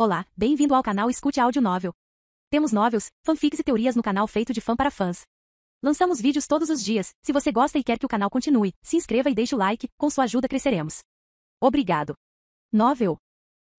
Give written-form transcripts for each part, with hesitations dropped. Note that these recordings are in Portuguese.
Olá, bem-vindo ao canal Escute Áudio Novel. Temos novels, fanfics e teorias no canal feito de fã para fãs. Lançamos vídeos todos os dias. Se você gosta e quer que o canal continue, se inscreva e deixe o like, com sua ajuda cresceremos. Obrigado. Novel.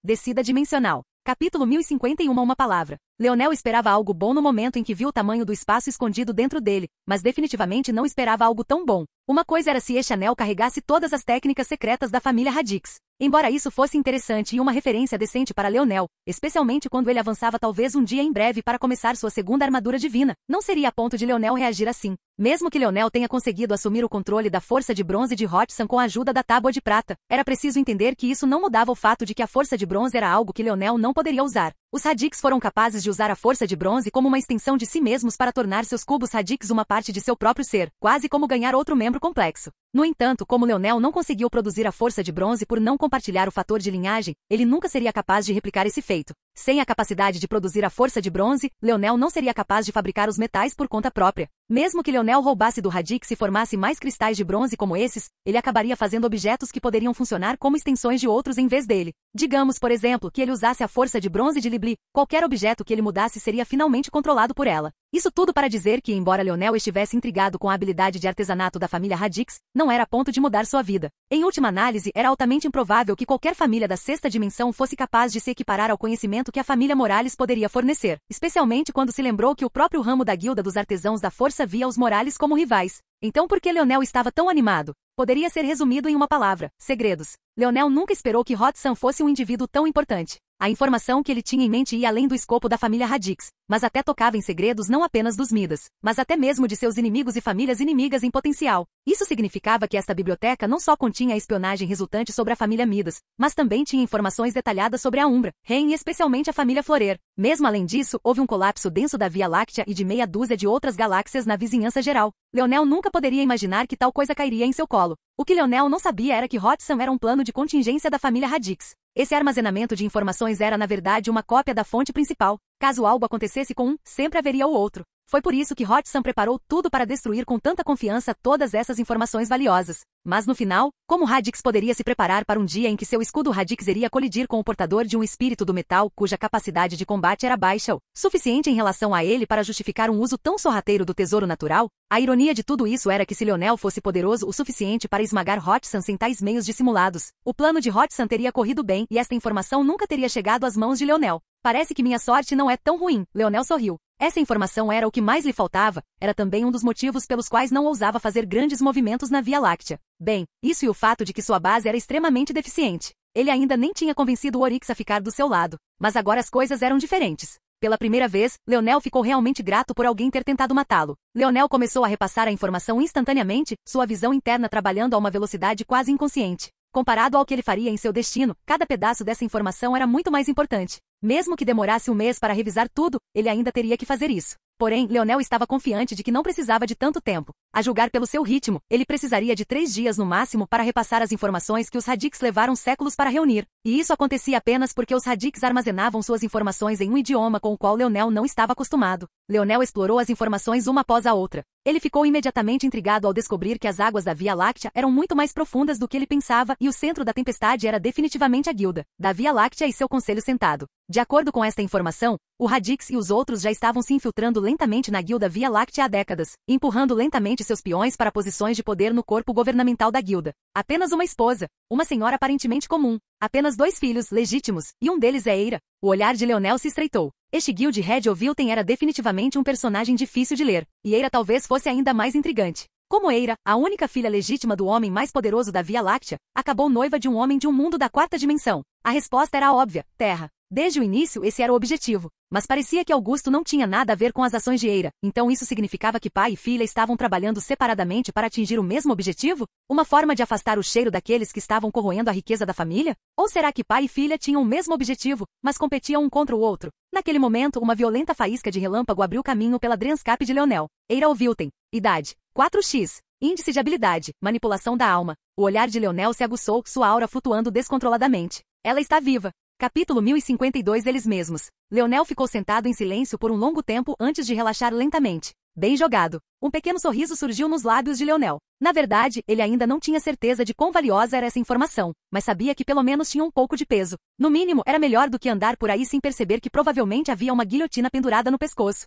Descida dimensional. Capítulo 1051. Uma palavra. Leonel esperava algo bom no momento em que viu o tamanho do espaço escondido dentro dele, mas definitivamente não esperava algo tão bom. Uma coisa era se este anel carregasse todas as técnicas secretas da família Radix. Embora isso fosse interessante e uma referência decente para Leonel, especialmente quando ele avançava talvez um dia em breve para começar sua segunda armadura divina, não seria a ponto de Leonel reagir assim. Mesmo que Leonel tenha conseguido assumir o controle da força de bronze de Hotsun com a ajuda da tábua de prata, era preciso entender que isso não mudava o fato de que a força de bronze era algo que Leonel não poderia usar. Os Radix foram capazes de usar a força de bronze como uma extensão de si mesmos para tornar seus cubos Radix uma parte de seu próprio ser, quase como ganhar outro membro complexo. No entanto, como Leonel não conseguiu produzir a força de bronze por não compartilhar o fator de linhagem, ele nunca seria capaz de replicar esse feito. Sem a capacidade de produzir a força de bronze, Leonel não seria capaz de fabricar os metais por conta própria. Mesmo que Leonel roubasse do Radix e formasse mais cristais de bronze como esses, ele acabaria fazendo objetos que poderiam funcionar como extensões de outros em vez dele. Digamos, por exemplo, que ele usasse a força de bronze de Libli, qualquer objeto que ele mudasse seria finalmente controlado por ela. Isso tudo para dizer que, embora Leonel estivesse intrigado com a habilidade de artesanato da família Radix, não era a ponto de mudar sua vida. Em última análise, era altamente improvável que qualquer família da sexta dimensão fosse capaz de se equiparar ao conhecimento que a família Morales poderia fornecer, especialmente quando se lembrou que o próprio ramo da Guilda dos Artesãos da Força via os Morales como rivais. Então por que Leonel estava tão animado? Poderia ser resumido em uma palavra: segredos. Leonel nunca esperou que Hotsun fosse um indivíduo tão importante. A informação que ele tinha em mente ia além do escopo da família Radix, mas até tocava em segredos não apenas dos Midas, mas até mesmo de seus inimigos e famílias inimigas em potencial. Isso significava que esta biblioteca não só continha a espionagem resultante sobre a família Midas, mas também tinha informações detalhadas sobre a Umbra, Ren e especialmente a família Florer. Mesmo além disso, houve um colapso denso da Via Láctea e de meia dúzia de outras galáxias na vizinhança geral. Leonel nunca poderia imaginar que tal coisa cairia em seu colo. O que Leonel não sabia era que Hotsun era um plano de contingência da família Radix. Esse armazenamento de informações era na verdade uma cópia da fonte principal. Caso algo acontecesse com um, sempre haveria o outro. Foi por isso que Hotsun preparou tudo para destruir com tanta confiança todas essas informações valiosas. Mas no final, como Radix poderia se preparar para um dia em que seu escudo Radix iria colidir com o portador de um espírito do metal cuja capacidade de combate era baixa o suficiente em relação a ele para justificar um uso tão sorrateiro do tesouro natural? A ironia de tudo isso era que se Leonel fosse poderoso o suficiente para esmagar Hotsun sem tais meios dissimulados, o plano de Hotsun teria corrido bem e esta informação nunca teria chegado às mãos de Leonel. Parece que minha sorte não é tão ruim, Leonel sorriu. Essa informação era o que mais lhe faltava, era também um dos motivos pelos quais não ousava fazer grandes movimentos na Via Láctea. Bem, isso e o fato de que sua base era extremamente deficiente. Ele ainda nem tinha convencido o Oryx a ficar do seu lado, mas agora as coisas eram diferentes. Pela primeira vez, Leonel ficou realmente grato por alguém ter tentado matá-lo. Leonel começou a repassar a informação instantaneamente, sua visão interna trabalhando a uma velocidade quase inconsciente. Comparado ao que ele faria em seu destino, cada pedaço dessa informação era muito mais importante. Mesmo que demorasse um mês para revisar tudo, ele ainda teria que fazer isso. Porém, Leonel estava confiante de que não precisava de tanto tempo. A julgar pelo seu ritmo, ele precisaria de 3 dias no máximo para repassar as informações que os Radix levaram séculos para reunir. E isso acontecia apenas porque os Radix armazenavam suas informações em um idioma com o qual Leonel não estava acostumado. Leonel explorou as informações uma após a outra. Ele ficou imediatamente intrigado ao descobrir que as águas da Via Láctea eram muito mais profundas do que ele pensava e o centro da tempestade era definitivamente a Guilda da Via Láctea e seu conselho sentado. De acordo com esta informação, o Radix e os outros já estavam se infiltrando lentamente na Guilda Via Láctea há décadas, empurrando lentamente seus peões para posições de poder no corpo governamental da Guilda. Apenas uma esposa, uma senhora aparentemente comum, apenas 2 filhos legítimos, e um deles é Eira. O olhar de Leonel se estreitou. Este Guild Head Ovilten era definitivamente um personagem difícil de ler, e Eira talvez fosse ainda mais intrigante. Como Eira, a única filha legítima do homem mais poderoso da Via Láctea, acabou noiva de um homem de um mundo da 4ª dimensão. A resposta era óbvia: Terra. Desde o início esse era o objetivo, mas parecia que Augusto não tinha nada a ver com as ações de Eira, então isso significava que pai e filha estavam trabalhando separadamente para atingir o mesmo objetivo? Uma forma de afastar o cheiro daqueles que estavam corroendo a riqueza da família? Ou será que pai e filha tinham o mesmo objetivo, mas competiam um contra o outro? Naquele momento, uma violenta faísca de relâmpago abriu caminho pela Drenscape de Leonel. Eira Ovilten. Idade: 4x. Índice de habilidade: manipulação da alma. O olhar de Leonel se aguçou, sua aura flutuando descontroladamente. Ela está viva. Capítulo 1052. Eles mesmos. Leonel ficou sentado em silêncio por um longo tempo antes de relaxar lentamente. Bem jogado. Um pequeno sorriso surgiu nos lábios de Leonel. Na verdade, ele ainda não tinha certeza de quão valiosa era essa informação, mas sabia que pelo menos tinha um pouco de peso. No mínimo, era melhor do que andar por aí sem perceber que provavelmente havia uma guilhotina pendurada no pescoço.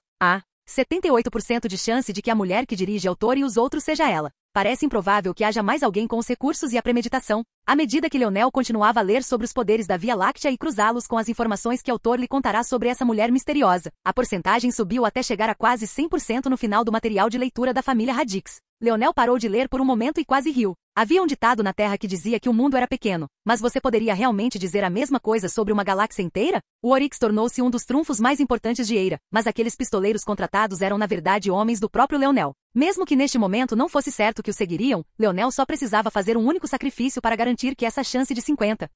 78% de chance de que a mulher que dirige Autor e os outros seja ela. Parece improvável que haja mais alguém com os recursos e a premeditação. À medida que Leonel continuava a ler sobre os poderes da Via Láctea e cruzá-los com as informações que Autor lhe contará sobre essa mulher misteriosa, a porcentagem subiu até chegar a quase 100% no final do material de leitura da família Radix. Leonel parou de ler por um momento e quase riu. Havia um ditado na Terra que dizia que o mundo era pequeno, mas você poderia realmente dizer a mesma coisa sobre uma galáxia inteira? O Oryx tornou-se um dos trunfos mais importantes de Eira, mas aqueles pistoleiros contratados eram na verdade homens do próprio Leonel. Mesmo que neste momento não fosse certo que o seguiriam, Leonel só precisava fazer um único sacrifício para garantir que essa chance de 50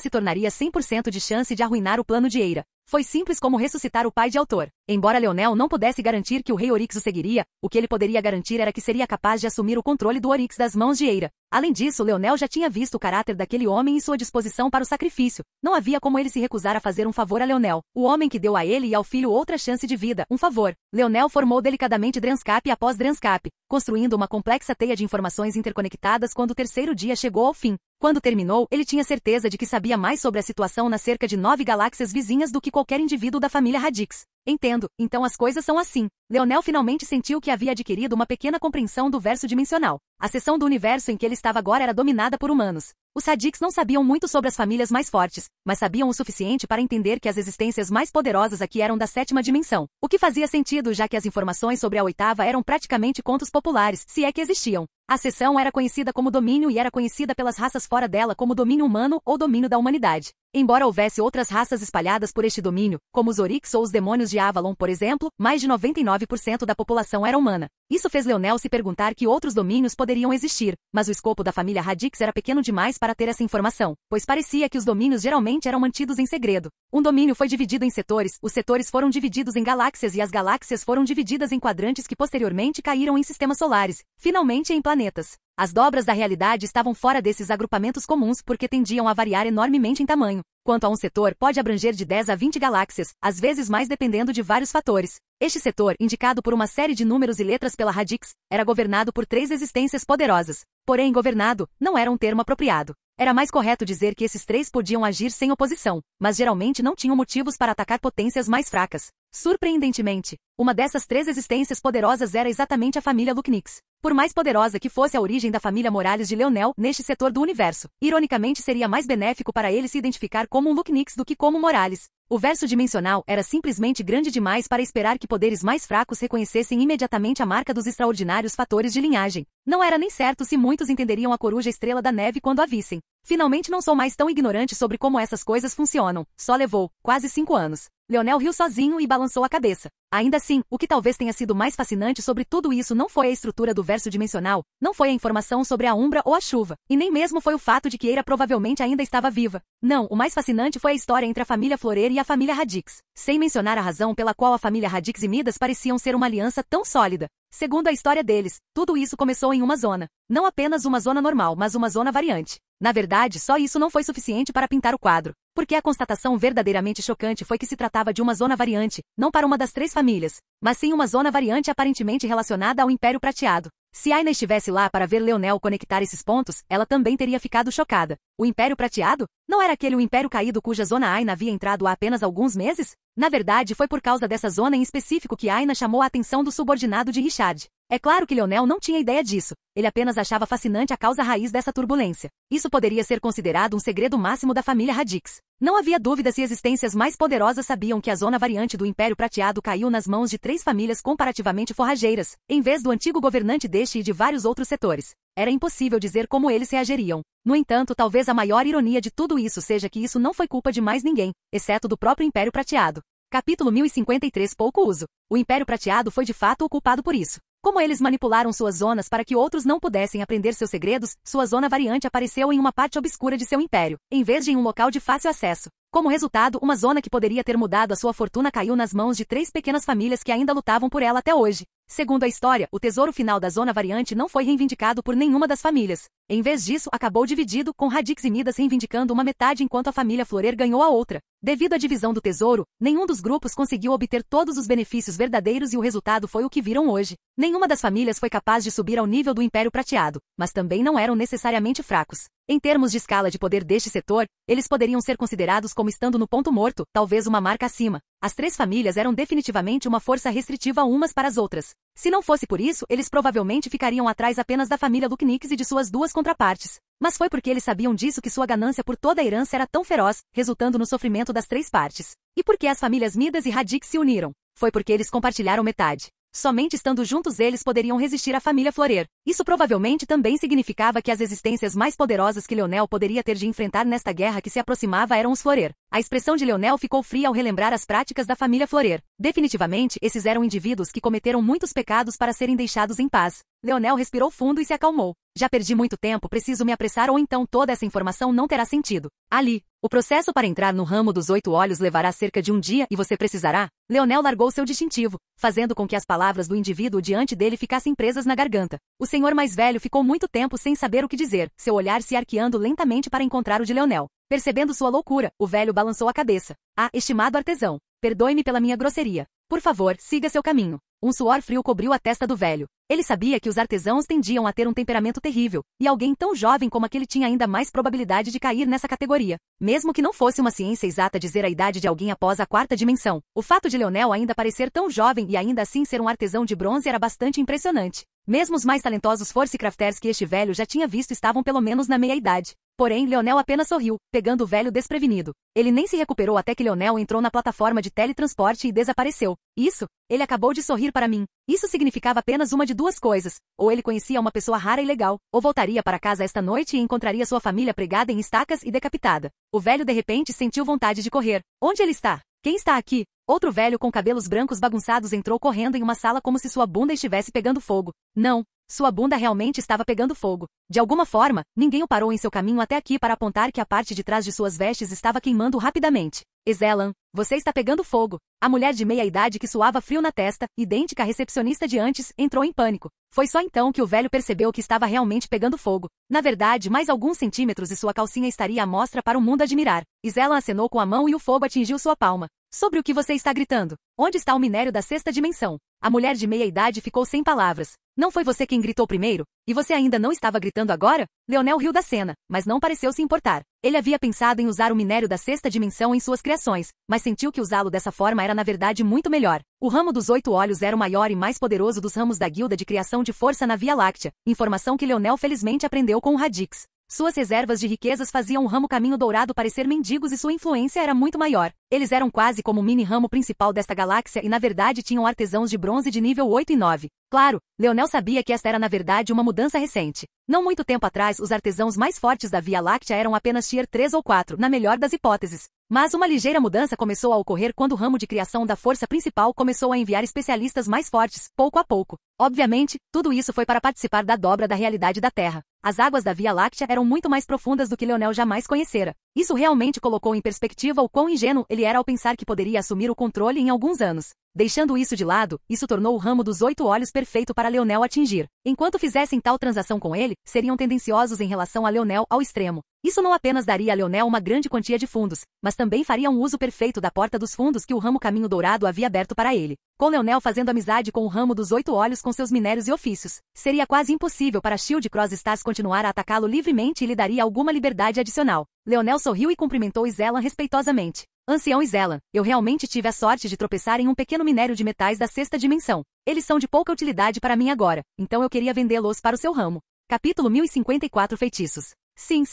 se tornaria 100% de chance de arruinar o plano de Eira. Foi simples como ressuscitar o pai de Autor. Embora Leonel não pudesse garantir que o rei Oryx o seguiria, o que ele poderia garantir era que seria capaz de assumir o controle do Oryx das mãos de Eira. Além disso, Leonel já tinha visto o caráter daquele homem e sua disposição para o sacrifício. Não havia como ele se recusar a fazer um favor a Leonel, o homem que deu a ele e ao filho outra chance de vida, um favor. Leonel formou delicadamente Drenscape após Drenscape, construindo uma complexa teia de informações interconectadas quando o terceiro dia chegou ao fim. Quando terminou, ele tinha certeza de que sabia mais sobre a situação nas cerca de 9 galáxias vizinhas do que qualquer indivíduo da família Radix. Entendo, então as coisas são assim. Leonel finalmente sentiu que havia adquirido uma pequena compreensão do verso dimensional. A seção do universo em que ele estava agora era dominada por humanos. Os Radix não sabiam muito sobre as famílias mais fortes, mas sabiam o suficiente para entender que as existências mais poderosas aqui eram da 7ª dimensão. O que fazia sentido, já que as informações sobre a 8ª eram praticamente contos populares, se é que existiam. A seção era conhecida como domínio e era conhecida pelas raças fora dela como domínio humano ou domínio da humanidade. Embora houvesse outras raças espalhadas por este domínio, como os Oryx ou os demônios de Avalon, por exemplo, mais de 99% da população era humana. Isso fez Leonel se perguntar que outros domínios poderiam existir, mas o escopo da família Radix era pequeno demais para ter essa informação, pois parecia que os domínios geralmente eram mantidos em segredo. Um domínio foi dividido em setores, os setores foram divididos em galáxias e as galáxias foram divididas em quadrantes que posteriormente caíram em sistemas solares, finalmente em planetas. As dobras da realidade estavam fora desses agrupamentos comuns porque tendiam a variar enormemente em tamanho. Quanto a um setor, pode abranger de 10 a 20 galáxias, às vezes mais dependendo de vários fatores. Este setor, indicado por uma série de números e letras pela Radix, era governado por 3 existências poderosas. Porém, governado não era um termo apropriado. Era mais correto dizer que esses 3 podiam agir sem oposição, mas geralmente não tinham motivos para atacar potências mais fracas. Surpreendentemente, uma dessas 3 existências poderosas era exatamente a família Lucknix. Por mais poderosa que fosse a origem da família Morales de Leonel neste setor do universo, ironicamente seria mais benéfico para ele se identificar como um Lucknix do que como Morales. O verso dimensional era simplesmente grande demais para esperar que poderes mais fracos reconhecessem imediatamente a marca dos extraordinários fatores de linhagem. Não era nem certo se muitos entenderiam a coruja estrela da neve quando a vissem. Finalmente não sou mais tão ignorante sobre como essas coisas funcionam. Só levou quase 5 anos. Leonel riu sozinho e balançou a cabeça. Ainda assim, o que talvez tenha sido mais fascinante sobre tudo isso não foi a estrutura do verso dimensional, não foi a informação sobre a Umbra ou a chuva, e nem mesmo foi o fato de que Eira provavelmente ainda estava viva. Não, o mais fascinante foi a história entre a família Florer e a família Radix, sem mencionar a razão pela qual a família Radix e Midas pareciam ser uma aliança tão sólida. Segundo a história deles, tudo isso começou em uma zona. Não apenas uma zona normal, mas uma zona variante. Na verdade, só isso não foi suficiente para pintar o quadro. Porque a constatação verdadeiramente chocante foi que se tratava de uma zona variante, não para uma das 3 famílias, mas sim uma zona variante aparentemente relacionada ao Império Prateado. Se Aina estivesse lá para ver Leonel conectar esses pontos, ela também teria ficado chocada. O Império Prateado? Não era aquele o Império Caído cuja zona Aina havia entrado há apenas alguns meses? Na verdade, foi por causa dessa zona em específico que Aina chamou a atenção do subordinado de Richard. É claro que Leonel não tinha ideia disso. Ele apenas achava fascinante a causa raiz dessa turbulência. Isso poderia ser considerado um segredo máximo da família Radix. Não havia dúvida se existências mais poderosas sabiam que a zona variante do Império Prateado caiu nas mãos de 3 famílias comparativamente forrageiras, em vez do antigo governante deste e de vários outros setores. Era impossível dizer como eles reagiriam. No entanto, talvez a maior ironia de tudo isso seja que isso não foi culpa de mais ninguém, exceto do próprio Império Prateado. Capítulo 1053 Pouco uso. O Império Prateado foi de fato o culpado por isso. Como eles manipularam suas zonas para que outros não pudessem aprender seus segredos, sua zona variante apareceu em uma parte obscura de seu império, em vez de em um local de fácil acesso. Como resultado, uma zona que poderia ter mudado a sua fortuna caiu nas mãos de 3 pequenas famílias que ainda lutavam por ela até hoje. Segundo a história, o tesouro final da Zona Variante não foi reivindicado por nenhuma das famílias. Em vez disso, acabou dividido, com Radix e Midas reivindicando uma metade enquanto a família Florer ganhou a outra. Devido à divisão do tesouro, nenhum dos grupos conseguiu obter todos os benefícios verdadeiros e o resultado foi o que viram hoje. Nenhuma das famílias foi capaz de subir ao nível do Império Prateado, mas também não eram necessariamente fracos. Em termos de escala de poder deste setor, eles poderiam ser considerados como estando no ponto morto, talvez uma marca acima. As três famílias eram definitivamente uma força restritiva umas para as outras. Se não fosse por isso, eles provavelmente ficariam atrás apenas da família Lucknix e de suas duas contrapartes. Mas foi porque eles sabiam disso que sua ganância por toda a herança era tão feroz, resultando no sofrimento das três partes. E porque as famílias Midas e Radix se uniram? Foi porque eles compartilharam metade. Somente estando juntos eles poderiam resistir à família Florer. Isso provavelmente também significava que as existências mais poderosas que Leonel poderia ter de enfrentar nesta guerra que se aproximava eram os Florer. A expressão de Leonel ficou fria ao relembrar as práticas da família Florer. Definitivamente, esses eram indivíduos que cometeram muitos pecados para serem deixados em paz. Leonel respirou fundo e se acalmou. Já perdi muito tempo, preciso me apressar ou então toda essa informação não terá sentido. Ali, o processo para entrar no ramo dos 8 olhos levará cerca de um dia e você precisará. Leonel largou seu distintivo, fazendo com que as palavras do indivíduo diante dele ficassem presas na garganta. O senhor mais velho ficou muito tempo sem saber o que dizer, seu olhar se arqueando lentamente para encontrar o de Leonel. Percebendo sua loucura, o velho balançou a cabeça. Ah, estimado artesão, perdoe-me pela minha grosseria. Por favor, siga seu caminho. Um suor frio cobriu a testa do velho. Ele sabia que os artesãos tendiam a ter um temperamento terrível, e alguém tão jovem como aquele tinha ainda mais probabilidade de cair nessa categoria. Mesmo que não fosse uma ciência exata dizer a idade de alguém após a 4ª dimensão, o fato de Leonel ainda parecer tão jovem e ainda assim ser um artesão de bronze era bastante impressionante. Mesmo os mais talentosos Force-crafters que este velho já tinha visto estavam pelo menos na meia-idade. Porém, Leonel apenas sorriu, pegando o velho desprevenido. Ele nem se recuperou até que Leonel entrou na plataforma de teletransporte e desapareceu. Isso, ele acabou de sorrir para mim. Isso significava apenas uma de duas coisas. Ou ele conhecia uma pessoa rara e legal, ou voltaria para casa esta noite e encontraria sua família pregada em estacas e decapitada. O velho de repente sentiu vontade de correr. Onde ele está? Quem está aqui? Outro velho com cabelos brancos bagunçados entrou correndo em uma sala como se sua bunda estivesse pegando fogo. Não. Sua bunda realmente estava pegando fogo. De alguma forma, ninguém o parou em seu caminho até aqui para apontar que a parte de trás de suas vestes estava queimando rapidamente. Ezelan, você está pegando fogo. A mulher de meia-idade que suava frio na testa, idêntica à recepcionista de antes, entrou em pânico. Foi só então que o velho percebeu que estava realmente pegando fogo. Na verdade, mais alguns centímetros e sua calcinha estaria à mostra para o mundo admirar. Ezelan acenou com a mão e o fogo atingiu sua palma. Sobre o que você está gritando? Onde está o minério da 6ª dimensão? A mulher de meia-idade ficou sem palavras. Não foi você quem gritou primeiro? E você ainda não estava gritando agora? Leonel riu da cena, mas não pareceu se importar. Ele havia pensado em usar o minério da 6ª dimensão em suas criações, mas sentiu que usá-lo dessa forma era na verdade muito melhor. O ramo dos 8 olhos era o maior e mais poderoso dos ramos da guilda de criação de força na Via Láctea, informação que Leonel felizmente aprendeu com o Radix. Suas reservas de riquezas faziam o ramo Caminho Dourado parecer mendigos e sua influência era muito maior. Eles eram quase como o mini-ramo principal desta galáxia e na verdade tinham artesãos de bronze de nível 8 e 9. Claro, Leonel sabia que esta era na verdade uma mudança recente. Não muito tempo atrás, os artesãos mais fortes da Via Láctea eram apenas Tier 3 ou 4, na melhor das hipóteses. Mas uma ligeira mudança começou a ocorrer quando o ramo de criação da força principal começou a enviar especialistas mais fortes, pouco a pouco. Obviamente, tudo isso foi para participar da dobra da realidade da Terra. As águas da Via Láctea eram muito mais profundas do que Leonel jamais conhecera. Isso realmente colocou em perspectiva o quão ingênuo ele era ao pensar que poderia assumir o controle em alguns anos. Deixando isso de lado, isso tornou o ramo dos 8 olhos perfeito para Leonel atingir. Enquanto fizessem tal transação com ele, seriam tendenciosos em relação a Leonel ao extremo. Isso não apenas daria a Leonel uma grande quantia de fundos, mas também faria um uso perfeito da porta dos fundos que o ramo Caminho Dourado havia aberto para ele. Com Leonel fazendo amizade com o ramo dos 8 olhos com seus minérios e ofícios, seria quase impossível para Shield Cross Stars continuar a atacá-lo livremente e lhe daria alguma liberdade adicional. Leonel sorriu e cumprimentou Ezelan respeitosamente. Ancião Ezelan, eu realmente tive a sorte de tropeçar em um pequeno minério de metais da 6ª dimensão. Eles são de pouca utilidade para mim agora, então eu queria vendê-los para o seu ramo. Capítulo 1054 Feitiços. Sim.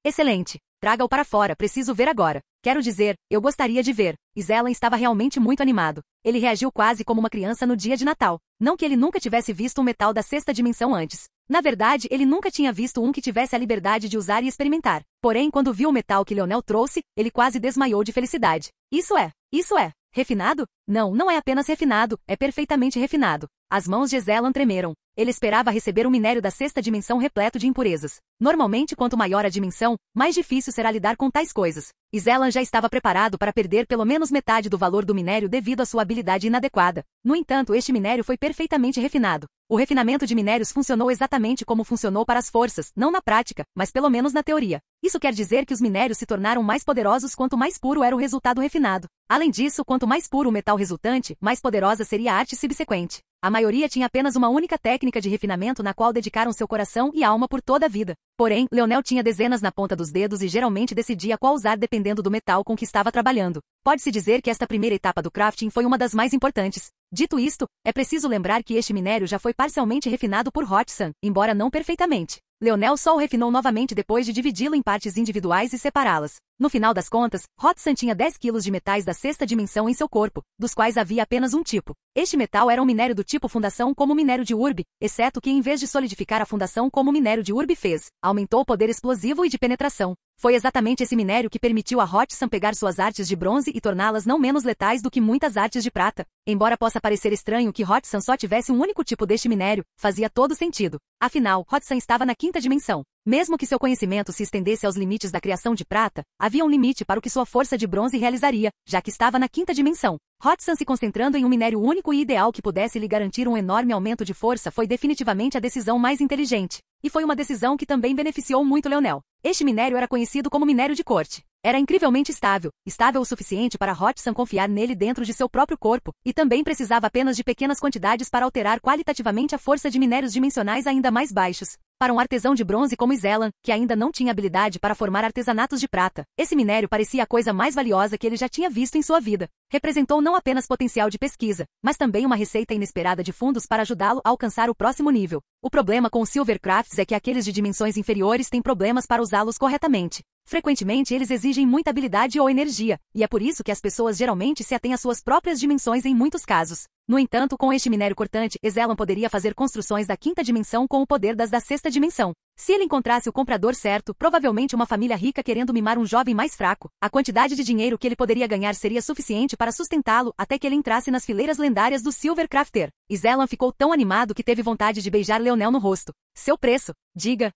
Excelente. Traga-o para fora, preciso ver agora. Quero dizer, eu gostaria de ver. Ezelan estava realmente muito animado. Ele reagiu quase como uma criança no dia de Natal. Não que ele nunca tivesse visto um metal da 6ª dimensão antes. Na verdade, ele nunca tinha visto um que tivesse a liberdade de usar e experimentar. Porém, quando viu o metal que Leonel trouxe, ele quase desmaiou de felicidade. Isso é. Refinado? Não é apenas refinado, é perfeitamente refinado. As mãos de Zelan tremeram. Ele esperava receber um minério da sexta dimensão repleto de impurezas. Normalmente, quanto maior a dimensão, mais difícil será lidar com tais coisas. E Zelan já estava preparado para perder pelo menos metade do valor do minério devido à sua habilidade inadequada. No entanto, este minério foi perfeitamente refinado. O refinamento de minérios funcionou exatamente como funcionou para as forças, não na prática, mas pelo menos na teoria. Isso quer dizer que os minérios se tornaram mais poderosos quanto mais puro era o resultado refinado. Além disso, quanto mais puro o metal resultante, mais poderosa seria a arte subsequente. A maioria tinha apenas uma única técnica de refinamento na qual dedicaram seu coração e alma por toda a vida. Porém, Leonel tinha dezenas na ponta dos dedos e geralmente decidia qual usar dependendo do metal com que estava trabalhando. Pode-se dizer que esta primeira etapa do crafting foi uma das mais importantes. Dito isto, é preciso lembrar que este minério já foi parcialmente refinado por Hot-san, embora não perfeitamente. Leonel só o refinou novamente depois de dividi-lo em partes individuais e separá-las. No final das contas, Hot-san tinha 10 quilos de metais da sexta dimensão em seu corpo, dos quais havia apenas um tipo. Este metal era um minério do tipo fundação como o minério de Urbe, exceto que em vez de solidificar a fundação como o minério de Urbe fez, aumentou o poder explosivo e de penetração. Foi exatamente esse minério que permitiu a Hot-san pegar suas artes de bronze e torná-las não menos letais do que muitas artes de prata. Embora possa parecer estranho que Hot-san só tivesse um único tipo deste minério, fazia todo sentido. Afinal, Hot-san estava na quinta dimensão. Mesmo que seu conhecimento se estendesse aos limites da criação de prata, havia um limite para o que sua força de bronze realizaria, já que estava na quinta dimensão. Hot-san se concentrando em um minério único e ideal que pudesse lhe garantir um enorme aumento de força foi definitivamente a decisão mais inteligente. E foi uma decisão que também beneficiou muito Leonel. Este minério era conhecido como minério de corte. Era incrivelmente estável o suficiente para Hot-san confiar nele dentro de seu próprio corpo, e também precisava apenas de pequenas quantidades para alterar qualitativamente a força de minérios dimensionais ainda mais baixos. Para um artesão de bronze como Zelan, que ainda não tinha habilidade para formar artesanatos de prata, esse minério parecia a coisa mais valiosa que ele já tinha visto em sua vida. Representou não apenas potencial de pesquisa, mas também uma receita inesperada de fundos para ajudá-lo a alcançar o próximo nível. O problema com os Silvercrafts é que aqueles de dimensões inferiores têm problemas para usá-los corretamente. Frequentemente eles exigem muita habilidade ou energia, e é por isso que as pessoas geralmente se atêm às suas próprias dimensões em muitos casos. No entanto, com este minério cortante, Zelan poderia fazer construções da quinta dimensão com o poder das da sexta dimensão. Se ele encontrasse o comprador certo, provavelmente uma família rica querendo mimar um jovem mais fraco, a quantidade de dinheiro que ele poderia ganhar seria suficiente para sustentá-lo até que ele entrasse nas fileiras lendárias do Silver Crafter. E Zelan ficou tão animado que teve vontade de beijar Leonel no rosto. Seu preço? Diga.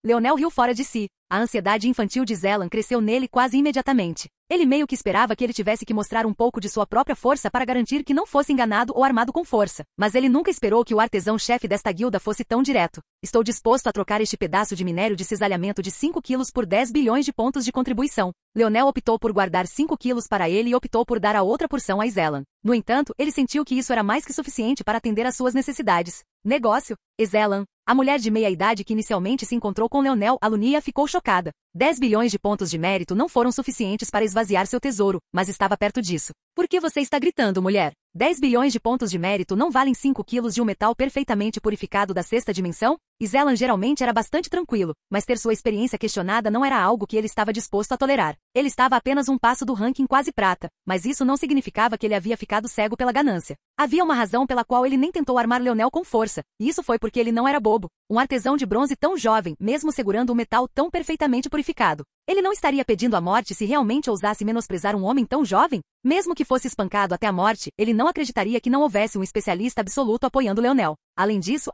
Leonel riu fora de si. A ansiedade infantil de Zelan cresceu nele quase imediatamente. Ele meio que esperava que ele tivesse que mostrar um pouco de sua própria força para garantir que não fosse enganado ou armado com força. Mas ele nunca esperou que o artesão-chefe desta guilda fosse tão direto. Estou disposto a trocar este pedaço de minério de cisalhamento de 5 quilos por 10 bilhões de pontos de contribuição. Leonel optou por guardar 5 quilos para ele e optou por dar a outra porção a Zelan. No entanto, ele sentiu que isso era mais que suficiente para atender às suas necessidades. Negócio. Zelan, a mulher de meia-idade que inicialmente se encontrou com Leonel, Alunia, ficou chocada. 10 bilhões de pontos de mérito não foram suficientes para esvaziar seu tesouro, mas estava perto disso. Por que você está gritando, mulher? 10 bilhões de pontos de mérito não valem 5 quilos de um metal perfeitamente purificado da sexta dimensão? Zelan geralmente era bastante tranquilo, mas ter sua experiência questionada não era algo que ele estava disposto a tolerar. Ele estava a apenas um passo do ranking quase prata, mas isso não significava que ele havia ficado cego pela ganância. Havia uma razão pela qual ele nem tentou armar Leonel com força, e isso foi porque ele não era bobo. Um artesão de bronze tão jovem, mesmo segurando um metal tão perfeitamente purificado. Ele não estaria pedindo a morte se realmente ousasse menosprezar um homem tão jovem? Mesmo que fosse espancado até a morte, ele não acreditaria que não houvesse um especialista absoluto apoiando Leonel. Além disso,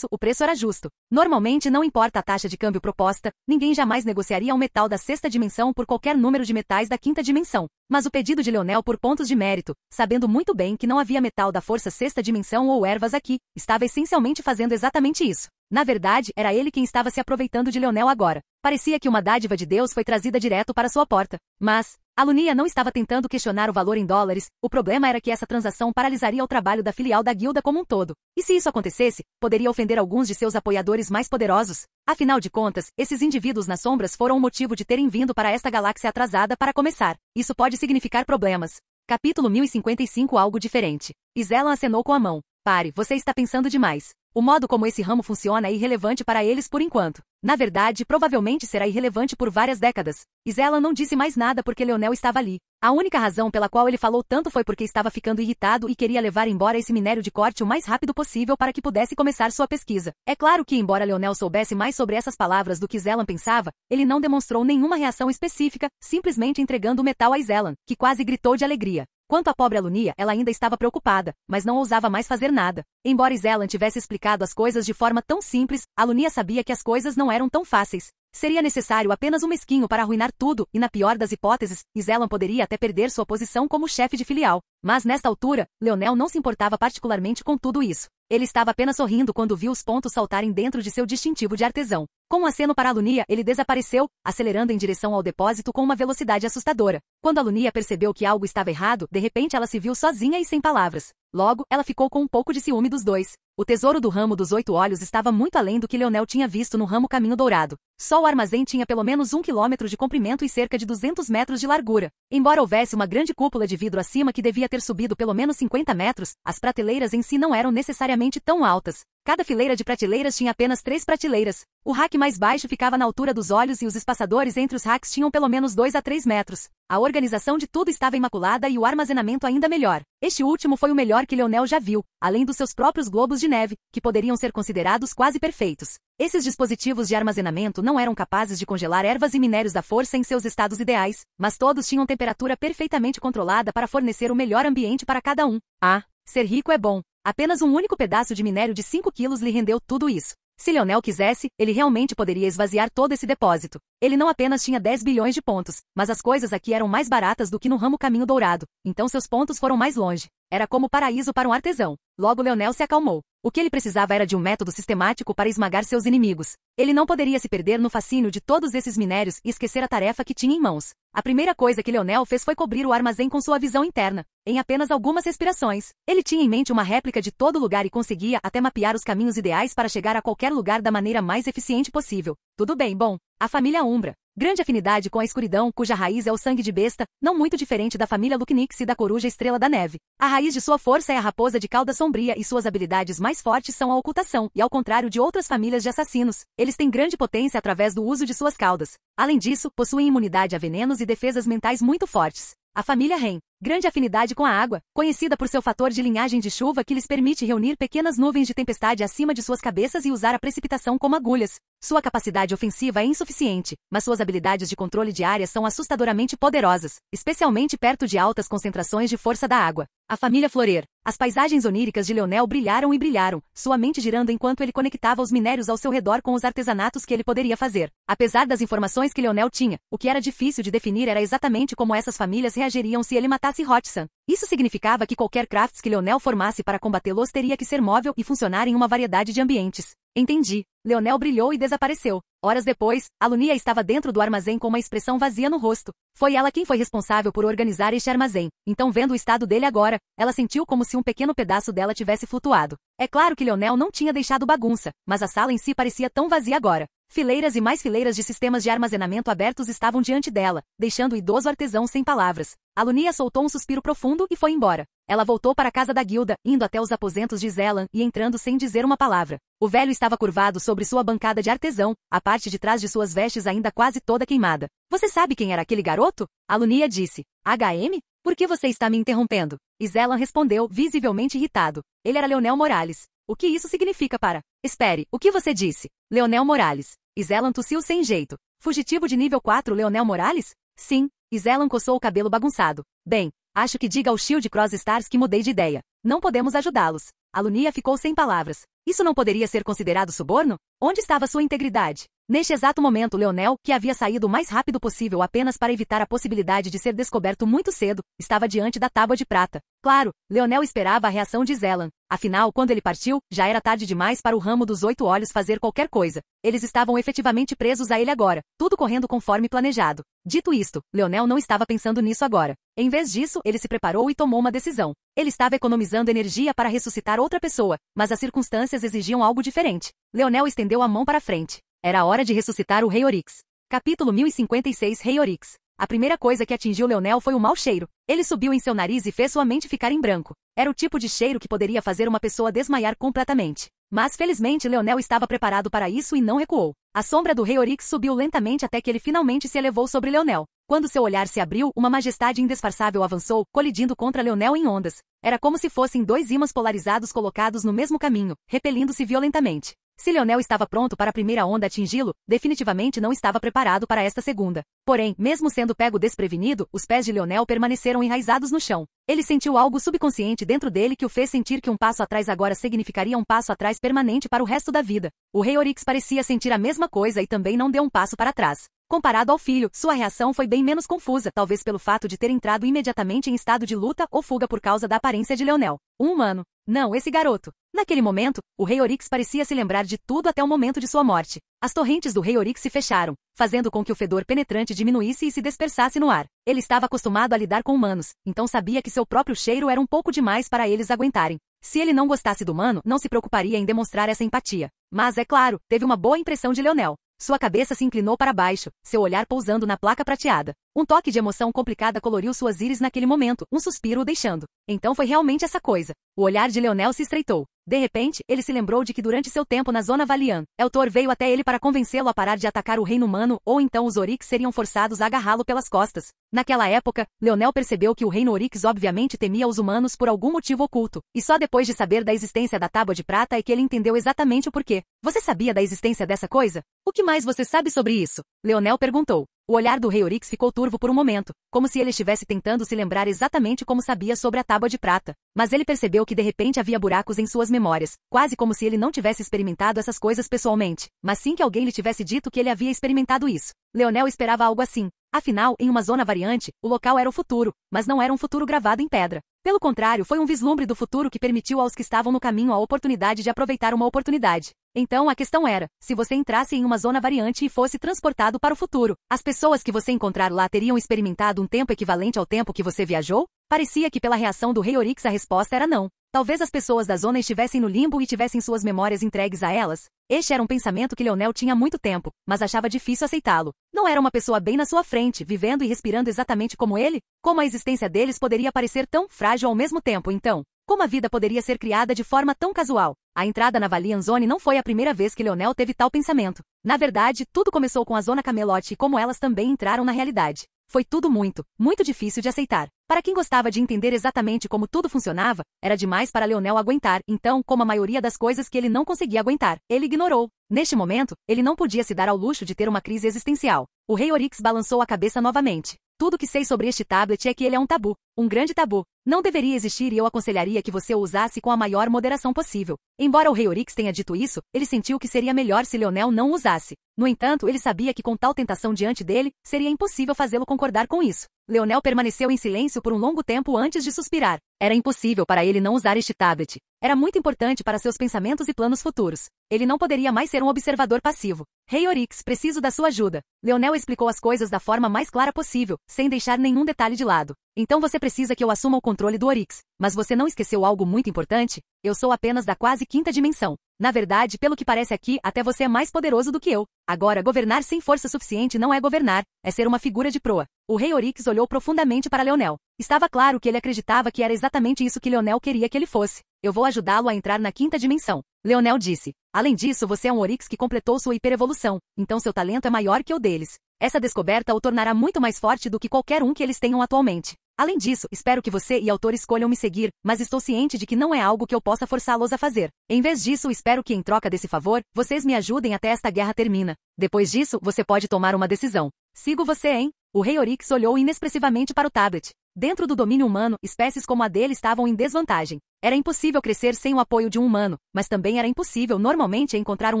o preço era justo. Normalmente, não importa a taxa de câmbio proposta, ninguém jamais negociaria um metal da sexta dimensão por qualquer número de metais da quinta dimensão. Mas o pedido de Leonel por pontos de mérito, sabendo muito bem que não havia metal da força sexta dimensão ou ervas aqui, estava essencialmente fazendo exatamente isso. Na verdade, era ele quem estava se aproveitando de Leonel agora. Parecia que uma dádiva de Deus foi trazida direto para sua porta. Mas Alunia não estava tentando questionar o valor em dólares, o problema era que essa transação paralisaria o trabalho da filial da guilda como um todo. E se isso acontecesse, poderia ofender alguns de seus apoiadores mais poderosos. Afinal de contas, esses indivíduos nas sombras foram o motivo de terem vindo para esta galáxia atrasada para começar. Isso pode significar problemas. Capítulo 1055 Algo diferente. Zelan acenou com a mão. Pare, você está pensando demais. O modo como esse ramo funciona é irrelevante para eles por enquanto. Na verdade, provavelmente será irrelevante por várias décadas. Zelan não disse mais nada porque Leonel estava ali. A única razão pela qual ele falou tanto foi porque estava ficando irritado e queria levar embora esse minério de corte o mais rápido possível para que pudesse começar sua pesquisa. É claro que, embora Leonel soubesse mais sobre essas palavras do que Zelan pensava, ele não demonstrou nenhuma reação específica, simplesmente entregando o metal a Zelan, que quase gritou de alegria. Quanto à pobre Alunia, ela ainda estava preocupada, mas não ousava mais fazer nada. Embora Zelan tivesse explicado as coisas de forma tão simples, Alunia sabia que as coisas não eram tão fáceis. Seria necessário apenas um mesquinho para arruinar tudo, e na pior das hipóteses, Zelan poderia até perder sua posição como chefe de filial. Mas nesta altura, Leonel não se importava particularmente com tudo isso. Ele estava apenas sorrindo quando viu os pontos saltarem dentro de seu distintivo de artesão. Com um aceno para Alunia, ele desapareceu, acelerando em direção ao depósito com uma velocidade assustadora. Quando Alunia percebeu que algo estava errado, de repente ela se viu sozinha e sem palavras. Logo, ela ficou com um pouco de ciúme dos dois. O tesouro do ramo dos 8 olhos estava muito além do que Leonel tinha visto no ramo Caminho Dourado. Só o armazém tinha pelo menos 1 quilômetro de comprimento e cerca de 200 metros de largura. Embora houvesse uma grande cúpula de vidro acima que devia ter subido pelo menos 50 metros, as prateleiras em si não eram necessariamente tão altas. Cada fileira de prateleiras tinha apenas 3 prateleiras. O rack mais baixo ficava na altura dos olhos e os espaçadores entre os racks tinham pelo menos 2 a 3 metros. A organização de tudo estava imaculada e o armazenamento ainda melhor. Este último foi o melhor que Leonel já viu, além dos seus próprios globos de neve, que poderiam ser considerados quase perfeitos. Esses dispositivos de armazenamento não eram capazes de congelar ervas e minérios da força em seus estados ideais, mas todos tinham temperatura perfeitamente controlada para fornecer o melhor ambiente para cada um. Ah, ser rico é bom. Apenas um único pedaço de minério de 5 quilos lhe rendeu tudo isso. Se Leonel quisesse, ele realmente poderia esvaziar todo esse depósito. Ele não apenas tinha 10 bilhões de pontos, mas as coisas aqui eram mais baratas do que no ramo Caminho Dourado, então seus pontos foram mais longe. Era como paraíso para um artesão. Logo Leonel se acalmou. O que ele precisava era de um método sistemático para esmagar seus inimigos. Ele não poderia se perder no fascínio de todos esses minérios e esquecer a tarefa que tinha em mãos. A primeira coisa que Leonel fez foi cobrir o armazém com sua visão interna. Em apenas algumas respirações, ele tinha em mente uma réplica de todo lugar e conseguia até mapear os caminhos ideais para chegar a qualquer lugar da maneira mais eficiente possível. Tudo bem, bom. A família Umbra. Grande afinidade com a escuridão, cuja raiz é o sangue de besta, não muito diferente da família Lucknix e da coruja Estrela da Neve. A raiz de sua força é a raposa de cauda sombria e suas habilidades mais fortes são a ocultação, e ao contrário de outras famílias de assassinos, eles têm grande potência através do uso de suas caudas. Além disso, possuem imunidade a venenos e defesas mentais muito fortes. A família Ren. Grande afinidade com a água, conhecida por seu fator de linhagem de chuva que lhes permite reunir pequenas nuvens de tempestade acima de suas cabeças e usar a precipitação como agulhas. Sua capacidade ofensiva é insuficiente, mas suas habilidades de controle de área são assustadoramente poderosas, especialmente perto de altas concentrações de força da água. A família Florer. As paisagens oníricas de Leonel brilharam e brilharam, sua mente girando enquanto ele conectava os minérios ao seu redor com os artesanatos que ele poderia fazer. Apesar das informações que Leonel tinha, o que era difícil de definir era exatamente como essas famílias reagiriam se ele matasse Hotsan. Isso significava que qualquer crafts que Leonel formasse para combatê-los teria que ser móvel e funcionar em uma variedade de ambientes. Entendi. Leonel brilhou e desapareceu. Horas depois, Alunia estava dentro do armazém com uma expressão vazia no rosto. Foi ela quem foi responsável por organizar este armazém. Então, vendo o estado dele agora, ela sentiu como se um pequeno pedaço dela tivesse flutuado. É claro que Leonel não tinha deixado bagunça, mas a sala em si parecia tão vazia agora. Fileiras e mais fileiras de sistemas de armazenamento abertos estavam diante dela, deixando o idoso artesão sem palavras. Alunia soltou um suspiro profundo e foi embora. Ela voltou para a casa da guilda, indo até os aposentos de Zelan e entrando sem dizer uma palavra. O velho estava curvado sobre sua bancada de artesão, a parte de trás de suas vestes ainda quase toda queimada. Você sabe quem era aquele garoto? Alunia disse. HM? Por que você está me interrompendo? E Zelan respondeu, visivelmente irritado. Ele era Leonel Morales. O que isso significa para... Espere, o que você disse? Leonel Morales. E Zelan tossiu sem jeito. Fugitivo de nível 4 Leonel Morales? Sim. E Zelan coçou o cabelo bagunçado. Bem, acho que diga ao Shield Cross Stars que mudei de ideia. Não podemos ajudá-los. Alunia ficou sem palavras. Isso não poderia ser considerado suborno? Onde estava sua integridade? Neste exato momento, Leonel, que havia saído o mais rápido possível apenas para evitar a possibilidade de ser descoberto muito cedo, estava diante da tábua de prata. Claro, Leonel esperava a reação de Zelan. Afinal, quando ele partiu, já era tarde demais para o ramo dos 8 olhos fazer qualquer coisa. Eles estavam efetivamente presos a ele agora, tudo correndo conforme planejado. Dito isto, Leonel não estava pensando nisso agora. Em vez disso, ele se preparou e tomou uma decisão. Ele estava economizando energia para ressuscitar outra pessoa, mas as circunstâncias exigiam algo diferente. Leonel estendeu a mão para frente. Era a hora de ressuscitar o Rei Oryx. Capítulo 1056 Rei Oryx. A primeira coisa que atingiu Leonel foi um mau cheiro. Ele subiu em seu nariz e fez sua mente ficar em branco. Era o tipo de cheiro que poderia fazer uma pessoa desmaiar completamente. Mas felizmente Leonel estava preparado para isso e não recuou. A sombra do Rei Oryx subiu lentamente até que ele finalmente se elevou sobre Leonel. Quando seu olhar se abriu, uma majestade indisfarçável avançou, colidindo contra Leonel em ondas. Era como se fossem 2 ímãs polarizados colocados no mesmo caminho, repelindo-se violentamente. Se Leonel estava pronto para a primeira onda atingi-lo, definitivamente não estava preparado para esta segunda. Porém, mesmo sendo pego desprevenido, os pés de Leonel permaneceram enraizados no chão. Ele sentiu algo subconsciente dentro dele que o fez sentir que um passo atrás agora significaria um passo atrás permanente para o resto da vida. O rei Oryx parecia sentir a mesma coisa e também não deu um passo para trás. Comparado ao filho, sua reação foi bem menos confusa, talvez pelo fato de ter entrado imediatamente em estado de luta ou fuga por causa da aparência de Leonel. Um humano. Não, esse garoto. Naquele momento, o rei Oryx parecia se lembrar de tudo até o momento de sua morte. As torrentes do rei Oryx se fecharam, fazendo com que o fedor penetrante diminuísse e se dispersasse no ar. Ele estava acostumado a lidar com humanos, então sabia que seu próprio cheiro era um pouco demais para eles aguentarem. Se ele não gostasse do humano, não se preocuparia em demonstrar essa empatia. Mas, é claro, teve uma boa impressão de Leonel. Sua cabeça se inclinou para baixo, seu olhar pousando na placa prateada. Um toque de emoção complicada coloriu suas íris naquele momento, um suspiro o deixando. Então foi realmente essa coisa. O olhar de Leonel se estreitou. De repente, ele se lembrou de que durante seu tempo na Zona Valiant, Eltor veio até ele para convencê-lo a parar de atacar o reino humano, ou então os Oryx seriam forçados a agarrá-lo pelas costas. Naquela época, Leonel percebeu que o reino Oryx obviamente temia os humanos por algum motivo oculto, e só depois de saber da existência da Tábua de Prata é que ele entendeu exatamente o porquê. Você sabia da existência dessa coisa? O que mais você sabe sobre isso? Leonel perguntou. O olhar do rei Oryx ficou turvo por um momento, como se ele estivesse tentando se lembrar exatamente como sabia sobre a Tábua de Prata. Mas ele percebeu que de repente havia buracos em suas memórias, quase como se ele não tivesse experimentado essas coisas pessoalmente, mas sim que alguém lhe tivesse dito que ele havia experimentado isso. Leonel esperava algo assim. Afinal, em uma zona variante, o local era o futuro, mas não era um futuro gravado em pedra. Pelo contrário, foi um vislumbre do futuro que permitiu aos que estavam no caminho a oportunidade de aproveitar uma oportunidade. Então a questão era, se você entrasse em uma zona variante e fosse transportado para o futuro, as pessoas que você encontrar lá teriam experimentado um tempo equivalente ao tempo que você viajou? Parecia que pela reação do rei Oryx a resposta era não. Talvez as pessoas da zona estivessem no limbo e tivessem suas memórias entregues a elas. Este era um pensamento que Leonel tinha há muito tempo, mas achava difícil aceitá-lo. Não era uma pessoa bem na sua frente, vivendo e respirando exatamente como ele? Como a existência deles poderia parecer tão frágil ao mesmo tempo, então? Como a vida poderia ser criada de forma tão casual? A entrada na Valiant Zone não foi a primeira vez que Leonel teve tal pensamento. Na verdade, tudo começou com a Zona Camelot e como elas também entraram na realidade. Foi tudo muito, muito difícil de aceitar. Para quem gostava de entender exatamente como tudo funcionava, era demais para Leonel aguentar, então, como a maioria das coisas que ele não conseguia aguentar, ele ignorou. Neste momento, ele não podia se dar ao luxo de ter uma crise existencial. O rei Oryx balançou a cabeça novamente. Tudo que sei sobre este tablet é que ele é um tabu, um grande tabu. Não deveria existir e eu aconselharia que você o usasse com a maior moderação possível. Embora o rei Oryx tenha dito isso, ele sentiu que seria melhor se Leonel não o usasse. No entanto, ele sabia que com tal tentação diante dele, seria impossível fazê-lo concordar com isso. Leonel permaneceu em silêncio por um longo tempo antes de suspirar. Era impossível para ele não usar este tablet. Era muito importante para seus pensamentos e planos futuros. Ele não poderia mais ser um observador passivo. Rei Oryx, preciso da sua ajuda. Leonel explicou as coisas da forma mais clara possível, sem deixar nenhum detalhe de lado. Então você precisa que eu assuma o controle do Oryx. Mas você não esqueceu algo muito importante? Eu sou apenas da quase quinta dimensão. Na verdade, pelo que parece aqui, até você é mais poderoso do que eu. Agora, governar sem força suficiente não é governar, é ser uma figura de proa. O rei Oryx olhou profundamente para Leonel. Estava claro que ele acreditava que era exatamente isso que Leonel queria que ele fosse. Eu vou ajudá-lo a entrar na quinta dimensão. Leonel disse. Além disso, você é um Oryx que completou sua hiperevolução, então seu talento é maior que o deles. Essa descoberta o tornará muito mais forte do que qualquer um que eles tenham atualmente. Além disso, espero que você e Autor escolham me seguir, mas estou ciente de que não é algo que eu possa forçá-los a fazer. Em vez disso, espero que em troca desse favor, vocês me ajudem até esta guerra termina. Depois disso, você pode tomar uma decisão. Sigo você, hein? O rei Oryx olhou inexpressivamente para o tablet. Dentro do domínio humano, espécies como a dele estavam em desvantagem. Era impossível crescer sem o apoio de um humano, mas também era impossível normalmente encontrar um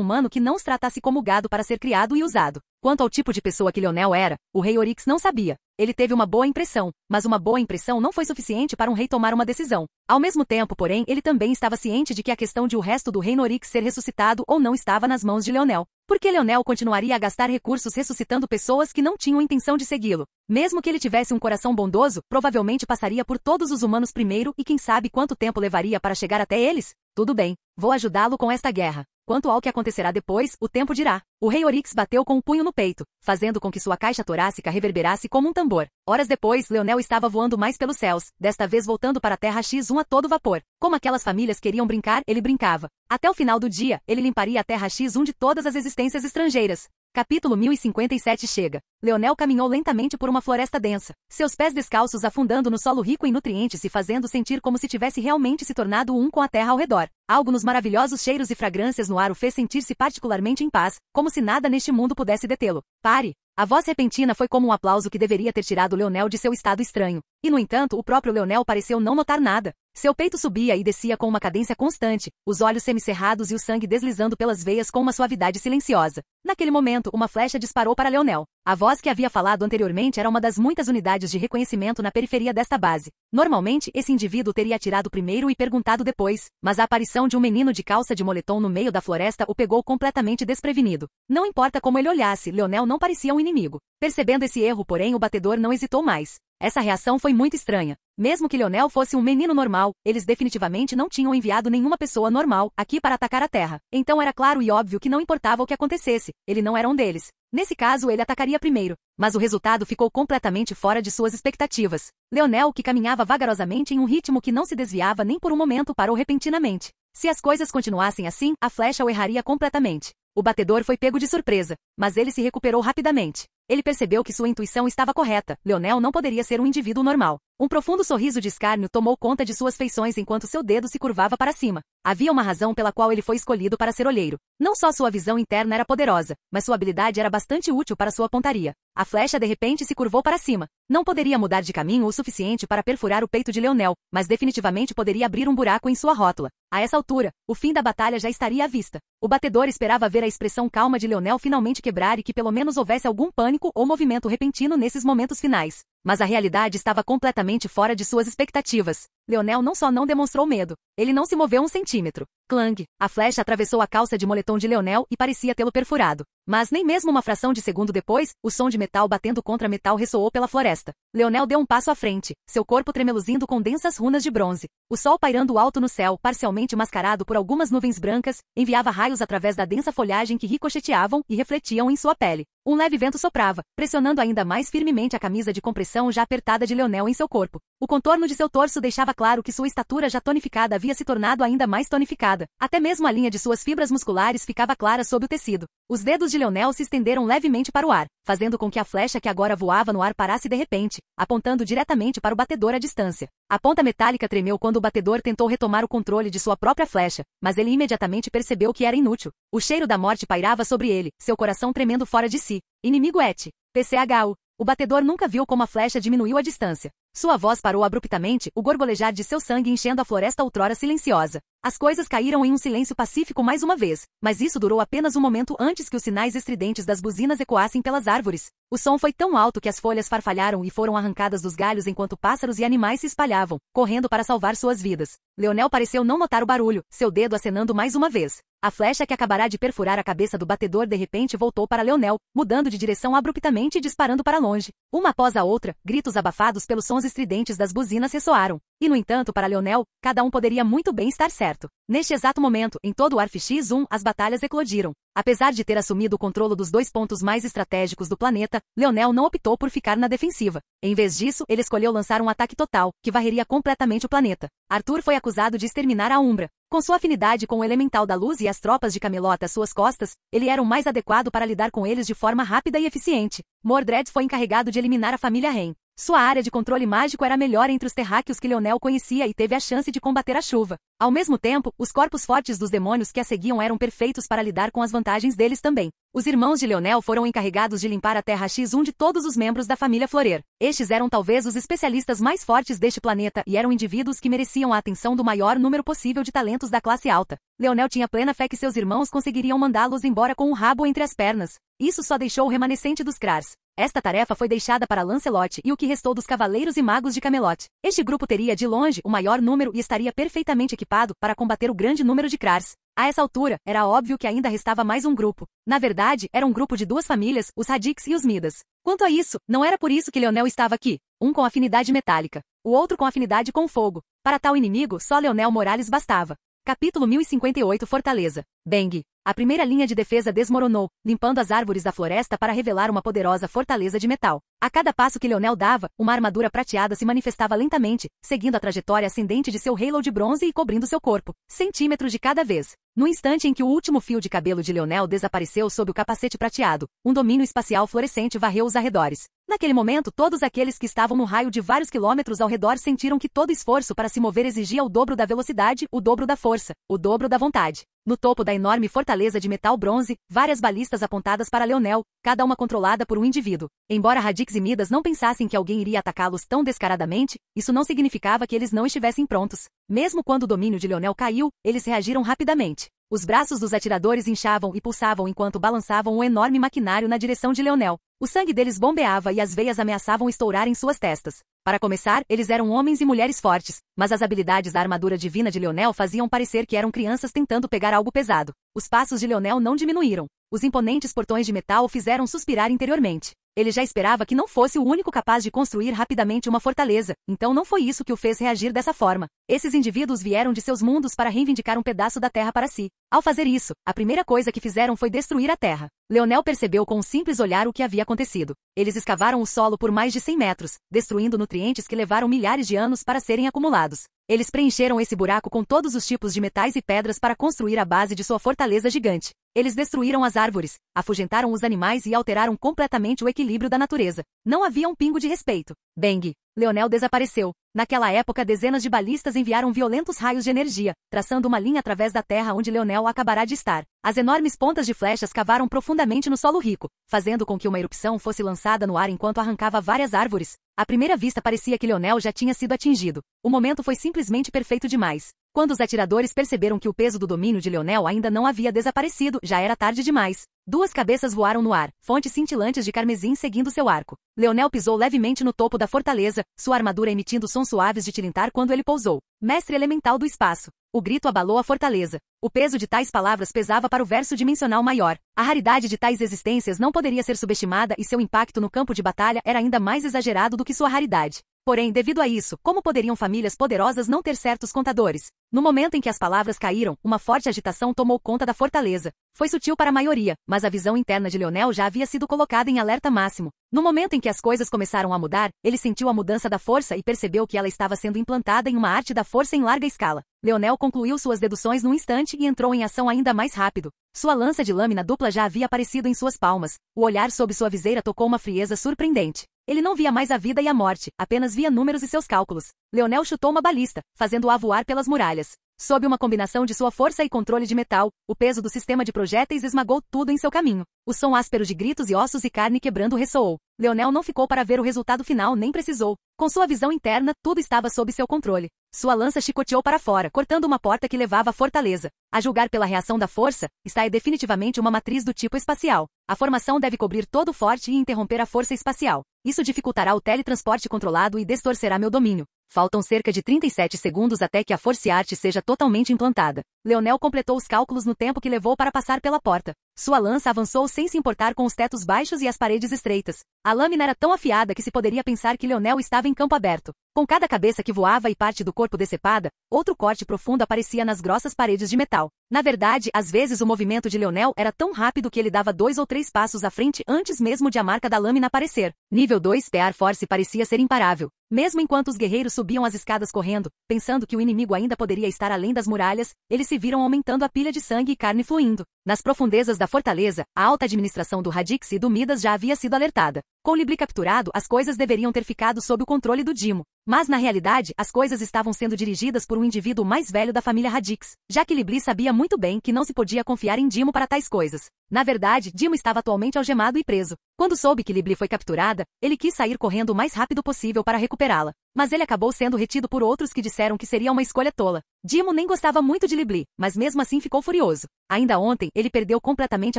humano que não os tratasse como gado para ser criado e usado. Quanto ao tipo de pessoa que Leonel era, o rei Oryx não sabia. Ele teve uma boa impressão, mas uma boa impressão não foi suficiente para um rei tomar uma decisão. Ao mesmo tempo, porém, ele também estava ciente de que a questão de o resto do reino Oryx ser ressuscitado ou não estava nas mãos de Leonel. Porque Leonel continuaria a gastar recursos ressuscitando pessoas que não tinham intenção de segui-lo. Mesmo que ele tivesse um coração bondoso, provavelmente passaria por todos os humanos primeiro e quem sabe quanto tempo levaria para chegar até eles? Tudo bem, vou ajudá-lo com esta guerra. Quanto ao que acontecerá depois, o tempo dirá. O rei Oryx bateu com o punho no peito, fazendo com que sua caixa torácica reverberasse como um tambor. Horas depois, Leonel estava voando mais pelos céus, desta vez voltando para a Terra X1 a todo vapor. Como aquelas famílias queriam brincar, ele brincava. Até o final do dia, ele limparia a Terra X1 de todas as existências estrangeiras. Capítulo 1057 chega. Leonel caminhou lentamente por uma floresta densa, seus pés descalços afundando no solo rico em nutrientes e fazendo sentir como se tivesse realmente se tornado um com a terra ao redor. Algo nos maravilhosos cheiros e fragrâncias no ar o fez sentir-se particularmente em paz, como se nada neste mundo pudesse detê-lo. Pare! A voz repentina foi como um aplauso que deveria ter tirado Leonel de seu estado estranho. E no entanto, o próprio Leonel pareceu não notar nada. Seu peito subia e descia com uma cadência constante, os olhos semicerrados e o sangue deslizando pelas veias com uma suavidade silenciosa. Naquele momento, uma flecha disparou para Leonel. A voz que havia falado anteriormente era uma das muitas unidades de reconhecimento na periferia desta base. Normalmente, esse indivíduo teria atirado primeiro e perguntado depois, mas a aparição de um menino de calça de moletom no meio da floresta o pegou completamente desprevenido. Não importa como ele olhasse, Leonel não parecia um inimigo. Percebendo esse erro, porém, o batedor não hesitou mais. Essa reação foi muito estranha. Mesmo que Leonel fosse um menino normal, eles definitivamente não tinham enviado nenhuma pessoa normal aqui para atacar a Terra. Então era claro e óbvio que não importava o que acontecesse, ele não era um deles. Nesse caso, ele atacaria primeiro. Mas o resultado ficou completamente fora de suas expectativas. Leonel, que caminhava vagarosamente em um ritmo que não se desviava nem por um momento, parou repentinamente. Se as coisas continuassem assim, a flecha o erraria completamente. O batedor foi pego de surpresa, mas ele se recuperou rapidamente. Ele percebeu que sua intuição estava correta. Leonel não poderia ser um indivíduo normal. Um profundo sorriso de escárnio tomou conta de suas feições enquanto seu dedo se curvava para cima. Havia uma razão pela qual ele foi escolhido para ser olheiro. Não só sua visão interna era poderosa, mas sua habilidade era bastante útil para sua pontaria. A flecha de repente se curvou para cima. Não poderia mudar de caminho o suficiente para perfurar o peito de Leonel, mas definitivamente poderia abrir um buraco em sua rótula. A essa altura, o fim da batalha já estaria à vista. O batedor esperava ver a expressão calma de Leonel finalmente quebrar e que pelo menos houvesse algum pânico ou movimento repentino nesses momentos finais. Mas a realidade estava completamente fora de suas expectativas. Leonel não só não demonstrou medo, ele não se moveu um centímetro. Clang! A flecha atravessou a calça de moletom de Leonel e parecia tê-lo perfurado. Mas nem mesmo uma fração de segundo depois, o som de metal batendo contra metal ressoou pela floresta. Leonel deu um passo à frente, seu corpo tremeluzindo com densas runas de bronze. O sol pairando alto no céu, parcialmente mascarado por algumas nuvens brancas, enviava raios através da densa folhagem que ricocheteavam e refletiam em sua pele. Um leve vento soprava, pressionando ainda mais firmemente a camisa de compressão já apertada de Leonel em seu corpo. O contorno de seu torso deixava claro que sua estatura já tonificada havia se tornado ainda mais tonificada. Até mesmo a linha de suas fibras musculares ficava clara sob o tecido. Os dedos de Leonel se estenderam levemente para o ar, fazendo com que a flecha que agora voava no ar parasse de repente, apontando diretamente para o batedor à distância. A ponta metálica tremeu quando o batedor tentou retomar o controle de sua própria flecha, mas ele imediatamente percebeu que era inútil. O cheiro da morte pairava sobre ele, seu coração tremendo fora de si. Inimigo ET. PCHU. O batedor nunca viu como a flecha diminuiu a distância. Sua voz parou abruptamente, o gorgolejar de seu sangue enchendo a floresta outrora silenciosa. As coisas caíram em um silêncio pacífico mais uma vez, mas isso durou apenas um momento antes que os sinais estridentes das buzinas ecoassem pelas árvores. O som foi tão alto que as folhas farfalharam e foram arrancadas dos galhos enquanto pássaros e animais se espalhavam, correndo para salvar suas vidas. Leonel pareceu não notar o barulho, seu dedo acenando mais uma vez. A flecha que acabará de perfurar a cabeça do batedor de repente voltou para Leonel, mudando de direção abruptamente e disparando para longe. Uma após a outra, gritos abafados pelos sons estridentes das buzinas ressoaram. E no entanto, para Leonel, cada um poderia muito bem estar certo. Neste exato momento, em todo o Arf-X1, as batalhas eclodiram. Apesar de ter assumido o controle dos dois pontos mais estratégicos do planeta, Leonel não optou por ficar na defensiva. Em vez disso, ele escolheu lançar um ataque total, que varreria completamente o planeta. Arthur foi acusado de exterminar a Umbra. Com sua afinidade com o Elemental da Luz e as tropas de Camelot às suas costas, ele era o mais adequado para lidar com eles de forma rápida e eficiente. Mordred foi encarregado de eliminar a família Rain. Sua área de controle mágico era a melhor entre os terráqueos que Leonel conhecia e teve a chance de combater a chuva. Ao mesmo tempo, os corpos fortes dos demônios que a seguiam eram perfeitos para lidar com as vantagens deles também. Os irmãos de Leonel foram encarregados de limpar a Terra X1 de todos os membros da família Florer. Estes eram talvez os especialistas mais fortes deste planeta e eram indivíduos que mereciam a atenção do maior número possível de talentos da classe alta. Leonel tinha plena fé que seus irmãos conseguiriam mandá-los embora com o rabo entre as pernas. Isso só deixou o remanescente dos Krars. Esta tarefa foi deixada para Lancelot e o que restou dos Cavaleiros e Magos de Camelot. Este grupo teria, de longe, o maior número e estaria perfeitamente equipado para combater o grande número de Krars. A essa altura, era óbvio que ainda restava mais um grupo. Na verdade, era um grupo de duas famílias, os Radix e os Midas. Quanto a isso, não era por isso que Leonel estava aqui. Um com afinidade metálica, o outro com afinidade com fogo. Para tal inimigo, só Leonel Morales bastava. Capítulo 1058 Fortaleza. Bang! A primeira linha de defesa desmoronou, limpando as árvores da floresta para revelar uma poderosa fortaleza de metal. A cada passo que Leonel dava, uma armadura prateada se manifestava lentamente, seguindo a trajetória ascendente de seu halo de bronze e cobrindo seu corpo, centímetros de cada vez. No instante em que o último fio de cabelo de Leonel desapareceu sob o capacete prateado, um domínio espacial fluorescente varreu os arredores. Naquele momento, todos aqueles que estavam no raio de vários quilômetros ao redor sentiram que todo esforço para se mover exigia o dobro da velocidade, o dobro da força, o dobro da vontade. No topo da enorme fortaleza de metal bronze, várias balistas apontadas para Leonel, cada uma controlada por um indivíduo. Embora Radix e Midas não pensassem que alguém iria atacá-los tão descaradamente, isso não significava que eles não estivessem prontos. Mesmo quando o domínio de Leonel caiu, eles reagiram rapidamente. Os braços dos atiradores inchavam e pulsavam enquanto balançavam o enorme maquinário na direção de Leonel. O sangue deles bombeava e as veias ameaçavam estourar em suas testas. Para começar, eles eram homens e mulheres fortes, mas as habilidades da armadura divina de Leonel faziam parecer que eram crianças tentando pegar algo pesado. Os passos de Leonel não diminuíram. Os imponentes portões de metal o fizeram suspirar interiormente. Ele já esperava que não fosse o único capaz de construir rapidamente uma fortaleza, então não foi isso que o fez reagir dessa forma. Esses indivíduos vieram de seus mundos para reivindicar um pedaço da terra para si. Ao fazer isso, a primeira coisa que fizeram foi destruir a terra. Leonel percebeu com um simples olhar o que havia acontecido. Eles escavaram o solo por mais de 100 metros, destruindo nutrientes que levaram milhares de anos para serem acumulados. Eles preencheram esse buraco com todos os tipos de metais e pedras para construir a base de sua fortaleza gigante. Eles destruíram as árvores, afugentaram os animais e alteraram completamente o equilíbrio da natureza. Não havia um pingo de respeito. Bang! Leonel desapareceu. Naquela época, dezenas de balistas enviaram violentos raios de energia, traçando uma linha através da terra onde Leonel acabará de estar. As enormes pontas de flechas cavaram profundamente no solo rico, fazendo com que uma erupção fosse lançada no ar enquanto arrancava várias árvores. À primeira vista parecia que Leonel já tinha sido atingido. O momento foi simplesmente perfeito demais. Quando os atiradores perceberam que o peso do domínio de Leonel ainda não havia desaparecido, já era tarde demais. Duas cabeças voaram no ar, fontes cintilantes de carmesim seguindo seu arco. Leonel pisou levemente no topo da fortaleza, sua armadura emitindo sons suaves de tilintar quando ele pousou. Mestre elemental do espaço. O grito abalou a fortaleza. O peso de tais palavras pesava para o verso dimensional maior. A raridade de tais existências não poderia ser subestimada e seu impacto no campo de batalha era ainda mais exagerado do que sua raridade. Porém, devido a isso, como poderiam famílias poderosas não ter certos contadores? No momento em que as palavras caíram, uma forte agitação tomou conta da fortaleza. Foi sutil para a maioria, mas a visão interna de Leonel já havia sido colocada em alerta máximo. No momento em que as coisas começaram a mudar, ele sentiu a mudança da força e percebeu que ela estava sendo implantada em uma arte da força em larga escala. Leonel concluiu suas deduções num instante e entrou em ação ainda mais rápido. Sua lança de lâmina dupla já havia aparecido em suas palmas. O olhar sob sua viseira tocou uma frieza surpreendente. Ele não via mais a vida e a morte, apenas via números e seus cálculos. Leonel chutou uma balista, fazendo-a voar pelas muralhas. Sob uma combinação de sua força e controle de metal, o peso do sistema de projéteis esmagou tudo em seu caminho. O som áspero de gritos e ossos e carne quebrando ressoou. Leonel não ficou para ver o resultado final nem precisou. Com sua visão interna, tudo estava sob seu controle. Sua lança chicoteou para fora, cortando uma porta que levava à fortaleza. A julgar pela reação da força, esta é definitivamente uma matriz do tipo espacial. A formação deve cobrir todo o forte e interromper a força espacial. Isso dificultará o teletransporte controlado e distorcerá meu domínio. Faltam cerca de 37 segundos até que a Force Art seja totalmente implantada. Leonel completou os cálculos no tempo que levou para passar pela porta. Sua lança avançou sem se importar com os tetos baixos e as paredes estreitas. A lâmina era tão afiada que se poderia pensar que Leonel estava em campo aberto. Com cada cabeça que voava e parte do corpo decepada, outro corte profundo aparecia nas grossas paredes de metal. Na verdade, às vezes o movimento de Leonel era tão rápido que ele dava 2 ou 3 passos à frente antes mesmo de a marca da lâmina aparecer. Nível 2 PR Force parecia ser imparável. Mesmo enquanto os guerreiros subiam as escadas correndo, pensando que o inimigo ainda poderia estar além das muralhas, eles se viram aumentando a pilha de sangue e carne fluindo. Nas profundezas da fortaleza, a alta administração do Radix e do Midas já havia sido alertada. Com Libli capturado, as coisas deveriam ter ficado sob o controle do Dimo. Mas, na realidade, as coisas estavam sendo dirigidas por um indivíduo mais velho da família Radix, já que Libli sabia muito bem que não se podia confiar em Dimo para tais coisas. Na verdade, Dimo estava atualmente algemado e preso. Quando soube que Libli foi capturada, ele quis sair correndo o mais rápido possível para recuperá-la. Mas ele acabou sendo retido por outros que disseram que seria uma escolha tola. Dimo nem gostava muito de Libli, mas mesmo assim ficou furioso. Ainda ontem, ele perdeu completamente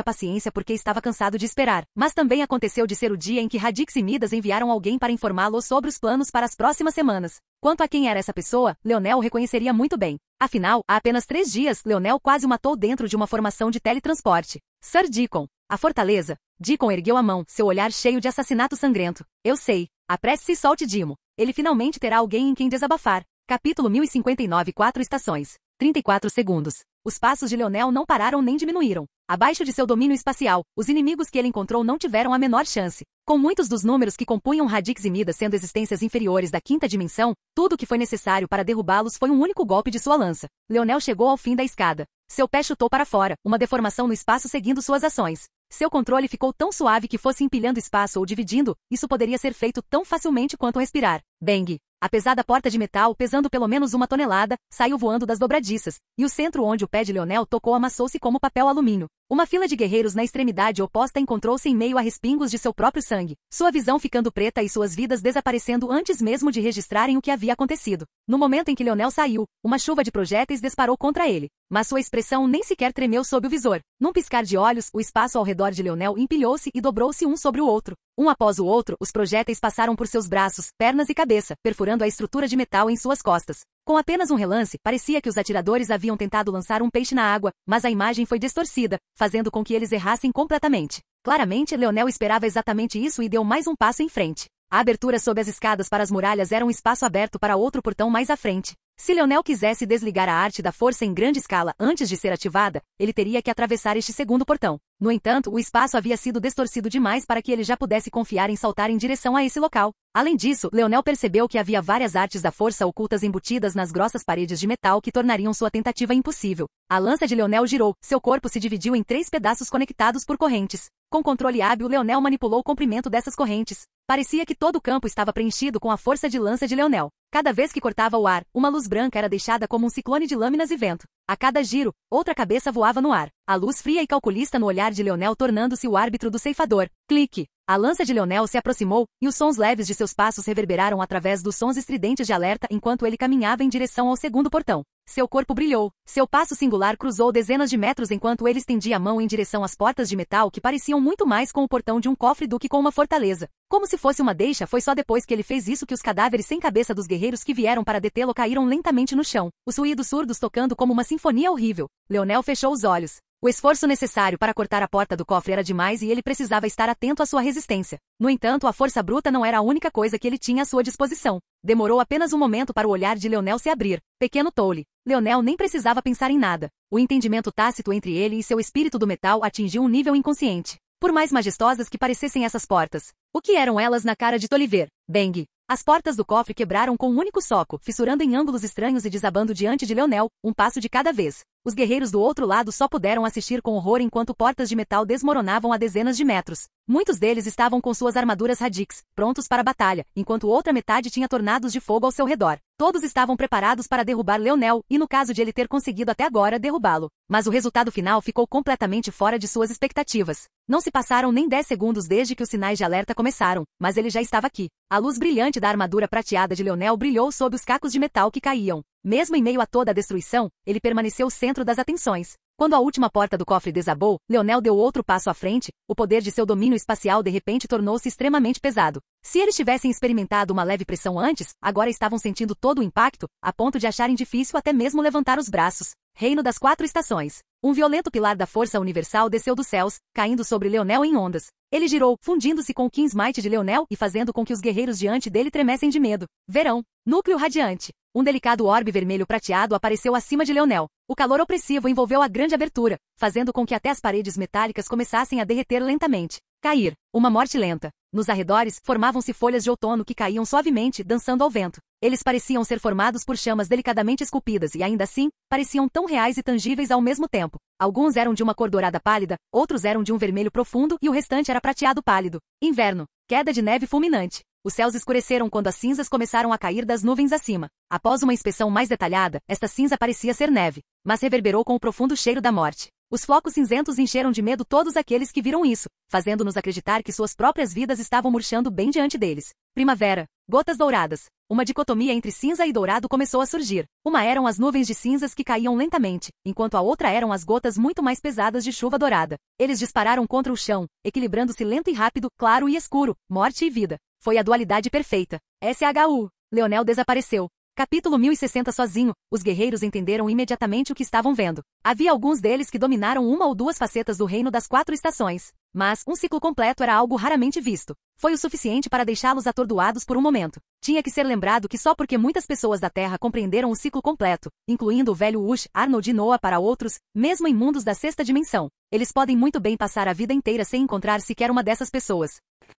a paciência porque estava cansado de esperar. Mas também aconteceu de ser o dia em que Radix e Midas enviaram alguém para informá-lo sobre os planos para as próximas semanas. Quanto a quem era essa pessoa, Leonel o reconheceria muito bem. Afinal, há apenas 3 dias, Leonel quase o matou dentro de uma formação de teletransporte. Sir Deacon. A fortaleza. Deacon ergueu a mão, seu olhar cheio de assassinato sangrento. Eu sei. Apresse-se e solte Dimo. Ele finalmente terá alguém em quem desabafar. Capítulo 1059 4 estações. 34 segundos. Os passos de Leonel não pararam nem diminuíram. Abaixo de seu domínio espacial, os inimigos que ele encontrou não tiveram a menor chance. Com muitos dos números que compunham Radix e Midas sendo existências inferiores da quinta dimensão, tudo o que foi necessário para derrubá-los foi um único golpe de sua lança. Leonel chegou ao fim da escada. Seu pé chutou para fora, uma deformação no espaço seguindo suas ações. Seu controle ficou tão suave que fosse empilhando espaço ou dividindo, isso poderia ser feito tão facilmente quanto respirar. Bang! A pesada porta de metal, pesando pelo menos 1 tonelada, saiu voando das dobradiças, e o centro onde o pé de Leonel tocou amassou-se como papel alumínio. Uma fila de guerreiros na extremidade oposta encontrou-se em meio a respingos de seu próprio sangue, sua visão ficando preta e suas vidas desaparecendo antes mesmo de registrarem o que havia acontecido. No momento em que Leonel saiu, uma chuva de projéteis disparou contra ele, mas sua expressão nem sequer tremeu sob o visor. Num piscar de olhos, o espaço ao redor de Leonel empilhou-se e dobrou-se um sobre o outro. Um após o outro, os projéteis passaram por seus braços, pernas e cabeça, perfurando a estrutura de metal em suas costas. Com apenas um relance, parecia que os atiradores haviam tentado lançar um peixe na água, mas a imagem foi distorcida, fazendo com que eles errassem completamente. Claramente, Leonel esperava exatamente isso e deu mais um passo em frente. A abertura sob as escadas para as muralhas era um espaço aberto para outro portão mais à frente. Se Leonel quisesse desligar a arte da força em grande escala antes de ser ativada, ele teria que atravessar este segundo portão. No entanto, o espaço havia sido distorcido demais para que ele já pudesse confiar em saltar em direção a esse local. Além disso, Leonel percebeu que havia várias artes da força ocultas embutidas nas grossas paredes de metal que tornariam sua tentativa impossível. A lança de Leonel girou, seu corpo se dividiu em 3 pedaços conectados por correntes. Com controle hábil, Leonel manipulou o comprimento dessas correntes. Parecia que todo o campo estava preenchido com a força de lança de Leonel. Cada vez que cortava o ar, uma luz branca era deixada como um ciclone de lâminas e vento. A cada giro, outra cabeça voava no ar. A luz fria e calculista no olhar de Leonel tornando-se o árbitro do ceifador. Clique! A lança de Leonel se aproximou, e os sons leves de seus passos reverberaram através dos sons estridentes de alerta enquanto ele caminhava em direção ao segundo portão. Seu corpo brilhou. Seu passo singular cruzou dezenas de metros enquanto ele estendia a mão em direção às portas de metal que pareciam muito mais com o portão de um cofre do que com uma fortaleza. Como se fosse uma deixa, foi só depois que ele fez isso que os cadáveres sem cabeça dos guerreiros que vieram para detê-lo caíram lentamente no chão, os ruídos surdos tocando como uma sinfonia horrível. Leonel fechou os olhos. O esforço necessário para cortar a porta do cofre era demais e ele precisava estar atento à sua resistência. No entanto, a força bruta não era a única coisa que ele tinha à sua disposição. Demorou apenas um momento para o olhar de Leonel se abrir. Pequeno tole. Leonel nem precisava pensar em nada. O entendimento tácito entre ele e seu espírito do metal atingiu um nível inconsciente. Por mais majestosas que parecessem essas portas, o que eram elas na cara de Toliver? Bang! As portas do cofre quebraram com um único soco, fissurando em ângulos estranhos e desabando diante de Leonel, um passo de cada vez. Os guerreiros do outro lado só puderam assistir com horror enquanto portas de metal desmoronavam a dezenas de metros. Muitos deles estavam com suas armaduras Radix, prontos para a batalha, enquanto outra metade tinha tornados de fogo ao seu redor. Todos estavam preparados para derrubar Leonel, e no caso de ele ter conseguido até agora derrubá-lo. Mas o resultado final ficou completamente fora de suas expectativas. Não se passaram nem 10 segundos desde que os sinais de alerta começaram, mas ele já estava aqui. A luz brilhante da armadura prateada de Leonel brilhou sob os cacos de metal que caíam. Mesmo em meio a toda a destruição, ele permaneceu o centro das atenções. Quando a última porta do cofre desabou, Leonel deu outro passo à frente, o poder de seu domínio espacial de repente tornou-se extremamente pesado. Se eles tivessem experimentado uma leve pressão antes, agora estavam sentindo todo o impacto, a ponto de acharem difícil até mesmo levantar os braços. Reino das 4 estações. Um violento pilar da força universal desceu dos céus, caindo sobre Leonel em ondas. Ele girou, fundindo-se com o Kingsmight de Leonel e fazendo com que os guerreiros diante dele tremessem de medo. Verão. Núcleo radiante. Um delicado orbe vermelho prateado apareceu acima de Leonel. O calor opressivo envolveu a grande abertura, fazendo com que até as paredes metálicas começassem a derreter lentamente. Cair. Uma morte lenta. Nos arredores, formavam-se folhas de outono que caíam suavemente, dançando ao vento. Eles pareciam ser formados por chamas delicadamente esculpidas e ainda assim, pareciam tão reais e tangíveis ao mesmo tempo. Alguns eram de uma cor dourada pálida, outros eram de um vermelho profundo e o restante era prateado pálido. Inverno. Queda de neve fulminante. Os céus escureceram quando as cinzas começaram a cair das nuvens acima. Após uma inspeção mais detalhada, esta cinza parecia ser neve, mas reverberou com o profundo cheiro da morte. Os flocos cinzentos encheram de medo todos aqueles que viram isso, fazendo-nos acreditar que suas próprias vidas estavam murchando bem diante deles. Primavera. Gotas douradas. Uma dicotomia entre cinza e dourado começou a surgir. Uma eram as nuvens de cinzas que caíam lentamente, enquanto a outra eram as gotas muito mais pesadas de chuva dourada. Eles dispararam contra o chão, equilibrando-se lento e rápido, claro e escuro, morte e vida. Foi a dualidade perfeita. SHU. Leonel desapareceu. Capítulo 1060. Sozinho, os guerreiros entenderam imediatamente o que estavam vendo. Havia alguns deles que dominaram uma ou duas facetas do reino das 4 estações, mas um ciclo completo era algo raramente visto. Foi o suficiente para deixá-los atordoados por um momento. Tinha que ser lembrado que só porque muitas pessoas da Terra compreenderam o ciclo completo, incluindo o velho Ush, Arnold e Noah para outros, mesmo em mundos da 6ª dimensão, eles podem muito bem passar a vida inteira sem encontrar sequer uma dessas pessoas.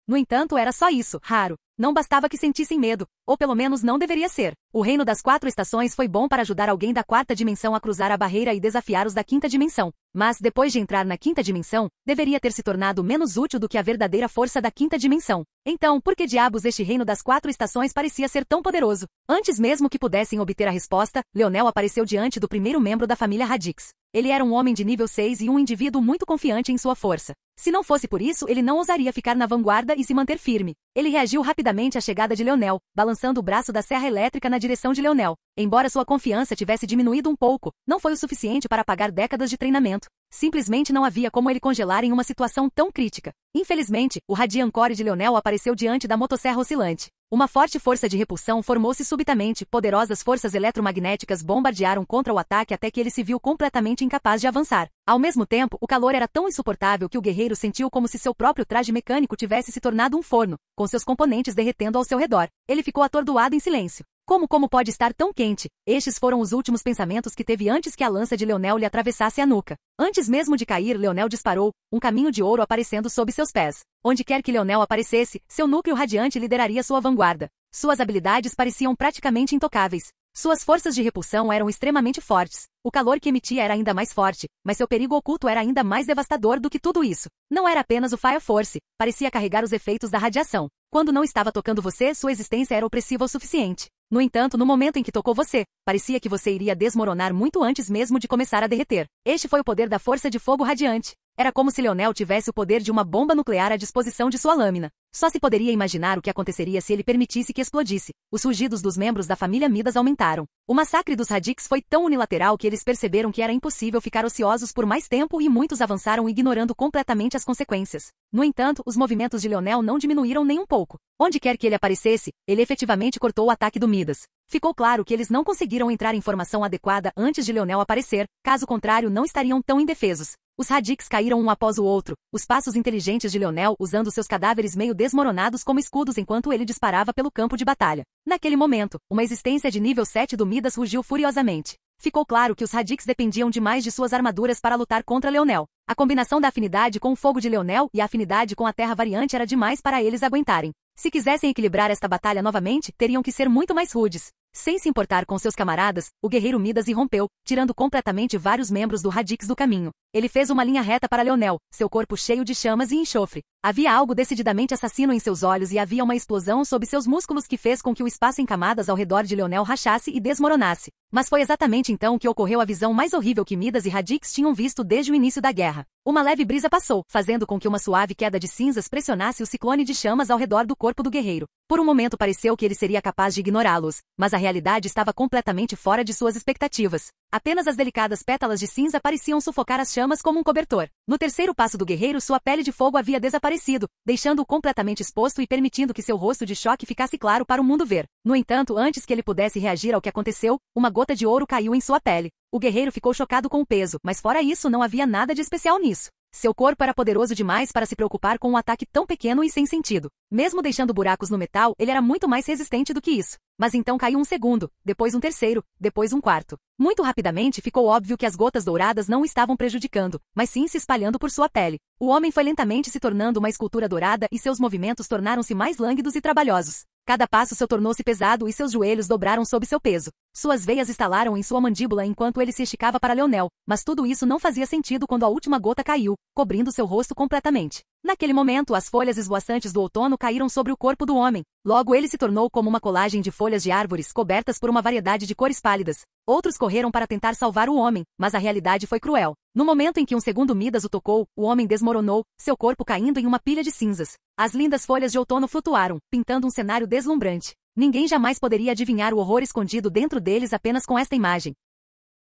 No entanto, era só isso, raro. Não bastava que sentissem medo, ou pelo menos não deveria ser. O reino das 4 estações foi bom para ajudar alguém da 4ª dimensão a cruzar a barreira e desafiar os da 5ª dimensão. Mas, depois de entrar na 5ª dimensão, deveria ter se tornado menos útil do que a verdadeira força da 5ª dimensão. Então, por que diabos este reino das 4 estações parecia ser tão poderoso? Antes mesmo que pudessem obter a resposta, Leonel apareceu diante do primeiro membro da família Radix. Ele era um homem de nível 6 e um indivíduo muito confiante em sua força. Se não fosse por isso, ele não ousaria ficar na vanguarda e se manter firme. Ele reagiu rapidamente à chegada de Leonel, balançando o braço da serra elétrica na direção de Leonel. Embora sua confiança tivesse diminuído um pouco, não foi o suficiente para pagar décadas de treinamento. Simplesmente não havia como ele congelar em uma situação tão crítica. Infelizmente, o Radiant Core de Leonel apareceu diante da motosserra oscilante. Uma forte força de repulsão formou-se subitamente, poderosas forças eletromagnéticas bombardearam contra o ataque até que ele se viu completamente incapaz de avançar. Ao mesmo tempo, o calor era tão insuportável que o guerreiro sentiu como se seu próprio traje mecânico tivesse se tornado um forno, com seus componentes derretendo ao seu redor. Ele ficou atordoado em silêncio. Como pode estar tão quente? Estes foram os últimos pensamentos que teve antes que a lança de Leonel lhe atravessasse a nuca. Antes mesmo de cair, Leonel disparou, um caminho de ouro aparecendo sob seus pés. Onde quer que Leonel aparecesse, seu núcleo radiante lideraria sua vanguarda. Suas habilidades pareciam praticamente intocáveis. Suas forças de repulsão eram extremamente fortes. O calor que emitia era ainda mais forte, mas seu perigo oculto era ainda mais devastador do que tudo isso. Não era apenas o Fire Force, parecia carregar os efeitos da radiação. Quando não estava tocando você, sua existência era opressiva o suficiente. No entanto, no momento em que tocou você, parecia que você iria desmoronar muito antes mesmo de começar a derreter. Este foi o poder da força de fogo radiante. Era como se Leonel tivesse o poder de uma bomba nuclear à disposição de sua lâmina. Só se poderia imaginar o que aconteceria se ele permitisse que explodisse. Os rugidos dos membros da família Midas aumentaram. O massacre dos Radix foi tão unilateral que eles perceberam que era impossível ficar ociosos por mais tempo e muitos avançaram ignorando completamente as consequências. No entanto, os movimentos de Leonel não diminuíram nem um pouco. Onde quer que ele aparecesse, ele efetivamente cortou o ataque do Midas. Ficou claro que eles não conseguiram entrar em formação adequada antes de Leonel aparecer, caso contrário não estariam tão indefesos. Os Radix caíram um após o outro, os passos inteligentes de Leonel usando seus cadáveres meio desmoronados como escudos enquanto ele disparava pelo campo de batalha. Naquele momento, uma existência de nível 7 do Midas rugiu furiosamente. Ficou claro que os Radix dependiam demais de suas armaduras para lutar contra Leonel. A combinação da afinidade com o fogo de Leonel e a afinidade com a terra variante era demais para eles aguentarem. Se quisessem equilibrar esta batalha novamente, teriam que ser muito mais rudes. Sem se importar com seus camaradas, o guerreiro Midas irrompeu, tirando completamente vários membros do Radix do caminho. Ele fez uma linha reta para Leonel, seu corpo cheio de chamas e enxofre. Havia algo decididamente assassino em seus olhos e havia uma explosão sob seus músculos que fez com que o espaço em camadas ao redor de Leonel rachasse e desmoronasse. Mas foi exatamente então que ocorreu a visão mais horrível que Midas e Radix tinham visto desde o início da guerra. Uma leve brisa passou, fazendo com que uma suave queda de cinzas pressionasse o ciclone de chamas ao redor do corpo do guerreiro. Por um momento pareceu que ele seria capaz de ignorá-los, mas a realidade estava completamente fora de suas expectativas. Apenas as delicadas pétalas de cinza pareciam sufocar as chamas como um cobertor. No terceiro passo do guerreiro, sua pele de fogo havia desaparecido, deixando-o completamente exposto e permitindo que seu rosto de choque ficasse claro para o mundo ver. No entanto, antes que ele pudesse reagir ao que aconteceu, uma gota de ouro caiu em sua pele. O guerreiro ficou chocado com o peso, mas fora isso não havia nada de especial nisso. Seu corpo era poderoso demais para se preocupar com um ataque tão pequeno e sem sentido. Mesmo deixando buracos no metal, ele era muito mais resistente do que isso. Mas então caiu um segundo, depois um terceiro, depois um quarto. Muito rapidamente ficou óbvio que as gotas douradas não o estavam prejudicando, mas sim se espalhando por sua pele. O homem foi lentamente se tornando uma escultura dourada e seus movimentos tornaram-se mais lânguidos e trabalhosos. Cada passo seu tornou-se pesado e seus joelhos dobraram sob seu peso. Suas veias estalaram em sua mandíbula enquanto ele se esticava para Leonel, mas tudo isso não fazia sentido quando a última gota caiu, cobrindo seu rosto completamente. Naquele momento, as folhas esvoaçantes do outono caíram sobre o corpo do homem. Logo ele se tornou como uma colagem de folhas de árvores cobertas por uma variedade de cores pálidas. Outros correram para tentar salvar o homem, mas a realidade foi cruel. No momento em que um segundo Midas o tocou, o homem desmoronou, seu corpo caindo em uma pilha de cinzas. As lindas folhas de outono flutuaram, pintando um cenário deslumbrante. Ninguém jamais poderia adivinhar o horror escondido dentro deles apenas com esta imagem.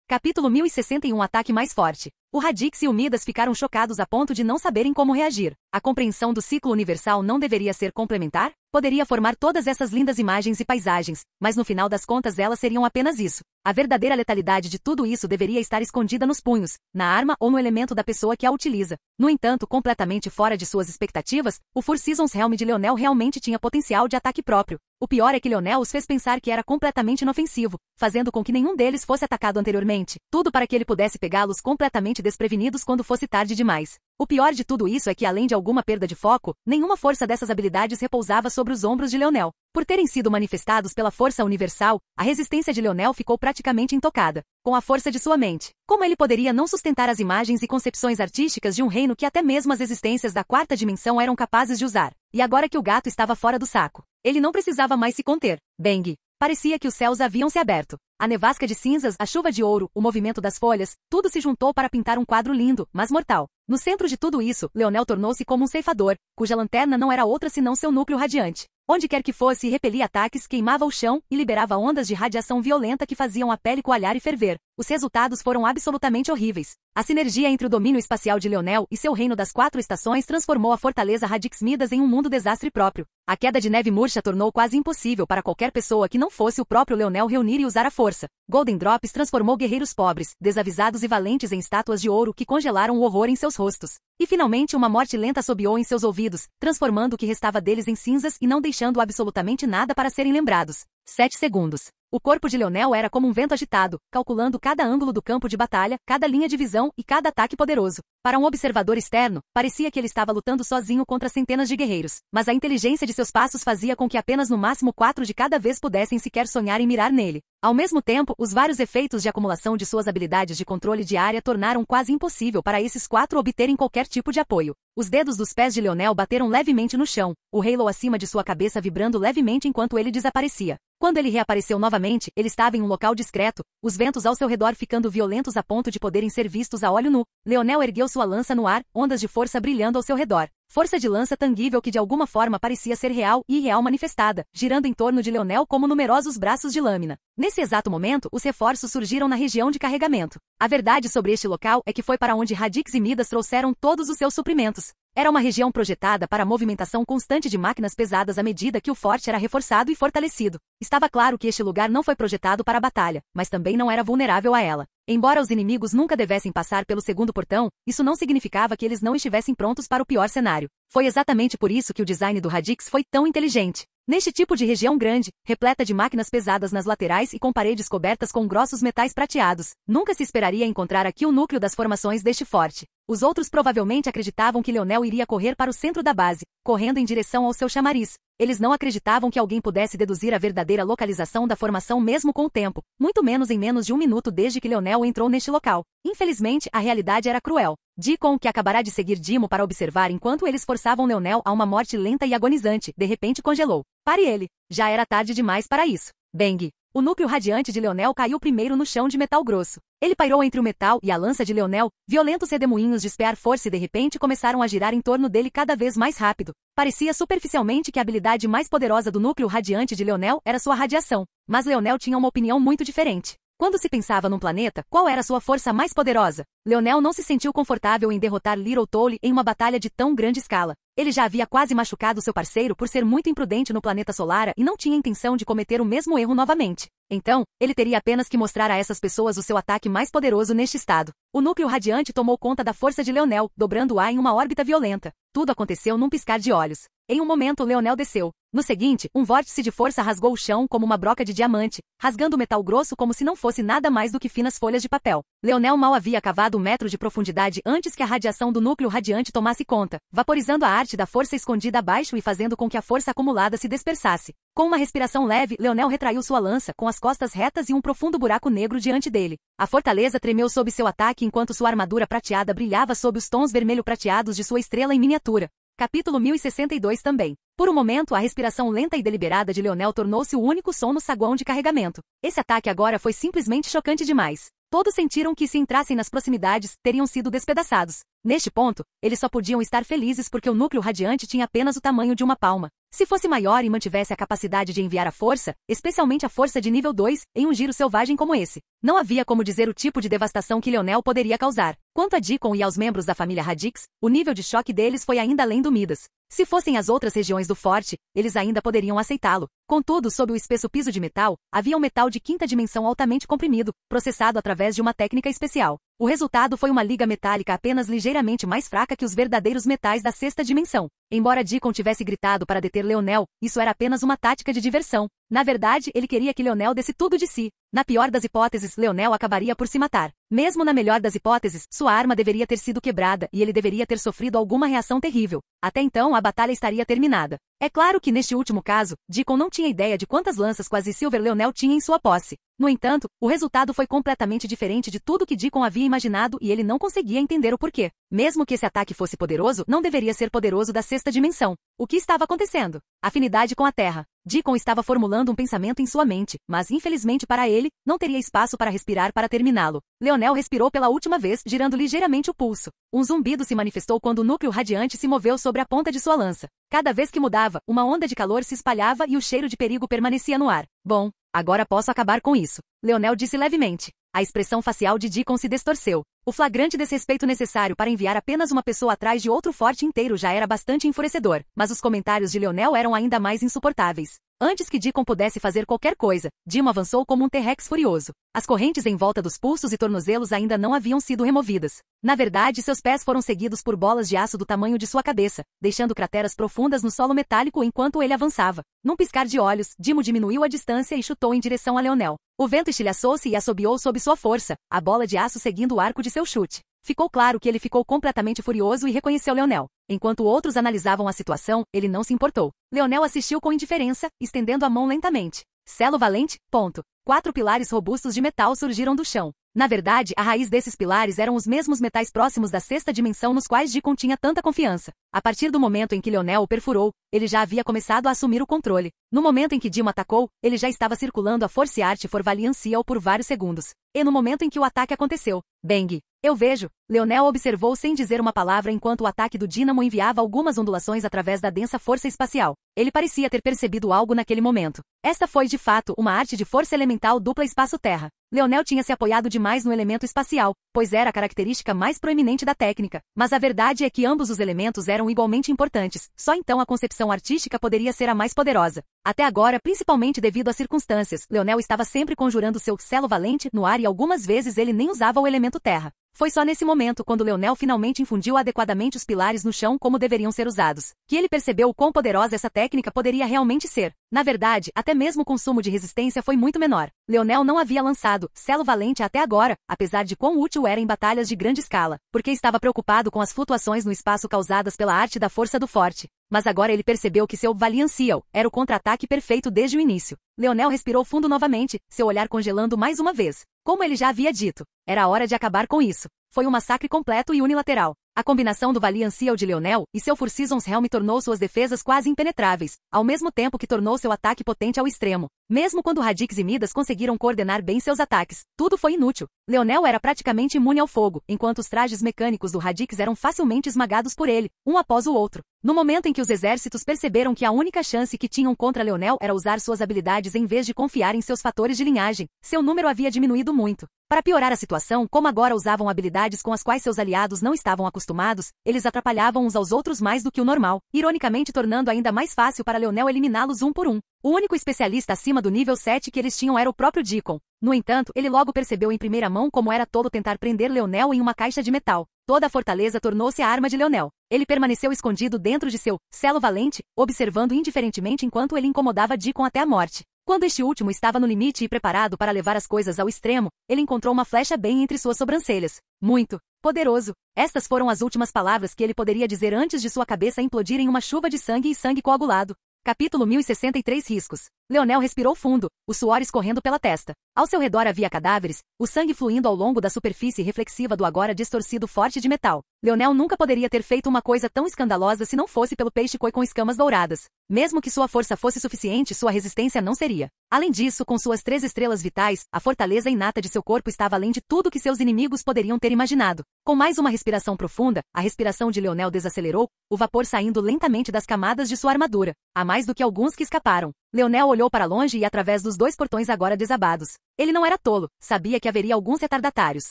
Capítulo 1061. Ataque mais forte. O Radix e o Midas ficaram chocados a ponto de não saberem como reagir. A compreensão do ciclo universal não deveria ser complementar? Poderia formar todas essas lindas imagens e paisagens, mas no final das contas elas seriam apenas isso. A verdadeira letalidade de tudo isso deveria estar escondida nos punhos, na arma ou no elemento da pessoa que a utiliza. No entanto, completamente fora de suas expectativas, o Four Seasons Helm de Leonel realmente tinha potencial de ataque próprio. O pior é que Leonel os fez pensar que era completamente inofensivo, fazendo com que nenhum deles fosse atacado anteriormente. Tudo para que ele pudesse pegá-los completamente desprevenidos quando fosse tarde demais. O pior de tudo isso é que, além de alguma perda de foco, nenhuma força dessas habilidades repousava sobre os ombros de Leonel. Por terem sido manifestados pela força universal, a resistência de Leonel ficou praticamente intocada. Com a força de sua mente, como ele poderia não sustentar as imagens e concepções artísticas de um reino que até mesmo as existências da quarta dimensão eram capazes de usar? E agora que o gato estava fora do saco, ele não precisava mais se conter. Bang! Parecia que os céus haviam se aberto. A nevasca de cinzas, a chuva de ouro, o movimento das folhas, tudo se juntou para pintar um quadro lindo, mas mortal. No centro de tudo isso, Leonel tornou-se como um ceifador, cuja lanterna não era outra senão seu núcleo radiante. Onde quer que fosse, repelia ataques, queimava o chão e liberava ondas de radiação violenta que faziam a pele coalhar e ferver. Os resultados foram absolutamente horríveis. A sinergia entre o domínio espacial de Leonel e seu reino das 4 estações transformou a fortaleza Radix Midas em um mundo desastre próprio. A queda de neve murcha tornou quase impossível para qualquer pessoa que não fosse o próprio Leonel reunir e usar a força. Golden Drops transformou guerreiros pobres, desavisados e valentes em estátuas de ouro que congelaram o horror em seus rostos. E finalmente uma morte lenta assobiou em seus ouvidos, transformando o que restava deles em cinzas e não deixando absolutamente nada para serem lembrados. 7 segundos. O corpo de Leonel era como um vento agitado, calculando cada ângulo do campo de batalha, cada linha de visão e cada ataque poderoso. Para um observador externo, parecia que ele estava lutando sozinho contra centenas de guerreiros, mas a inteligência de seus passos fazia com que apenas no máximo 4 de cada vez pudessem sequer sonhar em mirar nele. Ao mesmo tempo, os vários efeitos de acumulação de suas habilidades de controle de área tornaram quase impossível para esses 4 obterem qualquer tipo de apoio. Os dedos dos pés de Leonel bateram levemente no chão, o halo acima de sua cabeça vibrando levemente enquanto ele desaparecia. Quando ele reapareceu novamente, ele estava em um local discreto, os ventos ao seu redor ficando violentos a ponto de poderem ser vistos a olho nu. Leonel ergueu sua lança no ar, ondas de força brilhando ao seu redor. Força de lança tangível que de alguma forma parecia ser real e irreal manifestada, girando em torno de Leonel como numerosos braços de lâmina. Nesse exato momento, os reforços surgiram na região de carregamento. A verdade sobre este local é que foi para onde Radix e Midas trouxeram todos os seus suprimentos. Era uma região projetada para a movimentação constante de máquinas pesadas à medida que o forte era reforçado e fortalecido. Estava claro que este lugar não foi projetado para a batalha, mas também não era vulnerável a ela. Embora os inimigos nunca devessem passar pelo segundo portão, isso não significava que eles não estivessem prontos para o pior cenário. Foi exatamente por isso que o design do Radix foi tão inteligente. Neste tipo de região grande, repleta de máquinas pesadas nas laterais e com paredes cobertas com grossos metais prateados, nunca se esperaria encontrar aqui o núcleo das formações deste forte. Os outros provavelmente acreditavam que Leonel iria correr para o centro da base, correndo em direção ao seu chamariz. Eles não acreditavam que alguém pudesse deduzir a verdadeira localização da formação mesmo com o tempo, muito menos em menos de 1 minuto desde que Leonel entrou neste local. Infelizmente, a realidade era cruel. Deacon, que acabará de seguir Dimo para observar enquanto eles forçavam Leonel a uma morte lenta e agonizante, de repente congelou. Pare ele! Já era tarde demais para isso. Bang! O núcleo radiante de Leonel caiu primeiro no chão de metal grosso. Ele pairou entre o metal e a lança de Leonel, violentos redemoinhos de espear força e de repente começaram a girar em torno dele cada vez mais rápido. Parecia superficialmente que a habilidade mais poderosa do núcleo radiante de Leonel era sua radiação, mas Leonel tinha uma opinião muito diferente. Quando se pensava num planeta, qual era sua força mais poderosa? Leonel não se sentiu confortável em derrotar Little Tolle em uma batalha de tão grande escala. Ele já havia quase machucado seu parceiro por ser muito imprudente no planeta Solara e não tinha intenção de cometer o mesmo erro novamente. Então, ele teria apenas que mostrar a essas pessoas o seu ataque mais poderoso neste estado. O núcleo radiante tomou conta da força de Leonel, dobrando-a em uma órbita violenta. Tudo aconteceu num piscar de olhos. Em um momento Leonel desceu. No seguinte, um vórtice de força rasgou o chão como uma broca de diamante, rasgando o metal grosso como se não fosse nada mais do que finas folhas de papel. Leonel mal havia cavado 1 metro de profundidade antes que a radiação do núcleo radiante tomasse conta, vaporizando a arte da força escondida abaixo e fazendo com que a força acumulada se dispersasse. Com uma respiração leve, Leonel retraiu sua lança, com as costas retas e um profundo buraco negro diante dele. A fortaleza tremeu sob seu ataque enquanto sua armadura prateada brilhava sob os tons vermelho-prateados de sua estrela em miniatura. Capítulo 1062 também. Por um momento, a respiração lenta e deliberada de Leonel tornou-se o único som no saguão de carregamento. Esse ataque agora foi simplesmente chocante demais. Todos sentiram que se entrassem nas proximidades, teriam sido despedaçados. Neste ponto, eles só podiam estar felizes porque o núcleo radiante tinha apenas o tamanho de uma palma. Se fosse maior e mantivesse a capacidade de enviar a força, especialmente a força de nível 2, em um giro selvagem como esse, não havia como dizer o tipo de devastação que Leonel poderia causar. Quanto a Deacon e aos membros da família Radix, o nível de choque deles foi ainda além do Midas. Se fossem as outras regiões do forte, eles ainda poderiam aceitá-lo. Contudo, sob o espesso piso de metal, havia um metal de quinta dimensão altamente comprimido, processado através de uma técnica especial. O resultado foi uma liga metálica apenas ligeiramente mais fraca que os verdadeiros metais da sexta dimensão. Embora Deacon tivesse gritado para deter Leonel, isso era apenas uma tática de diversão. Na verdade, ele queria que Leonel desse tudo de si. Na pior das hipóteses, Leonel acabaria por se matar. Mesmo na melhor das hipóteses, sua arma deveria ter sido quebrada e ele deveria ter sofrido alguma reação terrível. Até então, a batalha estaria terminada. É claro que neste último caso, Deacon não tinha ideia de quantas lanças Quasi-Silver Leonel tinha em sua posse. No entanto, o resultado foi completamente diferente de tudo que Deacon havia imaginado e ele não conseguia entender o porquê. Mesmo que esse ataque fosse poderoso, não deveria ser poderoso da sexta dimensão. O que estava acontecendo? Afinidade com a Terra. Deacon estava formulando um pensamento em sua mente, mas infelizmente para ele, não teria espaço para respirar para terminá-lo. Leonel respirou pela última vez, girando ligeiramente o pulso. Um zumbido se manifestou quando o núcleo radiante se moveu sobre a ponta de sua lança. Cada vez que mudava, uma onda de calor se espalhava e o cheiro de perigo permanecia no ar. Bom, agora posso acabar com isso, Leonel disse levemente. A expressão facial de Deacon se distorceu. O flagrante desrespeito necessário para enviar apenas uma pessoa atrás de outro forte inteiro já era bastante enfurecedor, mas os comentários de Leonel eram ainda mais insuportáveis. Antes que Deacon pudesse fazer qualquer coisa, Dimo avançou como um T-Rex furioso. As correntes em volta dos pulsos e tornozelos ainda não haviam sido removidas. Na verdade, seus pés foram seguidos por bolas de aço do tamanho de sua cabeça, deixando crateras profundas no solo metálico enquanto ele avançava. Num piscar de olhos, Dimo diminuiu a distância e chutou em direção a Leonel. O vento estilhaçou-se e assobiou sob sua força, a bola de aço seguindo o arco de seu chute. Ficou claro que ele ficou completamente furioso e reconheceu Leonel. Enquanto outros analisavam a situação, ele não se importou. Leonel assistiu com indiferença, estendendo a mão lentamente. Selo valente, ponto. 4 pilares robustos de metal surgiram do chão. Na verdade, a raiz desses pilares eram os mesmos metais próximos da sexta dimensão nos quais Deacon tinha tanta confiança. A partir do momento em que Leonel o perfurou, ele já havia começado a assumir o controle. No momento em que Dimo atacou, ele já estava circulando a Force Art for Valiant Seal por vários segundos. E no momento em que o ataque aconteceu, bang! Eu vejo, Leonel observou sem dizer uma palavra enquanto o ataque do dínamo enviava algumas ondulações através da densa força espacial. Ele parecia ter percebido algo naquele momento. Esta foi de fato uma arte de força elemental dupla espaço-terra. Leonel tinha se apoiado demais no elemento espacial, pois era a característica mais proeminente da técnica. Mas a verdade é que ambos os elementos eram igualmente importantes, só então a concepção artística poderia ser a mais poderosa. Até agora, principalmente devido às circunstâncias, Leonel estava sempre conjurando seu selo valente no ar e algumas vezes ele nem usava o elemento terra. Foi só nesse momento, quando Leonel finalmente infundiu adequadamente os pilares no chão como deveriam ser usados, que ele percebeu o quão poderosa essa técnica poderia realmente ser. Na verdade, até mesmo o consumo de resistência foi muito menor. Leonel não havia lançado selo valente até agora, apesar de quão útil era em batalhas de grande escala, porque estava preocupado com as flutuações no espaço causadas pela arte da força do forte. Mas agora ele percebeu que seu Valiant Seal era o contra-ataque perfeito desde o início. Leonel respirou fundo novamente, seu olhar congelando mais uma vez. Como ele já havia dito, era hora de acabar com isso. Foi um massacre completo e unilateral. A combinação do Valiant Seal de Leonel e seu Four Seasons Helm tornou suas defesas quase impenetráveis, ao mesmo tempo que tornou seu ataque potente ao extremo. Mesmo quando Radix e Midas conseguiram coordenar bem seus ataques, tudo foi inútil. Leonel era praticamente imune ao fogo, enquanto os trajes mecânicos do Radix eram facilmente esmagados por ele, um após o outro. No momento em que os exércitos perceberam que a única chance que tinham contra Leonel era usar suas habilidades em vez de confiar em seus fatores de linhagem, seu número havia diminuído muito. Para piorar a situação, como agora usavam habilidades com as quais seus aliados não estavam acostumados, eles atrapalhavam uns aos outros mais do que o normal, ironicamente tornando ainda mais fácil para Leonel eliminá-los um por um. O único especialista acima do nível 7 que eles tinham era o próprio Deacon. No entanto, ele logo percebeu em primeira mão como era tolo tentar prender Leonel em uma caixa de metal. Toda a fortaleza tornou-se a arma de Leonel. Ele permaneceu escondido dentro de seu selo valente, observando indiferentemente enquanto ele incomodava Deacon até a morte. Quando este último estava no limite e preparado para levar as coisas ao extremo, ele encontrou uma flecha bem entre suas sobrancelhas. Muito poderoso. Estas foram as últimas palavras que ele poderia dizer antes de sua cabeça implodir em uma chuva de sangue e sangue coagulado. Capítulo 1063 Riscos. Leonel respirou fundo, o suor escorrendo pela testa. Ao seu redor havia cadáveres, o sangue fluindo ao longo da superfície reflexiva do agora distorcido forte de metal. Leonel nunca poderia ter feito uma coisa tão escandalosa se não fosse pelo peixe koi com escamas douradas. Mesmo que sua força fosse suficiente, sua resistência não seria. Além disso, com suas 3 estrelas vitais, a fortaleza inata de seu corpo estava além de tudo que seus inimigos poderiam ter imaginado. Com mais uma respiração profunda, a respiração de Leonel desacelerou, o vapor saindo lentamente das camadas de sua armadura. Há mais do que alguns que escaparam. Leonel olhou para longe e através dos 2 portões agora desabados. Ele não era tolo, sabia que haveria alguns retardatários.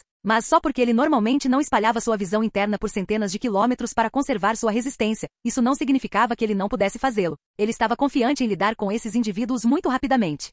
Mas só porque ele normalmente não espalhava sua visão interna por centenas de quilômetros para conservar sua resistência, isso não significava que ele não pudesse fazê-lo. Ele estava confiante em lidar com esses indivíduos muito rapidamente.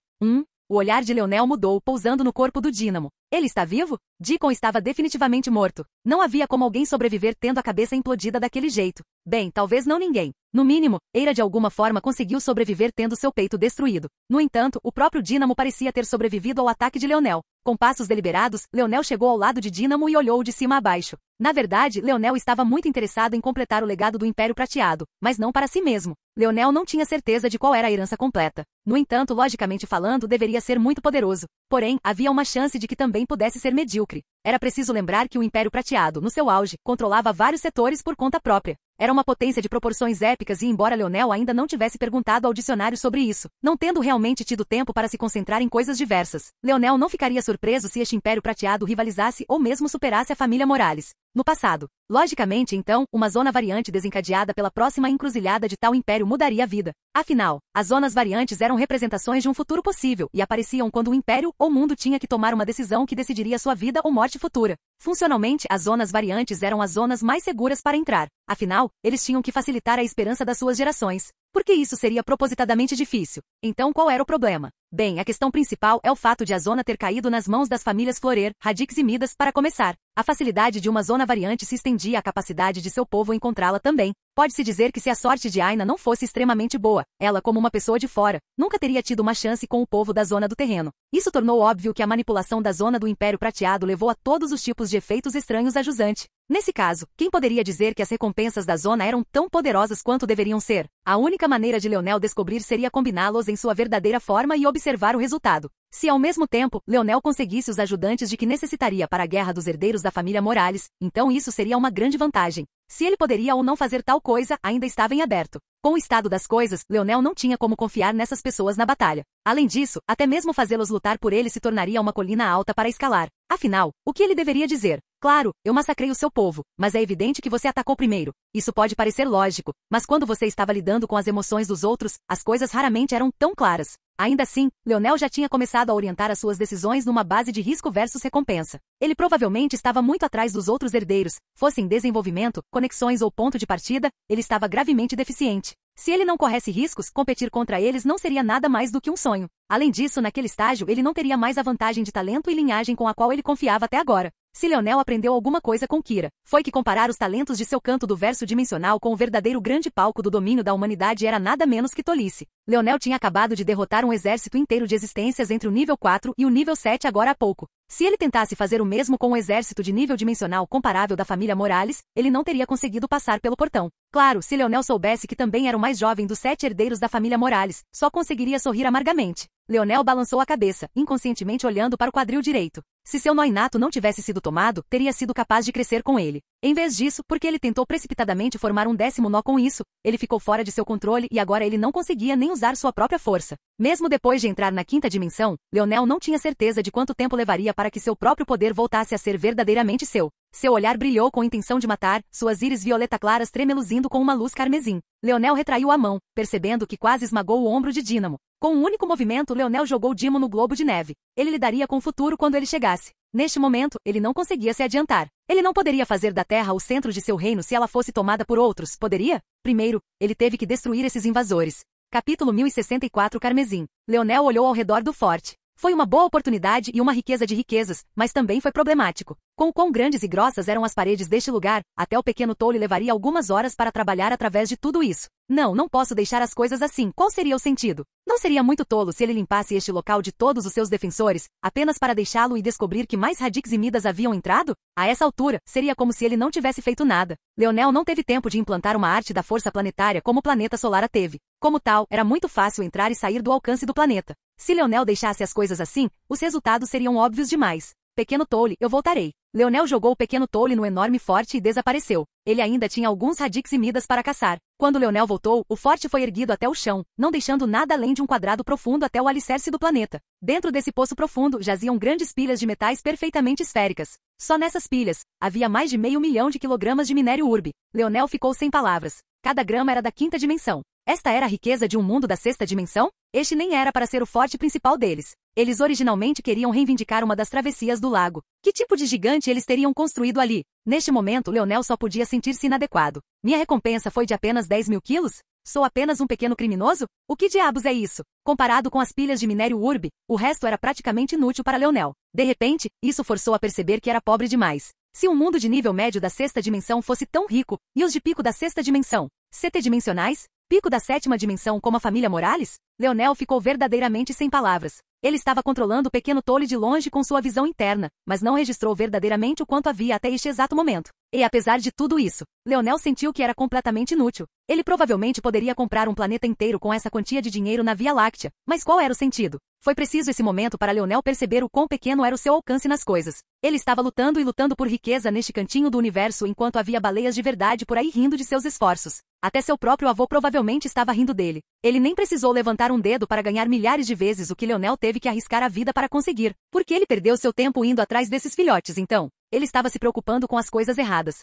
O olhar de Leonel mudou, pousando no corpo do Dínamo. Ele está vivo? Deacon estava definitivamente morto. Não havia como alguém sobreviver tendo a cabeça implodida daquele jeito. Bem, talvez não ninguém. No mínimo, Eira de alguma forma conseguiu sobreviver tendo seu peito destruído. No entanto, o próprio Dínamo parecia ter sobrevivido ao ataque de Leonel. Com passos deliberados, Leonel chegou ao lado de Dínamo e olhou de cima a baixo. Na verdade, Leonel estava muito interessado em completar o legado do Império Prateado, mas não para si mesmo. Leonel não tinha certeza de qual era a herança completa. No entanto, logicamente falando, deveria ser muito poderoso. Porém, havia uma chance de que também pudesse ser medíocre. Era preciso lembrar que o Império Prateado, no seu auge, controlava vários setores por conta própria. Era uma potência de proporções épicas e embora Leonel ainda não tivesse perguntado ao dicionário sobre isso, não tendo realmente tido tempo para se concentrar em coisas diversas, Leonel não ficaria surpreso se este Império Prateado rivalizasse ou mesmo superasse a família Morales. No passado. Logicamente, então, uma zona variante desencadeada pela próxima encruzilhada de tal império mudaria a vida. Afinal, as zonas variantes eram representações de um futuro possível e apareciam quando o império ou mundo tinha que tomar uma decisão que decidiria sua vida ou morte futura. Funcionalmente, as zonas variantes eram as zonas mais seguras para entrar. Afinal, eles tinham que facilitar a esperança das suas gerações. Porque isso seria propositadamente difícil. Então qual era o problema? Bem, a questão principal é o fato de a zona ter caído nas mãos das famílias Florer, Radix e Midas para começar. A facilidade de uma zona variante se estendia à capacidade de seu povo encontrá-la também. Pode-se dizer que se a sorte de Aina não fosse extremamente boa, ela como uma pessoa de fora, nunca teria tido uma chance com o povo da zona do terreno. Isso tornou óbvio que a manipulação da zona do Império Prateado levou a todos os tipos de efeitos estranhos a jusante. Nesse caso, quem poderia dizer que as recompensas da zona eram tão poderosas quanto deveriam ser? A única maneira de Leonel descobrir seria combiná-los em sua verdadeira forma e observar o resultado. Se ao mesmo tempo, Leonel conseguisse os ajudantes de que necessitaria para a guerra dos herdeiros da família Morales, então isso seria uma grande vantagem. Se ele poderia ou não fazer tal coisa, ainda estava em aberto. Com o estado das coisas, Leonel não tinha como confiar nessas pessoas na batalha. Além disso, até mesmo fazê-los lutar por ele se tornaria uma colina alta para escalar. Afinal, o que ele deveria dizer? Claro, eu massacrei o seu povo, mas é evidente que você atacou primeiro. Isso pode parecer lógico, mas quando você estava lidando com as emoções dos outros, as coisas raramente eram tão claras. Ainda assim, Leonel já tinha começado a orientar as suas decisões numa base de risco versus recompensa. Ele provavelmente estava muito atrás dos outros herdeiros, fosse em desenvolvimento, conexões ou ponto de partida, ele estava gravemente deficiente. Se ele não corresse riscos, competir contra eles não seria nada mais do que um sonho. Além disso, naquele estágio, ele não teria mais a vantagem de talento e linhagem com a qual ele confiava até agora. Se Leonel aprendeu alguma coisa com Kira, foi que comparar os talentos de seu canto do verso dimensional com o verdadeiro grande palco do domínio da humanidade era nada menos que tolice. Leonel tinha acabado de derrotar um exército inteiro de existências entre o nível 4 e o nível 7 agora há pouco. Se ele tentasse fazer o mesmo com um exército de nível dimensional comparável da família Morales, ele não teria conseguido passar pelo portão. Claro, se Leonel soubesse que também era o mais jovem dos 7 herdeiros da família Morales, só conseguiria sorrir amargamente. Leonel balançou a cabeça, inconscientemente olhando para o quadril direito. Se seu nó inato não tivesse sido tomado, teria sido capaz de crescer com ele. Em vez disso, porque ele tentou precipitadamente formar um 10º nó com isso, ele ficou fora de seu controle e agora ele não conseguia nem usar sua própria força. Mesmo depois de entrar na 5ª dimensão, Leonel não tinha certeza de quanto tempo levaria para que seu próprio poder voltasse a ser verdadeiramente seu. Seu olhar brilhou com intenção de matar, suas íris violeta claras tremeluzindo com uma luz carmesim. Leonel retraiu a mão, percebendo que quase esmagou o ombro de Dínamo. Com um único movimento, Leonel jogou Dimo no globo de neve. Ele lidaria com o futuro quando ele chegasse. Neste momento, ele não conseguia se adiantar. Ele não poderia fazer da Terra o centro de seu reino se ela fosse tomada por outros, poderia? Primeiro, ele teve que destruir esses invasores. Capítulo 1064 Carmesim. Leonel olhou ao redor do forte. Foi uma boa oportunidade e uma riqueza de riquezas, mas também foi problemático. Com o quão grandes e grossas eram as paredes deste lugar, até o pequeno Tolle levaria algumas horas para trabalhar através de tudo isso. Não posso deixar as coisas assim. Qual seria o sentido? Não seria muito tolo se ele limpasse este local de todos os seus defensores, apenas para deixá-lo e descobrir que mais Radix e Midas haviam entrado? A essa altura, seria como se ele não tivesse feito nada. Leonel não teve tempo de implantar uma arte da força planetária como o planeta solar a teve. Como tal, era muito fácil entrar e sair do alcance do planeta. Se Leonel deixasse as coisas assim, os resultados seriam óbvios demais. Pequeno Tolle, eu voltarei. Leonel jogou o pequeno Tolle no enorme forte e desapareceu. Ele ainda tinha alguns Radix e Midas para caçar. Quando Leonel voltou, o forte foi erguido até o chão, não deixando nada além de um quadrado profundo até o alicerce do planeta. Dentro desse poço profundo jaziam grandes pilhas de metais perfeitamente esféricas. Só nessas pilhas, havia mais de 500 milhões de quilogramas de minério urbe. Leonel ficou sem palavras. Cada grama era da quinta dimensão. Esta era a riqueza de um mundo da sexta dimensão? Este nem era para ser o forte principal deles. Eles originalmente queriam reivindicar uma das travessias do lago. Que tipo de gigante eles teriam construído ali? Neste momento, Leonel só podia sentir-se inadequado. Minha recompensa foi de apenas 10 mil quilos? Sou apenas um pequeno criminoso? O que diabos é isso? Comparado com as pilhas de minério urbe, o resto era praticamente inútil para Leonel. De repente, isso forçou a perceber que era pobre demais. Se um mundo de nível médio da sexta dimensão fosse tão rico, e os de pico da sexta dimensão, CT-dimensionais, pico da sétima dimensão como a família Morales? Leonel ficou verdadeiramente sem palavras. Ele estava controlando o pequeno Tolle de longe com sua visão interna, mas não registrou verdadeiramente o quanto havia até este exato momento. E apesar de tudo isso, Leonel sentiu que era completamente inútil. Ele provavelmente poderia comprar um planeta inteiro com essa quantia de dinheiro na Via Láctea, mas qual era o sentido? Foi preciso esse momento para Leonel perceber o quão pequeno era o seu alcance nas coisas. Ele estava lutando e lutando por riqueza neste cantinho do universo enquanto havia baleias de verdade por aí rindo de seus esforços. Até seu próprio avô provavelmente estava rindo dele. Ele nem precisou levantar um dedo para ganhar milhares de vezes o que Leonel teve que arriscar a vida para conseguir. Por que ele perdeu seu tempo indo atrás desses filhotes, então? Ele estava se preocupando com as coisas erradas.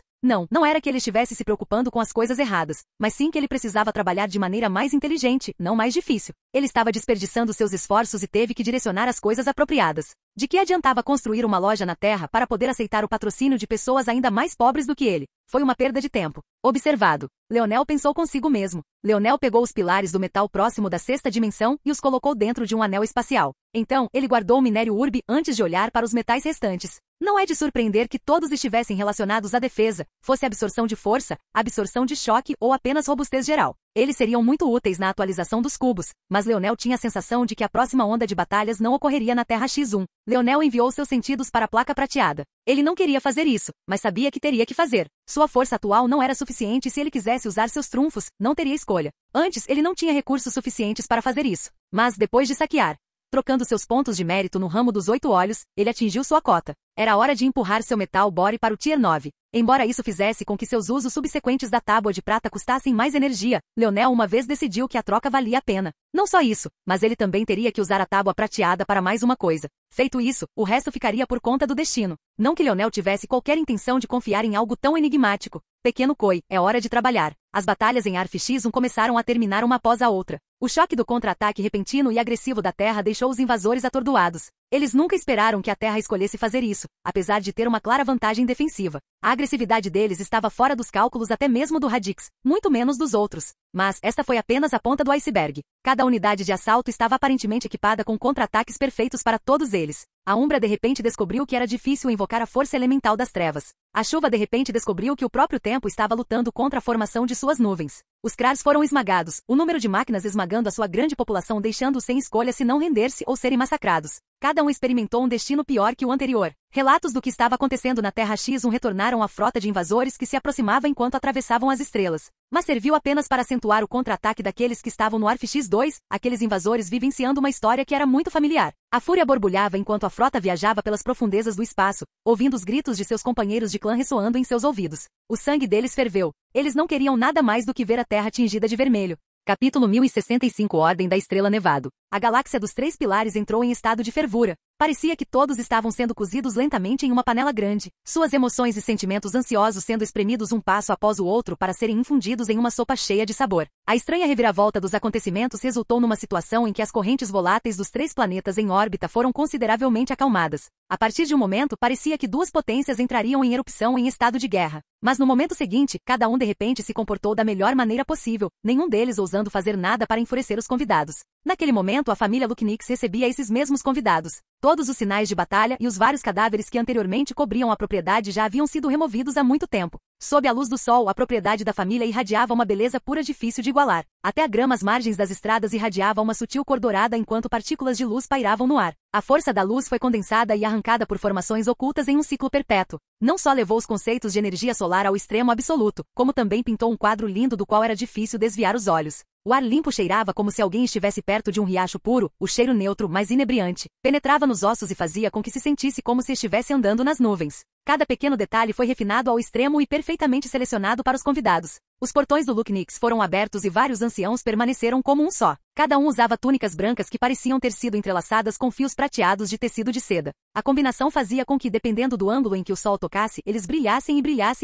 Não era que ele estivesse se preocupando com as coisas erradas, mas sim que ele precisava trabalhar de maneira mais inteligente, não mais difícil. Ele estava desperdiçando seus esforços e teve que direcionar as coisas apropriadas. De que adiantava construir uma loja na Terra para poder aceitar o patrocínio de pessoas ainda mais pobres do que ele? Foi uma perda de tempo. Observado. Leonel pensou consigo mesmo. Leonel pegou os pilares do metal próximo da sexta dimensão e os colocou dentro de um anel espacial. Então, ele guardou o minério urbe antes de olhar para os metais restantes. Não é de surpreender que todos estivessem relacionados à defesa, fosse absorção de força, absorção de choque ou apenas robustez geral. Eles seriam muito úteis na atualização dos cubos, mas Leonel tinha a sensação de que a próxima onda de batalhas não ocorreria na Terra X1. Leonel enviou seus sentidos para a placa prateada. Ele não queria fazer isso, mas sabia que teria que fazer. Sua força atual não era suficiente e se ele quisesse usar seus trunfos, não teria escolha. Antes, ele não tinha recursos suficientes para fazer isso. Mas, depois de saquear, trocando seus pontos de mérito no ramo dos 8 olhos, ele atingiu sua cota. Era hora de empurrar seu metal bore para o Tier 9. Embora isso fizesse com que seus usos subsequentes da tábua de prata custassem mais energia, Leonel uma vez decidiu que a troca valia a pena. Não só isso, mas ele também teria que usar a tábua prateada para mais uma coisa. Feito isso, o resto ficaria por conta do destino. Não que Leonel tivesse qualquer intenção de confiar em algo tão enigmático. Pequeno Koi, é hora de trabalhar. As batalhas em Arf X1 começaram a terminar uma após a outra. O choque do contra-ataque repentino e agressivo da Terra deixou os invasores atordoados. Eles nunca esperaram que a Terra escolhesse fazer isso, apesar de ter uma clara vantagem defensiva. A agressividade deles estava fora dos cálculos até mesmo do Radix, muito menos dos outros. Mas esta foi apenas a ponta do iceberg. Cada unidade de assalto estava aparentemente equipada com contra-ataques perfeitos para todos eles. A Umbra de repente descobriu que era difícil invocar a força elemental das trevas. A chuva de repente descobriu que o próprio tempo estava lutando contra a formação de suas nuvens. Os Krars foram esmagados, o número de máquinas esmagando a sua grande população deixando-os sem escolha se não render-se ou serem massacrados. Cada um experimentou um destino pior que o anterior. Relatos do que estava acontecendo na Terra X1 retornaram à frota de invasores que se aproximava enquanto atravessavam as estrelas. Mas serviu apenas para acentuar o contra-ataque daqueles que estavam no Arf X2, aqueles invasores vivenciando uma história que era muito familiar. A fúria borbulhava enquanto a frota viajava pelas profundezas do espaço, ouvindo os gritos de seus companheiros de clã ressoando em seus ouvidos. O sangue deles ferveu. Eles não queriam nada mais do que ver a Terra tingida de vermelho. Capítulo 1065 Ordem da Estrela Nevado. A galáxia dos Três Pilares entrou em estado de fervura. Parecia que todos estavam sendo cozidos lentamente em uma panela grande, suas emoções e sentimentos ansiosos sendo espremidos um passo após o outro para serem infundidos em uma sopa cheia de sabor. A estranha reviravolta dos acontecimentos resultou numa situação em que as correntes voláteis dos três planetas em órbita foram consideravelmente acalmadas. A partir de um momento, parecia que duas potências entrariam em erupção em estado de guerra. Mas no momento seguinte, cada um de repente se comportou da melhor maneira possível, nenhum deles ousando fazer nada para enfurecer os convidados. Naquele momento, a família Lucknix recebia esses mesmos convidados. Todos os sinais de batalha e os vários cadáveres que anteriormente cobriam a propriedade já haviam sido removidos há muito tempo. Sob a luz do sol, a propriedade da família irradiava uma beleza pura difícil de igualar. Até a grama às margens das estradas irradiava uma sutil cor dourada enquanto partículas de luz pairavam no ar. A força da luz foi condensada e arrancada por formações ocultas em um ciclo perpétuo. Não só levou os conceitos de energia solar ao extremo absoluto, como também pintou um quadro lindo do qual era difícil desviar os olhos. O ar limpo cheirava como se alguém estivesse perto de um riacho puro, o cheiro neutro, mas inebriante. Penetrava nos ossos e fazia com que se sentisse como se estivesse andando nas nuvens. Cada pequeno detalhe foi refinado ao extremo e perfeitamente selecionado para os convidados. Os portões do Lucknix foram abertos e vários anciãos permaneceram como um só. Cada um usava túnicas brancas que pareciam ter sido entrelaçadas com fios prateados de tecido de seda. A combinação fazia com que, dependendo do ângulo em que o sol tocasse, eles brilhassem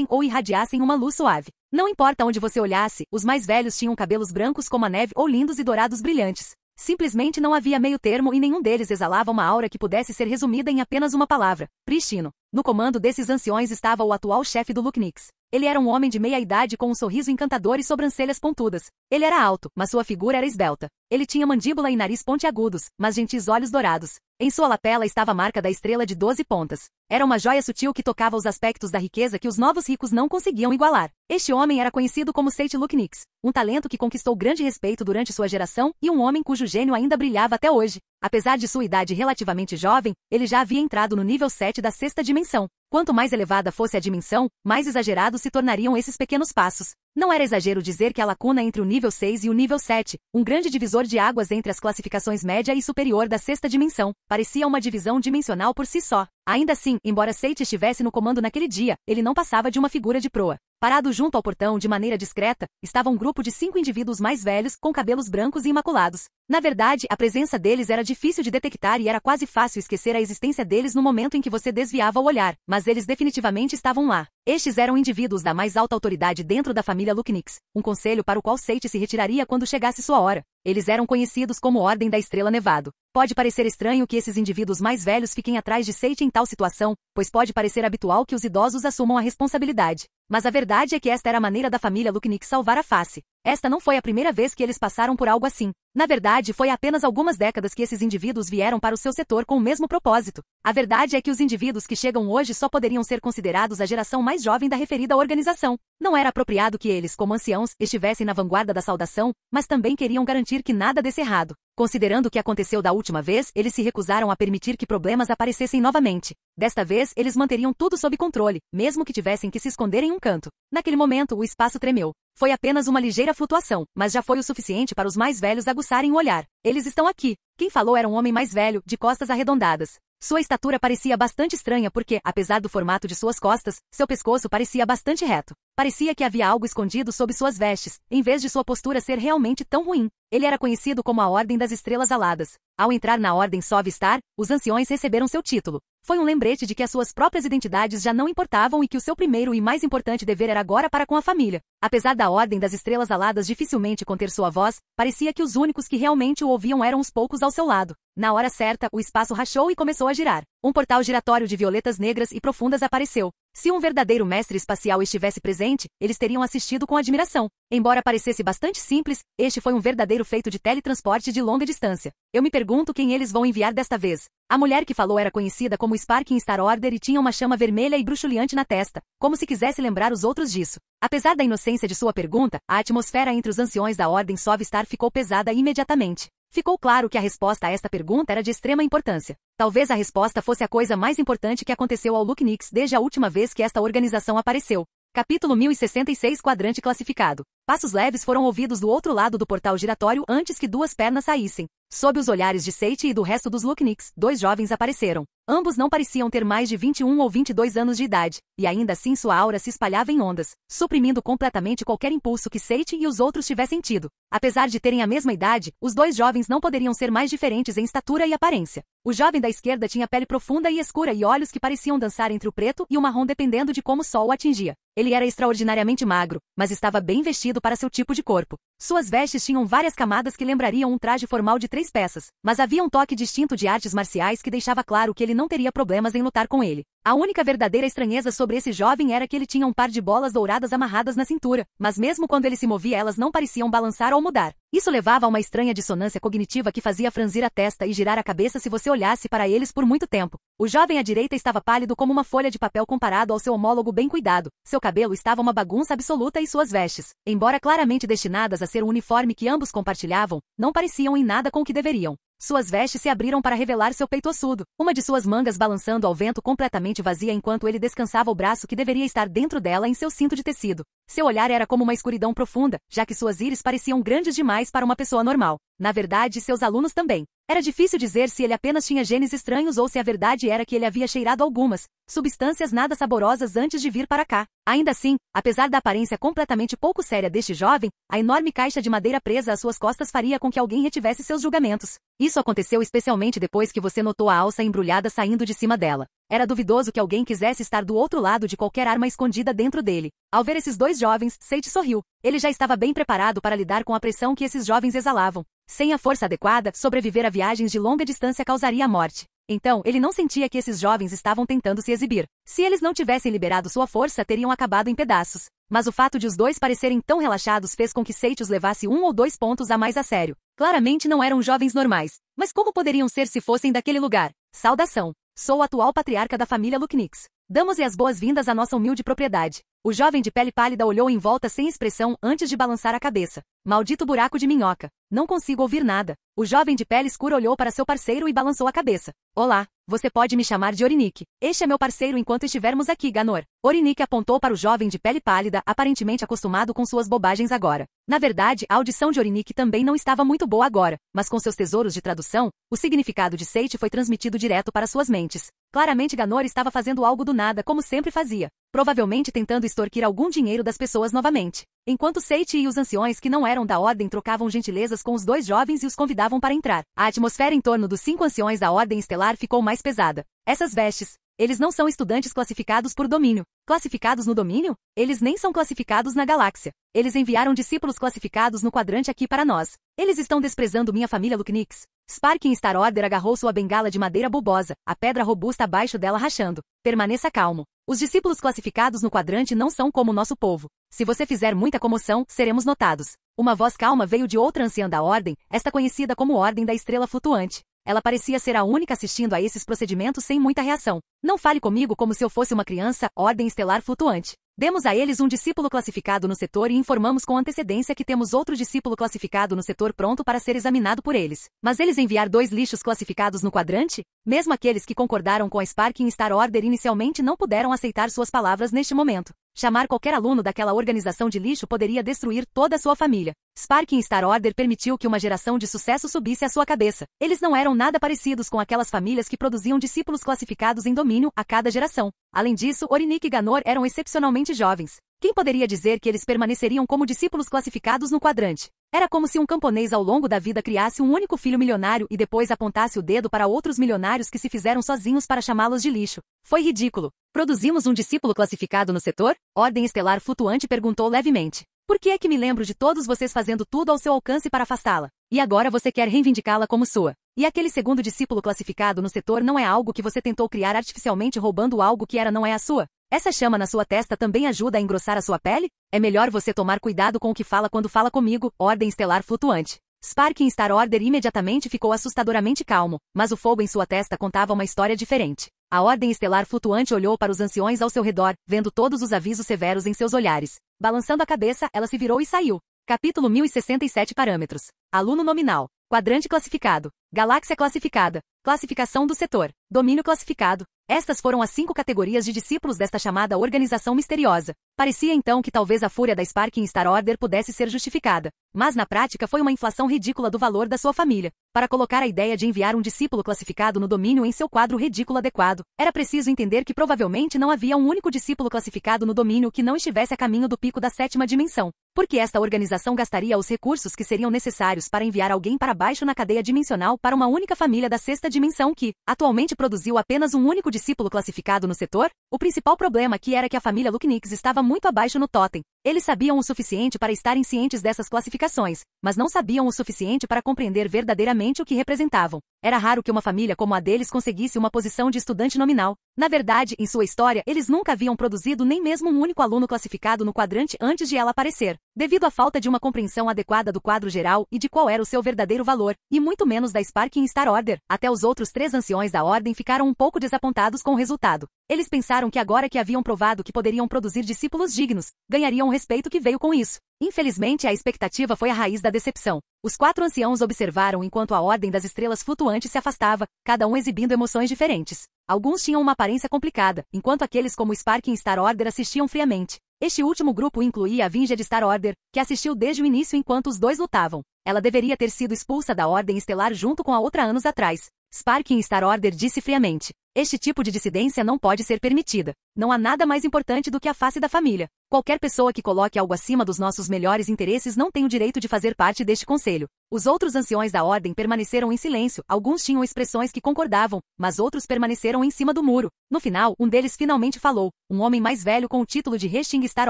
ou irradiassem uma luz suave. Não importa onde você olhasse, os mais velhos tinham cabelos brancos como a neve ou lindos e dourados brilhantes. Simplesmente não havia meio termo e nenhum deles exalava uma aura que pudesse ser resumida em apenas uma palavra: prístino. No comando desses anciões estava o atual chefe do Lucknix. Ele era um homem de meia idade com um sorriso encantador e sobrancelhas pontudas. Ele era alto, mas sua figura era esbelta. Ele tinha mandíbula e nariz pontiagudos, mas gentis olhos dourados. Em sua lapela estava a marca da estrela de 12 pontas. Era uma joia sutil que tocava os aspectos da riqueza que os novos ricos não conseguiam igualar. Este homem era conhecido como Seyt Lucknix, um talento que conquistou grande respeito durante sua geração e um homem cujo gênio ainda brilhava até hoje. Apesar de sua idade relativamente jovem, ele já havia entrado no nível 7 da sexta dimensão. Quanto mais elevada fosse a dimensão, mais exagerados se tornariam esses pequenos passos. Não era exagero dizer que a lacuna entre o nível 6 e o nível 7, um grande divisor de águas entre as classificações média e superior da sexta dimensão, parecia uma divisão dimensional por si só. Ainda assim, embora Seyt estivesse no comando naquele dia, ele não passava de uma figura de proa. Parado junto ao portão de maneira discreta, estava um grupo de 5 indivíduos mais velhos, com cabelos brancos e imaculados. Na verdade, a presença deles era difícil de detectar e era quase fácil esquecer a existência deles no momento em que você desviava o olhar, mas eles definitivamente estavam lá. Estes eram indivíduos da mais alta autoridade dentro da família Lucknix, um conselho para o qual Seyt se retiraria quando chegasse sua hora. Eles eram conhecidos como Ordem da Estrela Nevado. Pode parecer estranho que esses indivíduos mais velhos fiquem atrás de Seyt em tal situação, pois pode parecer habitual que os idosos assumam a responsabilidade. Mas a verdade é que esta era a maneira da família Lucknix salvar a face. Esta não foi a primeira vez que eles passaram por algo assim. Na verdade, foi há apenas algumas décadas que esses indivíduos vieram para o seu setor com o mesmo propósito. A verdade é que os indivíduos que chegam hoje só poderiam ser considerados a geração mais jovem da referida organização. Não era apropriado que eles, como anciãos, estivessem na vanguarda da saudação, mas também queriam garantir que nada desse errado. Considerando o que aconteceu da última vez, eles se recusaram a permitir que problemas aparecessem novamente. Desta vez, eles manteriam tudo sob controle, mesmo que tivessem que se esconder em um canto. Naquele momento, o espaço tremeu. Foi apenas uma ligeira flutuação, mas já foi o suficiente para os mais velhos aguçarem o olhar. Eles estão aqui. Quem falou era um homem mais velho, de costas arredondadas. Sua estatura parecia bastante estranha porque, apesar do formato de suas costas, seu pescoço parecia bastante reto. Parecia que havia algo escondido sob suas vestes, em vez de sua postura ser realmente tão ruim. Ele era conhecido como a Ordem das Estrelas Aladas. Ao entrar na Ordem Sov-Star, os anciões receberam seu título. Foi um lembrete de que as suas próprias identidades já não importavam e que o seu primeiro e mais importante dever era agora para com a família. Apesar da Ordem das Estrelas Aladas dificilmente conter sua voz, parecia que os únicos que realmente o ouviam eram os poucos ao seu lado. Na hora certa, o espaço rachou e começou a girar. Um portal giratório de violetas negras e profundas apareceu. Se um verdadeiro mestre espacial estivesse presente, eles teriam assistido com admiração. Embora parecesse bastante simples, este foi um verdadeiro feito de teletransporte de longa distância. Eu me pergunto quem eles vão enviar desta vez. A mulher que falou era conhecida como Spark em Star Order e tinha uma chama vermelha e bruxuleante na testa, como se quisesse lembrar os outros disso. Apesar da inocência de sua pergunta, a atmosfera entre os anciões da Ordem Sov-Star ficou pesada imediatamente. Ficou claro que a resposta a esta pergunta era de extrema importância. Talvez a resposta fosse a coisa mais importante que aconteceu ao Lucknix desde a última vez que esta organização apareceu. Capítulo 1066 Quadrante classificado. Passos leves foram ouvidos do outro lado do portal giratório antes que duas pernas saíssem. Sob os olhares de Seyt e do resto dos Lucknix, dois jovens apareceram. Ambos não pareciam ter mais de 21 ou 22 anos de idade, e ainda assim sua aura se espalhava em ondas, suprimindo completamente qualquer impulso que Seyt e os outros tivessem tido. Apesar de terem a mesma idade, os dois jovens não poderiam ser mais diferentes em estatura e aparência. O jovem da esquerda tinha pele profunda e escura e olhos que pareciam dançar entre o preto e o marrom dependendo de como o sol o atingia. Ele era extraordinariamente magro, mas estava bem vestido para seu tipo de corpo. Suas vestes tinham várias camadas que lembrariam um traje formal de 3 peças, mas havia um toque distinto de artes marciais que deixava claro que ele não teria problemas em lutar com ele. A única verdadeira estranheza sobre esse jovem era que ele tinha um par de bolas douradas amarradas na cintura, mas mesmo quando ele se movia elas não pareciam balançar ou mudar. Isso levava a uma estranha dissonância cognitiva que fazia franzir a testa e girar a cabeça se você olhasse para eles por muito tempo. O jovem à direita estava pálido como uma folha de papel comparado ao seu homólogo bem cuidado. Seu cabelo estava uma bagunça absoluta e suas vestes, embora claramente destinadas a ser um uniforme que ambos compartilhavam, não pareciam em nada com o que deveriam. Suas vestes se abriram para revelar seu peito ossudo, uma de suas mangas balançando ao vento completamente vazia enquanto ele descansava o braço que deveria estar dentro dela em seu cinto de tecido. Seu olhar era como uma escuridão profunda, já que suas íris pareciam grandes demais para uma pessoa normal. Na verdade, seus alunos também. Era difícil dizer se ele apenas tinha genes estranhos ou se a verdade era que ele havia cheirado algumas substâncias nada saborosas antes de vir para cá. Ainda assim, apesar da aparência completamente pouco séria deste jovem, a enorme caixa de madeira presa às suas costas faria com que alguém retivesse seus julgamentos. Isso aconteceu especialmente depois que você notou a alça embrulhada saindo de cima dela. Era duvidoso que alguém quisesse estar do outro lado de qualquer arma escondida dentro dele. Ao ver esses dois jovens, Sage sorriu. Ele já estava bem preparado para lidar com a pressão que esses jovens exalavam. Sem a força adequada, sobreviver a viagens de longa distância causaria a morte. Então, ele não sentia que esses jovens estavam tentando se exibir. Se eles não tivessem liberado sua força, teriam acabado em pedaços. Mas o fato de os dois parecerem tão relaxados fez com que Sage os levasse 1 ou 2 pontos a mais a sério. Claramente não eram jovens normais. Mas como poderiam ser se fossem daquele lugar? Saudação. Sou o atual patriarca da família Lucknix. Damos-lhe as boas-vindas à nossa humilde propriedade. O jovem de pele pálida olhou em volta sem expressão antes de balançar a cabeça. Maldito buraco de minhoca. Não consigo ouvir nada. O jovem de pele escura olhou para seu parceiro e balançou a cabeça. Olá, você pode me chamar de Orinik. Este é meu parceiro enquanto estivermos aqui, Ganor. Orinik apontou para o jovem de pele pálida, aparentemente acostumado com suas bobagens agora. Na verdade, a audição de Orinik também não estava muito boa agora, mas com seus tesouros de tradução, o significado de Sage foi transmitido direto para suas mentes. Claramente Ganor estava fazendo algo do nada, como sempre fazia. Provavelmente tentando extorquir algum dinheiro das pessoas novamente. Enquanto Sage e os anciões que não eram da ordem trocavam gentilezas com os dois jovens e os convidavam para entrar, a atmosfera em torno dos 5 anciões da ordem estelar ficou mais pesada. Essas vestes, eles não são estudantes classificados por domínio. Classificados no domínio? Eles nem são classificados na galáxia. Eles enviaram discípulos classificados no quadrante aqui para nós. Eles estão desprezando minha família Lucknix. Sparking Star Order agarrou sua bengala de madeira bulbosa, a pedra robusta abaixo dela rachando. Permaneça calmo. Os discípulos classificados no quadrante não são como o nosso povo. Se você fizer muita comoção, seremos notados. Uma voz calma veio de outra anciã da ordem, esta conhecida como Ordem da Estrela Flutuante. Ela parecia ser a única assistindo a esses procedimentos sem muita reação. Não fale comigo como se eu fosse uma criança, Ordem Estelar Flutuante. Demos a eles um discípulo classificado no setor e informamos com antecedência que temos outro discípulo classificado no setor pronto para ser examinado por eles. Mas eles enviar 2 lixos classificados no quadrante? Mesmo aqueles que concordaram com a Sparking Star Order inicialmente não puderam aceitar suas palavras neste momento. Chamar qualquer aluno daquela organização de lixo poderia destruir toda a sua família. Sparking Star Order permitiu que uma geração de sucesso subisse à sua cabeça. Eles não eram nada parecidos com aquelas famílias que produziam discípulos classificados em domínio a cada geração. Além disso, Orinik e Ganor eram excepcionalmente jovens. Quem poderia dizer que eles permaneceriam como discípulos classificados no quadrante? Era como se um camponês ao longo da vida criasse um único filho milionário e depois apontasse o dedo para outros milionários que se fizeram sozinhos para chamá-los de lixo. Foi ridículo. Produzimos um discípulo classificado no setor? Ordem Estelar Flutuante perguntou levemente. Por que é que me lembro de todos vocês fazendo tudo ao seu alcance para afastá-la? E agora você quer reivindicá-la como sua? E aquele segundo discípulo classificado no setor não é algo que você tentou criar artificialmente roubando algo que não é a sua? Essa chama na sua testa também ajuda a engrossar a sua pele? É melhor você tomar cuidado com o que fala quando fala comigo, Ordem Estelar Flutuante. Sparking Star Order imediatamente ficou assustadoramente calmo, mas o fogo em sua testa contava uma história diferente. A Ordem Estelar Flutuante olhou para os anciões ao seu redor, vendo todos os avisos severos em seus olhares. Balançando a cabeça, ela se virou e saiu. Capítulo 1067 Parâmetros. Aluno nominal. Quadrante classificado. Galáxia classificada. Classificação do setor. Domínio classificado. Estas foram as 5 categorias de discípulos desta chamada organização misteriosa. Parecia então que talvez a fúria da Sparking Star Order pudesse ser justificada. Mas na prática foi uma inflação ridícula do valor da sua família. Para colocar a ideia de enviar um discípulo classificado no domínio em seu quadro ridículo adequado, era preciso entender que provavelmente não havia um único discípulo classificado no domínio que não estivesse a caminho do pico da 7ª dimensão. Porque esta organização gastaria os recursos que seriam necessários para enviar alguém para baixo na cadeia dimensional para uma única família da 6ª dimensão que, atualmente produziu apenas um único discípulo classificado no setor? O principal problema aqui era que a família Lucknix estava muito abaixo no totem. Eles sabiam o suficiente para estarem cientes dessas classificações, mas não sabiam o suficiente para compreender verdadeiramente o que representavam. Era raro que uma família como a deles conseguisse uma posição de estudante nominal. Na verdade, em sua história, eles nunca haviam produzido nem mesmo um único aluno classificado no quadrante antes de ela aparecer, devido à falta de uma compreensão adequada do quadro geral e de qual era o seu verdadeiro valor, e muito menos da Sparking Star Order. Até os outros 3 anciões da ordem ficaram um pouco desapontados com o resultado. Eles pensaram que agora que haviam provado que poderiam produzir discípulos dignos, ganhariam o respeito que veio com isso. Infelizmente, a expectativa foi a raiz da decepção. Os 4 anciãos observaram enquanto a Ordem das Estrelas Flutuantes se afastava, cada um exibindo emoções diferentes. Alguns tinham uma aparência complicada, enquanto aqueles como Sparking Star Order assistiam friamente. Este último grupo incluía a Vinged Star Order, que assistiu desde o início enquanto os dois lutavam. Ela deveria ter sido expulsa da Ordem Estelar junto com a outra anos atrás. Sparking Star Order disse friamente. Este tipo de dissidência não pode ser permitida. Não há nada mais importante do que a face da família. Qualquer pessoa que coloque algo acima dos nossos melhores interesses não tem o direito de fazer parte deste conselho. Os outros anciões da ordem permaneceram em silêncio, alguns tinham expressões que concordavam, mas outros permaneceram em cima do muro. No final, um deles finalmente falou, um homem mais velho com o título de Resting Star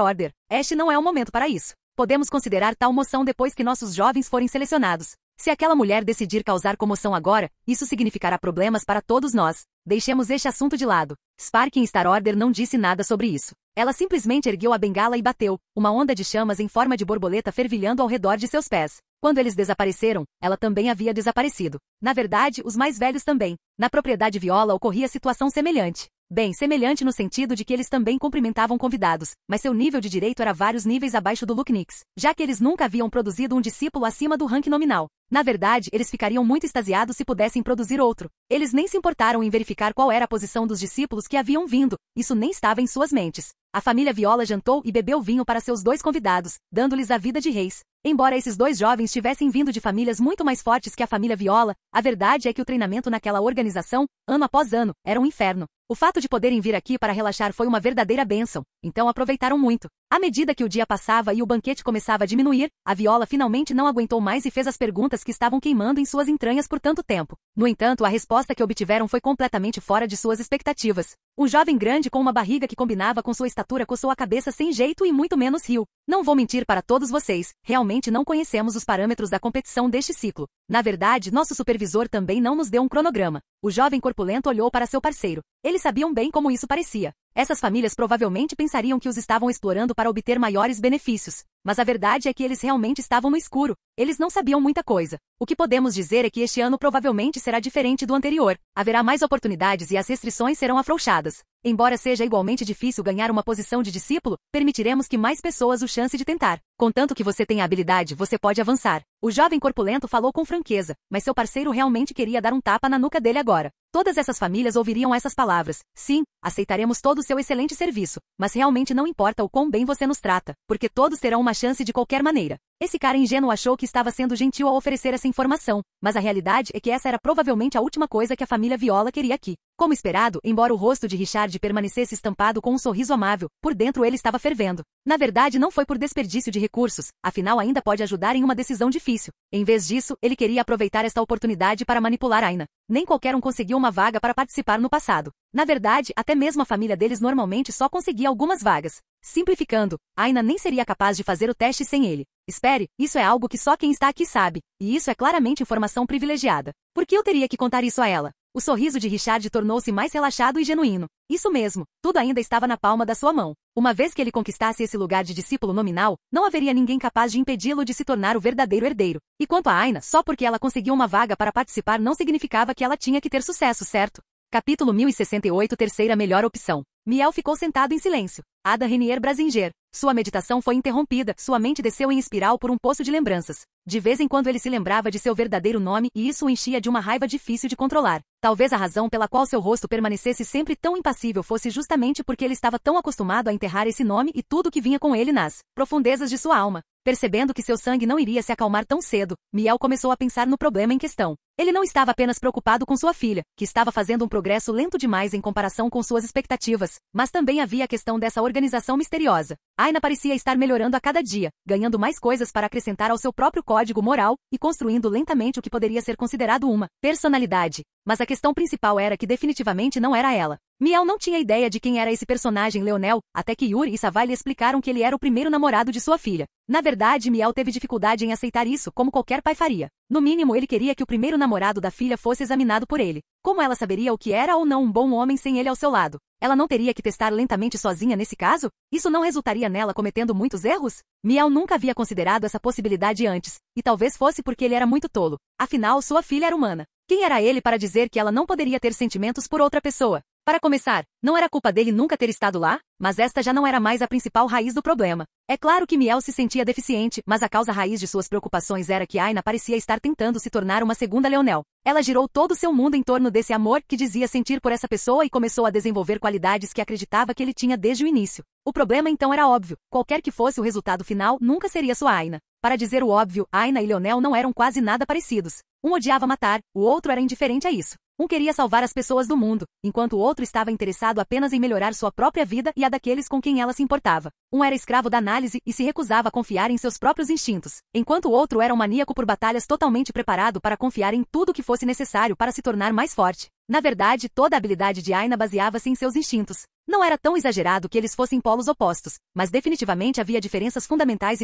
Order. Este não é o momento para isso. Podemos considerar tal moção depois que nossos jovens forem selecionados. Se aquela mulher decidir causar comoção agora, isso significará problemas para todos nós. Deixemos este assunto de lado. Sparking Star Order não disse nada sobre isso. Ela simplesmente ergueu a bengala e bateu, uma onda de chamas em forma de borboleta fervilhando ao redor de seus pés. Quando eles desapareceram, ela também havia desaparecido. Na verdade, os mais velhos também. Na propriedade Viola ocorria situação semelhante. Bem, semelhante no sentido de que eles também cumprimentavam convidados, mas seu nível de direito era vários níveis abaixo do Lucknix, já que eles nunca haviam produzido um discípulo acima do rank nominal. Na verdade, eles ficariam muito extasiados se pudessem produzir outro. Eles nem se importaram em verificar qual era a posição dos discípulos que haviam vindo, isso nem estava em suas mentes. A família Viola jantou e bebeu vinho para seus dois convidados, dando-lhes a vida de reis. Embora esses dois jovens tivessem vindo de famílias muito mais fortes que a família Viola, a verdade é que o treinamento naquela organização, ano após ano, era um inferno. O fato de poderem vir aqui para relaxar foi uma verdadeira bênção, então aproveitaram muito. À medida que o dia passava e o banquete começava a diminuir, a Viola finalmente não aguentou mais e fez as perguntas que estavam queimando em suas entranhas por tanto tempo. No entanto, a resposta que obtiveram foi completamente fora de suas expectativas. Um jovem grande com uma barriga que combinava com sua estatura coçou a cabeça sem jeito e muito menos riu. Não vou mentir para todos vocês, realmente não conhecemos os parâmetros da competição deste ciclo. Na verdade, nosso supervisor também não nos deu um cronograma. O jovem corpulento olhou para seu parceiro. Eles sabiam bem como isso parecia. Essas famílias provavelmente pensariam que os estavam explorando para obter maiores benefícios. Mas a verdade é que eles realmente estavam no escuro. Eles não sabiam muita coisa. O que podemos dizer é que este ano provavelmente será diferente do anterior. Haverá mais oportunidades e as restrições serão afrouxadas. Embora seja igualmente difícil ganhar uma posição de discípulo, permitiremos que mais pessoas o chance de tentar. Contanto que você tenha habilidade, você pode avançar. O jovem corpulento falou com franqueza, mas seu parceiro realmente queria dar um tapa na nuca dele agora. Todas essas famílias ouviriam essas palavras. Sim, aceitaremos todo o seu excelente serviço, mas realmente não importa o quão bem você nos trata, porque todos terão uma chance de qualquer maneira. Esse cara ingênuo achou que estava sendo gentil ao oferecer essa informação, mas a realidade é que essa era provavelmente a última coisa que a família Viola queria aqui. Como esperado, embora o rosto de Richard permanecesse estampado com um sorriso amável, por dentro ele estava fervendo. Na verdade, não foi por desperdício de recursos, afinal ainda pode ajudar em uma decisão difícil. Em vez disso, ele queria aproveitar esta oportunidade para manipular Aina. Nem qualquer um conseguiu uma vaga para participar no passado. Na verdade, até mesmo a família deles normalmente só conseguia algumas vagas. Simplificando, Aina nem seria capaz de fazer o teste sem ele. Espere, isso é algo que só quem está aqui sabe, e isso é claramente informação privilegiada. Por que eu teria que contar isso a ela? O sorriso de Richard tornou-se mais relaxado e genuíno. Isso mesmo, tudo ainda estava na palma da sua mão. Uma vez que ele conquistasse esse lugar de discípulo nominal, não haveria ninguém capaz de impedi-lo de se tornar o verdadeiro herdeiro. E quanto a Aina, só porque ela conseguiu uma vaga para participar não significava que ela tinha que ter sucesso, certo? Capítulo 1068 Terceira melhor opção. Miel ficou sentado em silêncio. Ada Renier Brasinger. Sua meditação foi interrompida, sua mente desceu em espiral por um poço de lembranças. De vez em quando ele se lembrava de seu verdadeiro nome e isso o enchia de uma raiva difícil de controlar. Talvez a razão pela qual seu rosto permanecesse sempre tão impassível fosse justamente porque ele estava tão acostumado a enterrar esse nome e tudo que vinha com ele nas profundezas de sua alma. Percebendo que seu sangue não iria se acalmar tão cedo, Miel começou a pensar no problema em questão. Ele não estava apenas preocupado com sua filha, que estava fazendo um progresso lento demais em comparação com suas expectativas, mas também havia a questão dessa organização misteriosa. Aina parecia estar melhorando a cada dia, ganhando mais coisas para acrescentar ao seu próprio código moral e construindo lentamente o que poderia ser considerado uma personalidade. Mas a questão principal era que definitivamente não era ela. Miel não tinha ideia de quem era esse personagem Leonel, até que Yuri e Savai lhe explicaram que ele era o primeiro namorado de sua filha. Na verdade, Miel teve dificuldade em aceitar isso, como qualquer pai faria. No mínimo, ele queria que o primeiro namorado da filha fosse examinado por ele. Como ela saberia o que era ou não um bom homem sem ele ao seu lado? Ela não teria que testar lentamente sozinha nesse caso? Isso não resultaria nela cometendo muitos erros? Miel nunca havia considerado essa possibilidade antes, e talvez fosse porque ele era muito tolo. Afinal, sua filha era humana. Quem era ele para dizer que ela não poderia ter sentimentos por outra pessoa? Para começar, não era culpa dele nunca ter estado lá, mas esta já não era mais a principal raiz do problema. É claro que Miel se sentia deficiente, mas a causa raiz de suas preocupações era que Aina parecia estar tentando se tornar uma segunda Leonel. Ela girou todo o seu mundo em torno desse amor que dizia sentir por essa pessoa e começou a desenvolver qualidades que acreditava que ele tinha desde o início. O problema então era óbvio, qualquer que fosse o resultado final, nunca seria sua Aina. Para dizer o óbvio, Aina e Leonel não eram quase nada parecidos. Um odiava matar, o outro era indiferente a isso. Um queria salvar as pessoas do mundo, enquanto o outro estava interessado apenas em melhorar sua própria vida e a daqueles com quem ela se importava. Um era escravo da análise e se recusava a confiar em seus próprios instintos, enquanto o outro era um maníaco por batalhas totalmente preparado para confiar em tudo que fosse necessário para se tornar mais forte. Na verdade, toda a habilidade de Aina baseava-se em seus instintos. Não era tão exagerado que eles fossem polos opostos, mas definitivamente havia diferenças fundamentais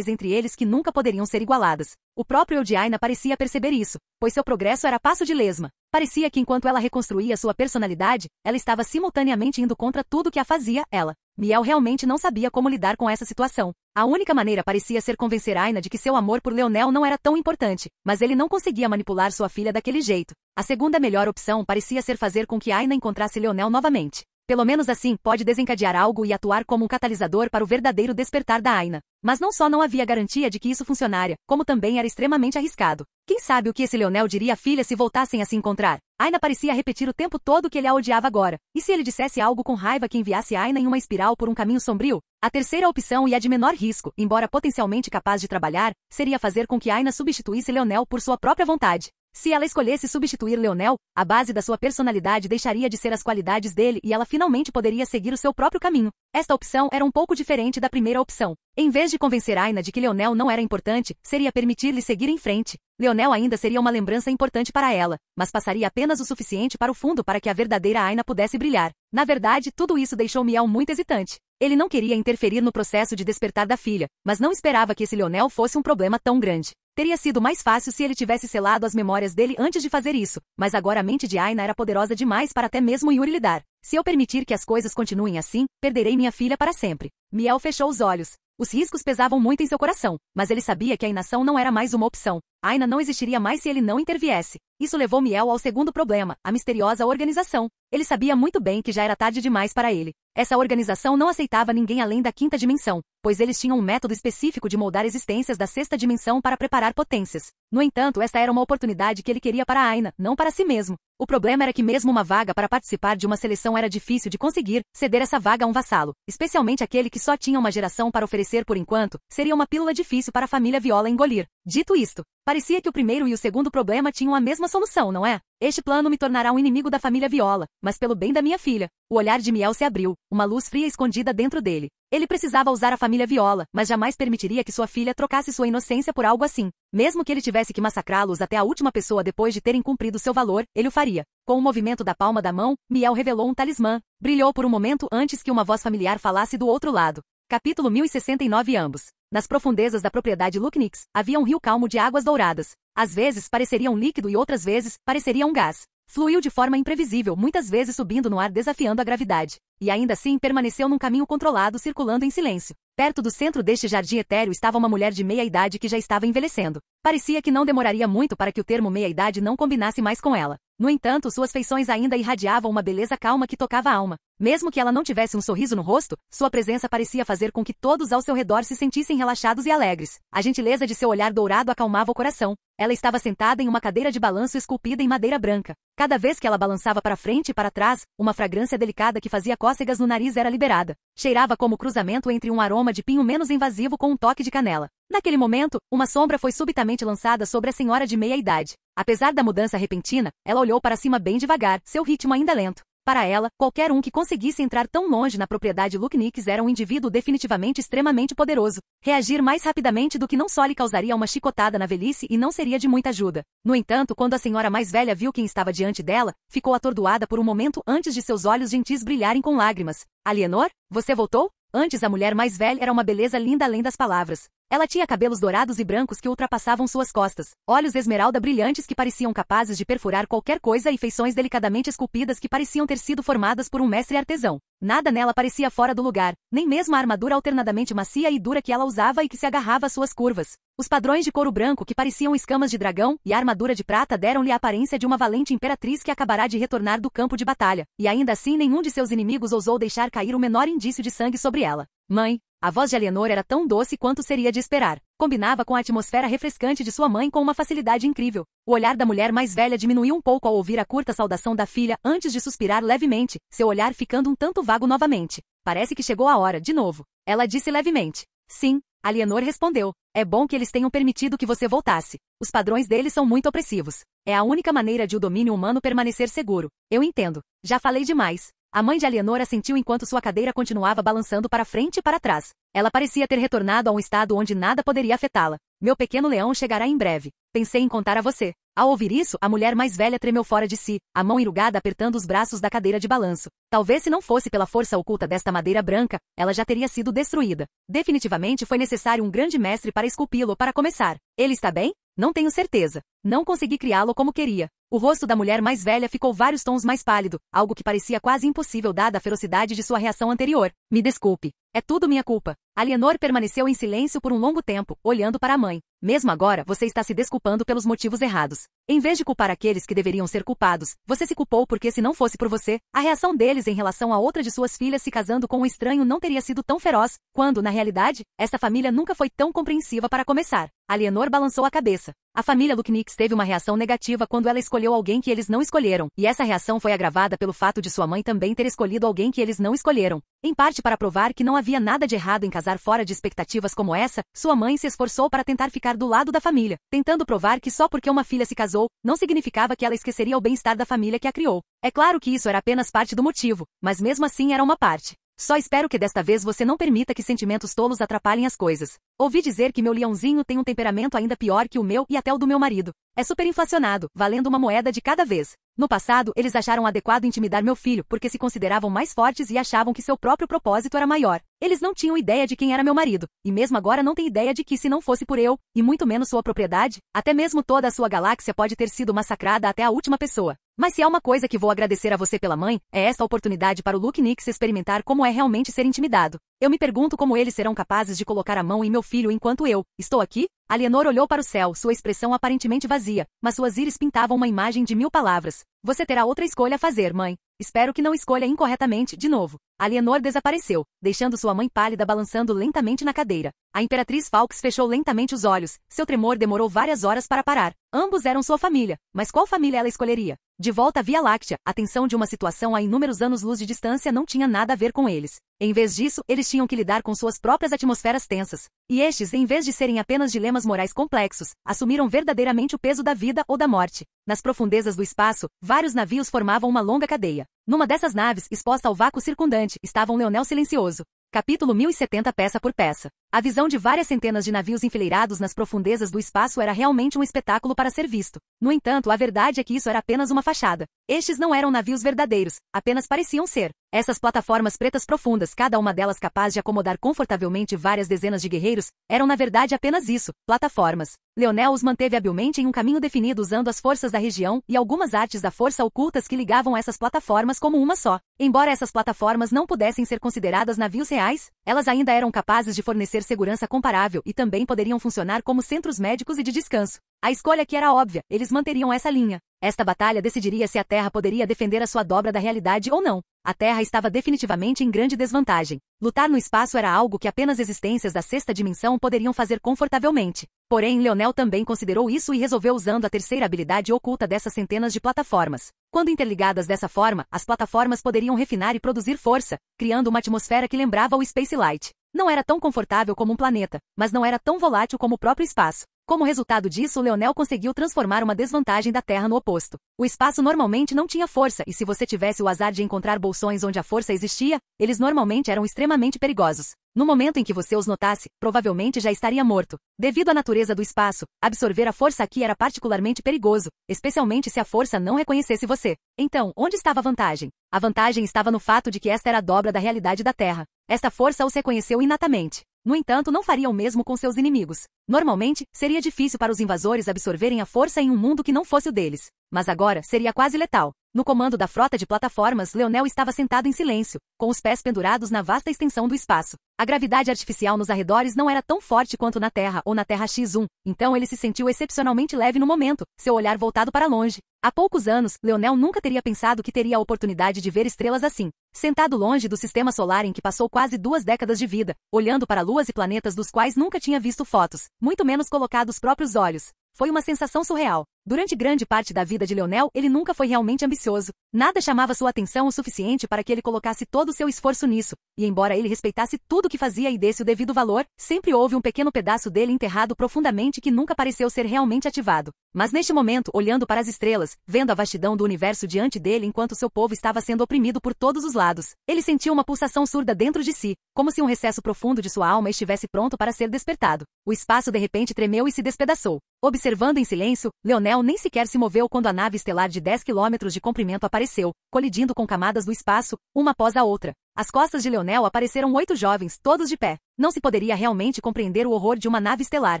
entre eles que nunca poderiam ser igualadas. O próprio eu de Aina parecia perceber isso, pois seu progresso era passo de lesma. Parecia que enquanto ela reconstruía sua personalidade, ela estava simultaneamente indo contra tudo que a fazia, ela. Miel realmente não sabia como lidar com essa situação. A única maneira parecia ser convencer Aina de que seu amor por Leonel não era tão importante, mas ele não conseguia manipular sua filha daquele jeito. A segunda melhor opção parecia ser fazer com que Aina encontrasse Leonel novamente. Pelo menos assim, pode desencadear algo e atuar como um catalisador para o verdadeiro despertar da Aina. Mas não só não havia garantia de que isso funcionaria, como também era extremamente arriscado. Quem sabe o que esse Leonel diria à filha se voltassem a se encontrar? Aina parecia repetir o tempo todo que ele a odiava agora. E se ele dissesse algo com raiva que enviasse Aina em uma espiral por um caminho sombrio? A terceira opção e a de menor risco, embora potencialmente capaz de trabalhar, seria fazer com que Aina substituísse Leonel por sua própria vontade. Se ela escolhesse substituir Leonel, a base da sua personalidade deixaria de ser as qualidades dele e ela finalmente poderia seguir o seu próprio caminho. Esta opção era um pouco diferente da primeira opção. Em vez de convencer Aina de que Leonel não era importante, seria permitir-lhe seguir em frente. Leonel ainda seria uma lembrança importante para ela, mas passaria apenas o suficiente para o fundo para que a verdadeira Aina pudesse brilhar. Na verdade, tudo isso deixou Miel muito hesitante. Ele não queria interferir no processo de despertar da filha, mas não esperava que esse Leonel fosse um problema tão grande. Teria sido mais fácil se ele tivesse selado as memórias dele antes de fazer isso, mas agora a mente de Aina era poderosa demais para até mesmo Yuri lidar. Se eu permitir que as coisas continuem assim, perderei minha filha para sempre. Miel fechou os olhos. Os riscos pesavam muito em seu coração, mas ele sabia que a inação não era mais uma opção. Aina não existiria mais se ele não interviesse. Isso levou Miel ao segundo problema, a misteriosa organização. Ele sabia muito bem que já era tarde demais para ele. Essa organização não aceitava ninguém além da quinta dimensão, pois eles tinham um método específico de moldar existências da sexta dimensão para preparar potências. No entanto, esta era uma oportunidade que ele queria para Aina, não para si mesmo. O problema era que mesmo uma vaga para participar de uma seleção era difícil de conseguir, ceder essa vaga a um vassalo, especialmente aquele que só tinha uma geração para oferecer por enquanto, seria uma pílula difícil para a família Viola engolir. Dito isto, parecia que o primeiro e o segundo problema tinham a mesma solução, não é? Este plano me tornará um inimigo da família Viola, mas pelo bem da minha filha. O olhar de Miel se abriu, uma luz fria escondida dentro dele. Ele precisava usar a família Viola, mas jamais permitiria que sua filha trocasse sua inocência por algo assim. Mesmo que ele tivesse que massacrá-los até a última pessoa depois de terem cumprido seu valor, ele o faria. Com um movimento da palma da mão, Miel revelou um talismã. Brilhou por um momento antes que uma voz familiar falasse do outro lado. Capítulo 1069 ambos. Nas profundezas da propriedade Lucknix, havia um rio calmo de águas douradas. Às vezes parecia um líquido e outras vezes parecia um gás. Fluiu de forma imprevisível, muitas vezes subindo no ar desafiando a gravidade. E ainda assim permaneceu num caminho controlado circulando em silêncio. Perto do centro deste jardim etéreo estava uma mulher de meia-idade que já estava envelhecendo. Parecia que não demoraria muito para que o termo meia-idade não combinasse mais com ela. No entanto, suas feições ainda irradiavam uma beleza calma que tocava a alma. Mesmo que ela não tivesse um sorriso no rosto, sua presença parecia fazer com que todos ao seu redor se sentissem relaxados e alegres. A gentileza de seu olhar dourado acalmava o coração. Ela estava sentada em uma cadeira de balanço esculpida em madeira branca. Cada vez que ela balançava para frente e para trás, uma fragrância delicada que fazia cócegas no nariz era liberada. Cheirava como o cruzamento entre um aroma de pinho menos invasivo com um toque de canela. Naquele momento, uma sombra foi subitamente lançada sobre a senhora de meia-idade. Apesar da mudança repentina, ela olhou para cima bem devagar, seu ritmo ainda lento. Para ela, qualquer um que conseguisse entrar tão longe na propriedade Lucknix era um indivíduo definitivamente extremamente poderoso. Reagir mais rapidamente do que não só lhe causaria uma chicotada na velhice e não seria de muita ajuda. No entanto, quando a senhora mais velha viu quem estava diante dela, ficou atordoada por um momento antes de seus olhos gentis brilharem com lágrimas. Alienor, você voltou? Antes a mulher mais velha era uma beleza linda além das palavras. Ela tinha cabelos dourados e brancos que ultrapassavam suas costas, olhos esmeralda brilhantes que pareciam capazes de perfurar qualquer coisa e feições delicadamente esculpidas que pareciam ter sido formadas por um mestre artesão. Nada nela parecia fora do lugar, nem mesmo a armadura alternadamente macia e dura que ela usava e que se agarrava às suas curvas. Os padrões de couro branco que pareciam escamas de dragão e a armadura de prata deram-lhe a aparência de uma valente imperatriz que acabará de retornar do campo de batalha, e ainda assim nenhum de seus inimigos ousou deixar cair o menor indício de sangue sobre ela. Mãe! A voz de Alienor era tão doce quanto seria de esperar. Combinava com a atmosfera refrescante de sua mãe com uma facilidade incrível. O olhar da mulher mais velha diminuiu um pouco ao ouvir a curta saudação da filha antes de suspirar levemente, seu olhar ficando um tanto vago novamente. Parece que chegou a hora, de novo. Ela disse levemente. Sim, Alienor respondeu. É bom que eles tenham permitido que você voltasse. Os padrões deles são muito opressivos. É a única maneira de o domínio humano permanecer seguro. Eu entendo. Já falei demais. A mãe de Alienor assentiu enquanto sua cadeira continuava balançando para frente e para trás. Ela parecia ter retornado a um estado onde nada poderia afetá-la. Meu pequeno leão chegará em breve. Pensei em contar a você. Ao ouvir isso, a mulher mais velha tremeu fora de si, a mão enrugada apertando os braços da cadeira de balanço. Talvez se não fosse pela força oculta desta madeira branca, ela já teria sido destruída. Definitivamente foi necessário um grande mestre para esculpi-lo para começar. Ele está bem? Não tenho certeza. Não consegui criá-lo como queria. O rosto da mulher mais velha ficou vários tons mais pálido, algo que parecia quase impossível dada a ferocidade de sua reação anterior. Me desculpe. É tudo minha culpa. Alienor permaneceu em silêncio por um longo tempo, olhando para a mãe. Mesmo agora, você está se desculpando pelos motivos errados. Em vez de culpar aqueles que deveriam ser culpados, você se culpou porque se não fosse por você, a reação deles em relação a outra de suas filhas se casando com um estranho não teria sido tão feroz, quando, na realidade, esta família nunca foi tão compreensiva para começar. Alienor balançou a cabeça. A família Lucknix teve uma reação negativa quando ela escolheu alguém que eles não escolheram, e essa reação foi agravada pelo fato de sua mãe também ter escolhido alguém que eles não escolheram. Em parte para provar que não havia nada de errado em casar fora de expectativas como essa, sua mãe se esforçou para tentar ficar do lado da família, tentando provar que só porque uma filha se casou, não significava que ela esqueceria o bem-estar da família que a criou. É claro que isso era apenas parte do motivo, mas mesmo assim era uma parte. Só espero que desta vez você não permita que sentimentos tolos atrapalhem as coisas. Ouvi dizer que meu leãozinho tem um temperamento ainda pior que o meu e até o do meu marido. É superinflacionado, valendo uma moeda de cada vez. No passado, eles acharam adequado intimidar meu filho porque se consideravam mais fortes e achavam que seu próprio propósito era maior. Eles não tinham ideia de quem era meu marido, e mesmo agora não têm ideia de que se não fosse por eu, e muito menos sua propriedade, até mesmo toda a sua galáxia pode ter sido massacrada até a última pessoa. Mas se há uma coisa que vou agradecer a você pela mãe, é esta oportunidade para o Lucknix experimentar como é realmente ser intimidado. Eu me pergunto como eles serão capazes de colocar a mão em meu filho enquanto eu estou aqui? Alienor olhou para o céu, sua expressão aparentemente vazia, mas suas íris pintavam uma imagem de 1000 palavras. Você terá outra escolha a fazer, mãe. Espero que não escolha incorretamente de novo. Alienor desapareceu, deixando sua mãe pálida balançando lentamente na cadeira. A Imperatriz Falx fechou lentamente os olhos. Seu tremor demorou várias horas para parar. Ambos eram sua família, mas qual família ela escolheria? De volta à Via Láctea, a tensão de uma situação a inúmeros anos-luz de distância não tinha nada a ver com eles. Em vez disso, eles tinham que lidar com suas próprias atmosferas tensas. E estes, em vez de serem apenas dilemas morais complexos, assumiram verdadeiramente o peso da vida ou da morte. Nas profundezas do espaço, vários navios formavam uma longa cadeia. Numa dessas naves, exposta ao vácuo circundante, estava um Leonel silencioso. Capítulo 1070 peça por peça. A visão de várias centenas de navios enfileirados nas profundezas do espaço era realmente um espetáculo para ser visto. No entanto, a verdade é que isso era apenas uma fachada. Estes não eram navios verdadeiros, apenas pareciam ser. Essas plataformas pretas profundas, cada uma delas capaz de acomodar confortavelmente várias dezenas de guerreiros, eram na verdade apenas isso, plataformas. Leonel os manteve habilmente em um caminho definido usando as forças da região e algumas artes da força ocultas que ligavam essas plataformas como uma só. Embora essas plataformas não pudessem ser consideradas navios reais, elas ainda eram capazes de fornecer segurança comparável e também poderiam funcionar como centros médicos e de descanso. A escolha aqui era óbvia, eles manteriam essa linha. Esta batalha decidiria se a Terra poderia defender a sua dobra da realidade ou não. A Terra estava definitivamente em grande desvantagem. Lutar no espaço era algo que apenas existências da sexta dimensão poderiam fazer confortavelmente. Porém, Leonel também considerou isso e resolveu usando a terceira habilidade oculta dessas centenas de plataformas. Quando interligadas dessa forma, as plataformas poderiam refinar e produzir força, criando uma atmosfera que lembrava o Space Light. Não era tão confortável como um planeta, mas não era tão volátil como o próprio espaço. Como resultado disso, Leonel conseguiu transformar uma desvantagem da Terra no oposto. O espaço normalmente não tinha força e se você tivesse o azar de encontrar bolsões onde a força existia, eles normalmente eram extremamente perigosos. No momento em que você os notasse, provavelmente já estaria morto. Devido à natureza do espaço, absorver a força aqui era particularmente perigoso, especialmente se a força não reconhecesse você. Então, onde estava a vantagem? A vantagem estava no fato de que esta era a dobra da realidade da Terra. Esta força os reconheceu inatamente. No entanto, não faria o mesmo com seus inimigos. Normalmente, seria difícil para os invasores absorverem a força em um mundo que não fosse o deles. Mas agora, seria quase letal. No comando da frota de plataformas, Leonel estava sentado em silêncio, com os pés pendurados na vasta extensão do espaço. A gravidade artificial nos arredores não era tão forte quanto na Terra ou na Terra X1, então ele se sentiu excepcionalmente leve no momento, seu olhar voltado para longe. Há poucos anos, Leonel nunca teria pensado que teria a oportunidade de ver estrelas assim. Sentado longe do sistema solar em que passou quase 2 décadas de vida, olhando para luas e planetas dos quais nunca tinha visto fotos, muito menos colocado os próprios olhos. Foi uma sensação surreal. Durante grande parte da vida de Leonel, ele nunca foi realmente ambicioso. Nada chamava sua atenção o suficiente para que ele colocasse todo o seu esforço nisso, e embora ele respeitasse tudo o que fazia e desse o devido valor, sempre houve um pequeno pedaço dele enterrado profundamente que nunca pareceu ser realmente ativado. Mas neste momento, olhando para as estrelas, vendo a vastidão do universo diante dele enquanto seu povo estava sendo oprimido por todos os lados, ele sentiu uma pulsação surda dentro de si, como se um recesso profundo de sua alma estivesse pronto para ser despertado. O espaço de repente tremeu e se despedaçou. Observando em silêncio, Leonel nem sequer se moveu quando a nave estelar de 10 quilômetros de comprimento apareceu, colidindo com camadas do espaço, uma após a outra. Às costas de Leonel apareceram 8 jovens, todos de pé. Não se poderia realmente compreender o horror de uma nave estelar,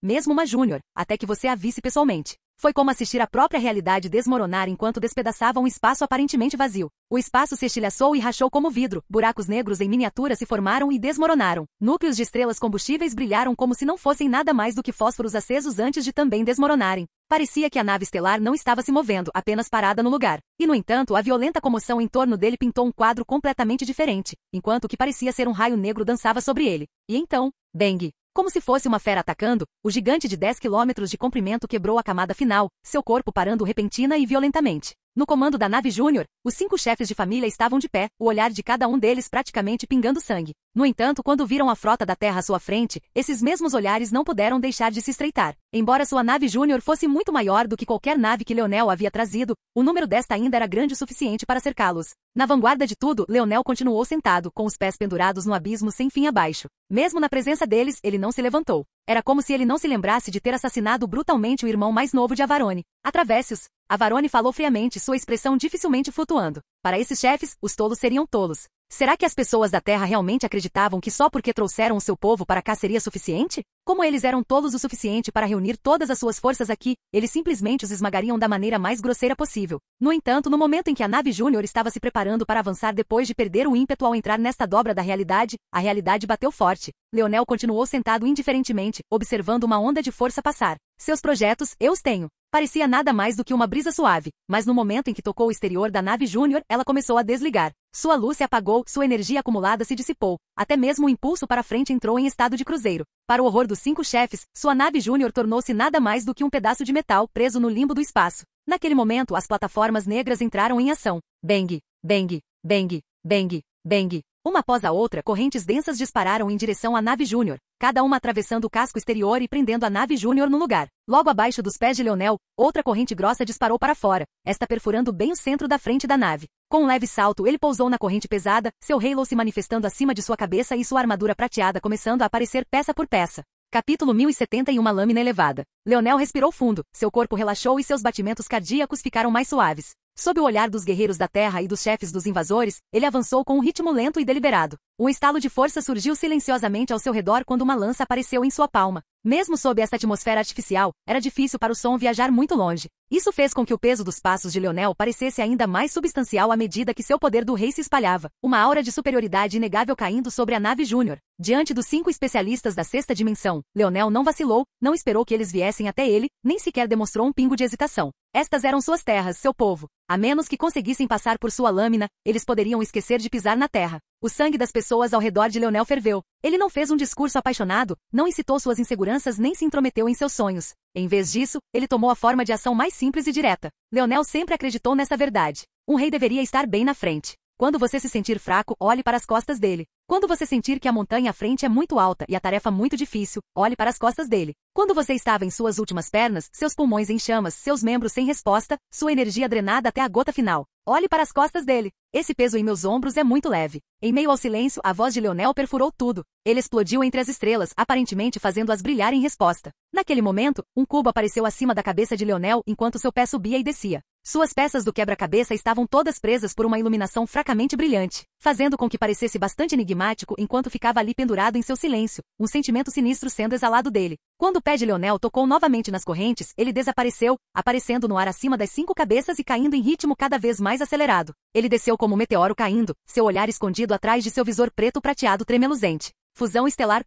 mesmo uma júnior, até que você a visse pessoalmente. Foi como assistir a própria realidade desmoronar enquanto despedaçava um espaço aparentemente vazio. O espaço se estilhaçou e rachou como vidro, buracos negros em miniatura se formaram e desmoronaram. Núcleos de estrelas combustíveis brilharam como se não fossem nada mais do que fósforos acesos antes de também desmoronarem. Parecia que a nave estelar não estava se movendo, apenas parada no lugar. E no entanto, a violenta comoção em torno dele pintou um quadro completamente diferente, enquanto o que parecia ser um raio negro dançava sobre ele. E então, bang! Como se fosse uma fera atacando, o gigante de 10 quilômetros de comprimento quebrou a camada final, seu corpo parando repentina e violentamente. No comando da nave Júnior, os 5 chefes de família estavam de pé, o olhar de cada um deles praticamente pingando sangue. No entanto, quando viram a frota da Terra à sua frente, esses mesmos olhares não puderam deixar de se estreitar. Embora sua nave Júnior fosse muito maior do que qualquer nave que Leonel havia trazido, o número desta ainda era grande o suficiente para cercá-los. Na vanguarda de tudo, Leonel continuou sentado, com os pés pendurados no abismo sem fim abaixo. Mesmo na presença deles, ele não se levantou. Era como se ele não se lembrasse de ter assassinado brutalmente o irmão mais novo de Avarone. Atravesse-os. Avarone falou friamente, sua expressão dificilmente flutuando. Para esses chefes, os tolos seriam tolos. Será que as pessoas da Terra realmente acreditavam que só porque trouxeram o seu povo para cá seria suficiente? Como eles eram tolos o suficiente para reunir todas as suas forças aqui, eles simplesmente os esmagariam da maneira mais grosseira possível. No entanto, no momento em que a nave Júnior estava se preparando para avançar depois de perder o ímpeto ao entrar nesta dobra da realidade, a realidade bateu forte. Leonel continuou sentado indiferentemente, observando uma onda de força passar. Seus projetos, eu os tenho. Parecia nada mais do que uma brisa suave, mas no momento em que tocou o exterior da nave Júnior, ela começou a desligar. Sua luz se apagou, sua energia acumulada se dissipou. Até mesmo o impulso para frente entrou em estado de cruzeiro. Para o horror dos 5 chefes, sua nave Júnior tornou-se nada mais do que um pedaço de metal preso no limbo do espaço. Naquele momento, as plataformas negras entraram em ação. Bang, bang, bang, bang, bang. Uma após a outra, correntes densas dispararam em direção à nave Júnior, cada uma atravessando o casco exterior e prendendo a nave Júnior no lugar. Logo abaixo dos pés de Leonel, outra corrente grossa disparou para fora, esta perfurando bem o centro da frente da nave. Com um leve salto, ele pousou na corrente pesada, seu halo se manifestando acima de sua cabeça e sua armadura prateada começando a aparecer peça por peça. Capítulo 1070 e uma lâmina elevada. Leonel respirou fundo, seu corpo relaxou e seus batimentos cardíacos ficaram mais suaves. Sob o olhar dos guerreiros da Terra e dos chefes dos invasores, ele avançou com um ritmo lento e deliberado. Um estalo de força surgiu silenciosamente ao seu redor quando uma lança apareceu em sua palma. Mesmo sob esta atmosfera artificial, era difícil para o som viajar muito longe. Isso fez com que o peso dos passos de Leonel parecesse ainda mais substancial à medida que seu poder do rei se espalhava, uma aura de superioridade inegável caindo sobre a nave Júnior. Diante dos 5 especialistas da 6ª dimensão, Leonel não vacilou, não esperou que eles viessem até ele, nem sequer demonstrou um pingo de hesitação. Estas eram suas terras, seu povo. A menos que conseguissem passar por sua lâmina, eles poderiam esquecer de pisar na terra. O sangue das pessoas ao redor de Leonel ferveu. Ele não fez um discurso apaixonado, não incitou suas inseguranças nem se intrometeu em seus sonhos. Em vez disso, ele tomou a forma de ação mais simples e direta. Leonel sempre acreditou nessa verdade. Um rei deveria estar bem na frente. Quando você se sentir fraco, olhe para as costas dele. Quando você sentir que a montanha à frente é muito alta e a tarefa muito difícil, olhe para as costas dele. Quando você estava em suas últimas pernas, seus pulmões em chamas, seus membros sem resposta, sua energia drenada até a gota final, olhe para as costas dele. Esse peso em meus ombros é muito leve. Em meio ao silêncio, a voz de Leonel perfurou tudo. Ele explodiu entre as estrelas, aparentemente fazendo-as brilhar em resposta. Naquele momento, um cubo apareceu acima da cabeça de Leonel enquanto seu pé subia e descia. Suas peças do quebra-cabeça estavam todas presas por uma iluminação fracamente brilhante, fazendo com que parecesse bastante enigmático enquanto ficava ali pendurado em seu silêncio, um sentimento sinistro sendo exalado dele. Quando o pé de Leonel tocou novamente nas correntes, ele desapareceu, aparecendo no ar acima das 5 cabeças e caindo em ritmo cada vez mais acelerado. Ele desceu como um meteoro caindo, seu olhar escondido atrás de seu visor preto prateado tremeluzente. Fusão estelar.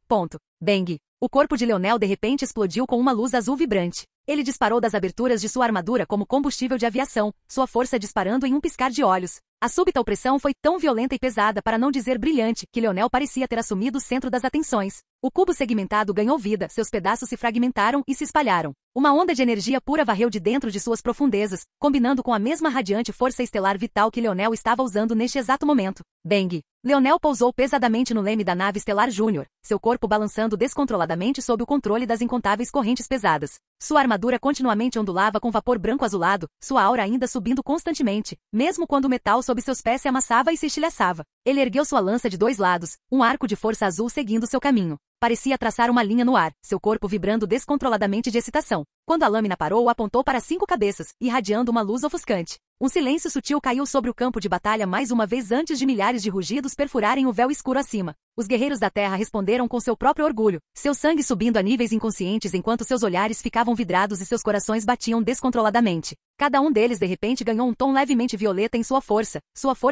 Bang. O corpo de Leonel de repente explodiu com uma luz azul vibrante. Ele disparou das aberturas de sua armadura como combustível de aviação, sua força disparando em um piscar de olhos. A súbita opressão foi tão violenta e pesada, para não dizer brilhante, que Leonel parecia ter assumido o centro das atenções. O cubo segmentado ganhou vida, seus pedaços se fragmentaram e se espalharam. Uma onda de energia pura varreu de dentro de suas profundezas, combinando com a mesma radiante força estelar vital que Leonel estava usando neste exato momento. Bang! Leonel pousou pesadamente no leme da nave estelar Júnior, seu corpo balançando descontroladamente sob o controle das incontáveis correntes pesadas. Sua armadura continuamente ondulava com vapor branco azulado, sua aura ainda subindo constantemente, mesmo quando o metal sob seus pés se amassava e se estilhaçava. Ele ergueu sua lança de 2 lados, um arco de força azul seguindo seu caminho. Parecia traçar uma linha no ar, seu corpo vibrando descontroladamente de excitação. Quando a lâmina parou, apontou para 5 cabeças, irradiando uma luz ofuscante. Um silêncio sutil caiu sobre o campo de batalha mais uma vez antes de milhares de rugidos perfurarem o véu escuro acima. Os guerreiros da Terra responderam com seu próprio orgulho, seu sangue subindo a níveis inconscientes enquanto seus olhares ficavam vidrados e seus corações batiam descontroladamente. Cada um deles de repente ganhou um tom levemente violeta em sua força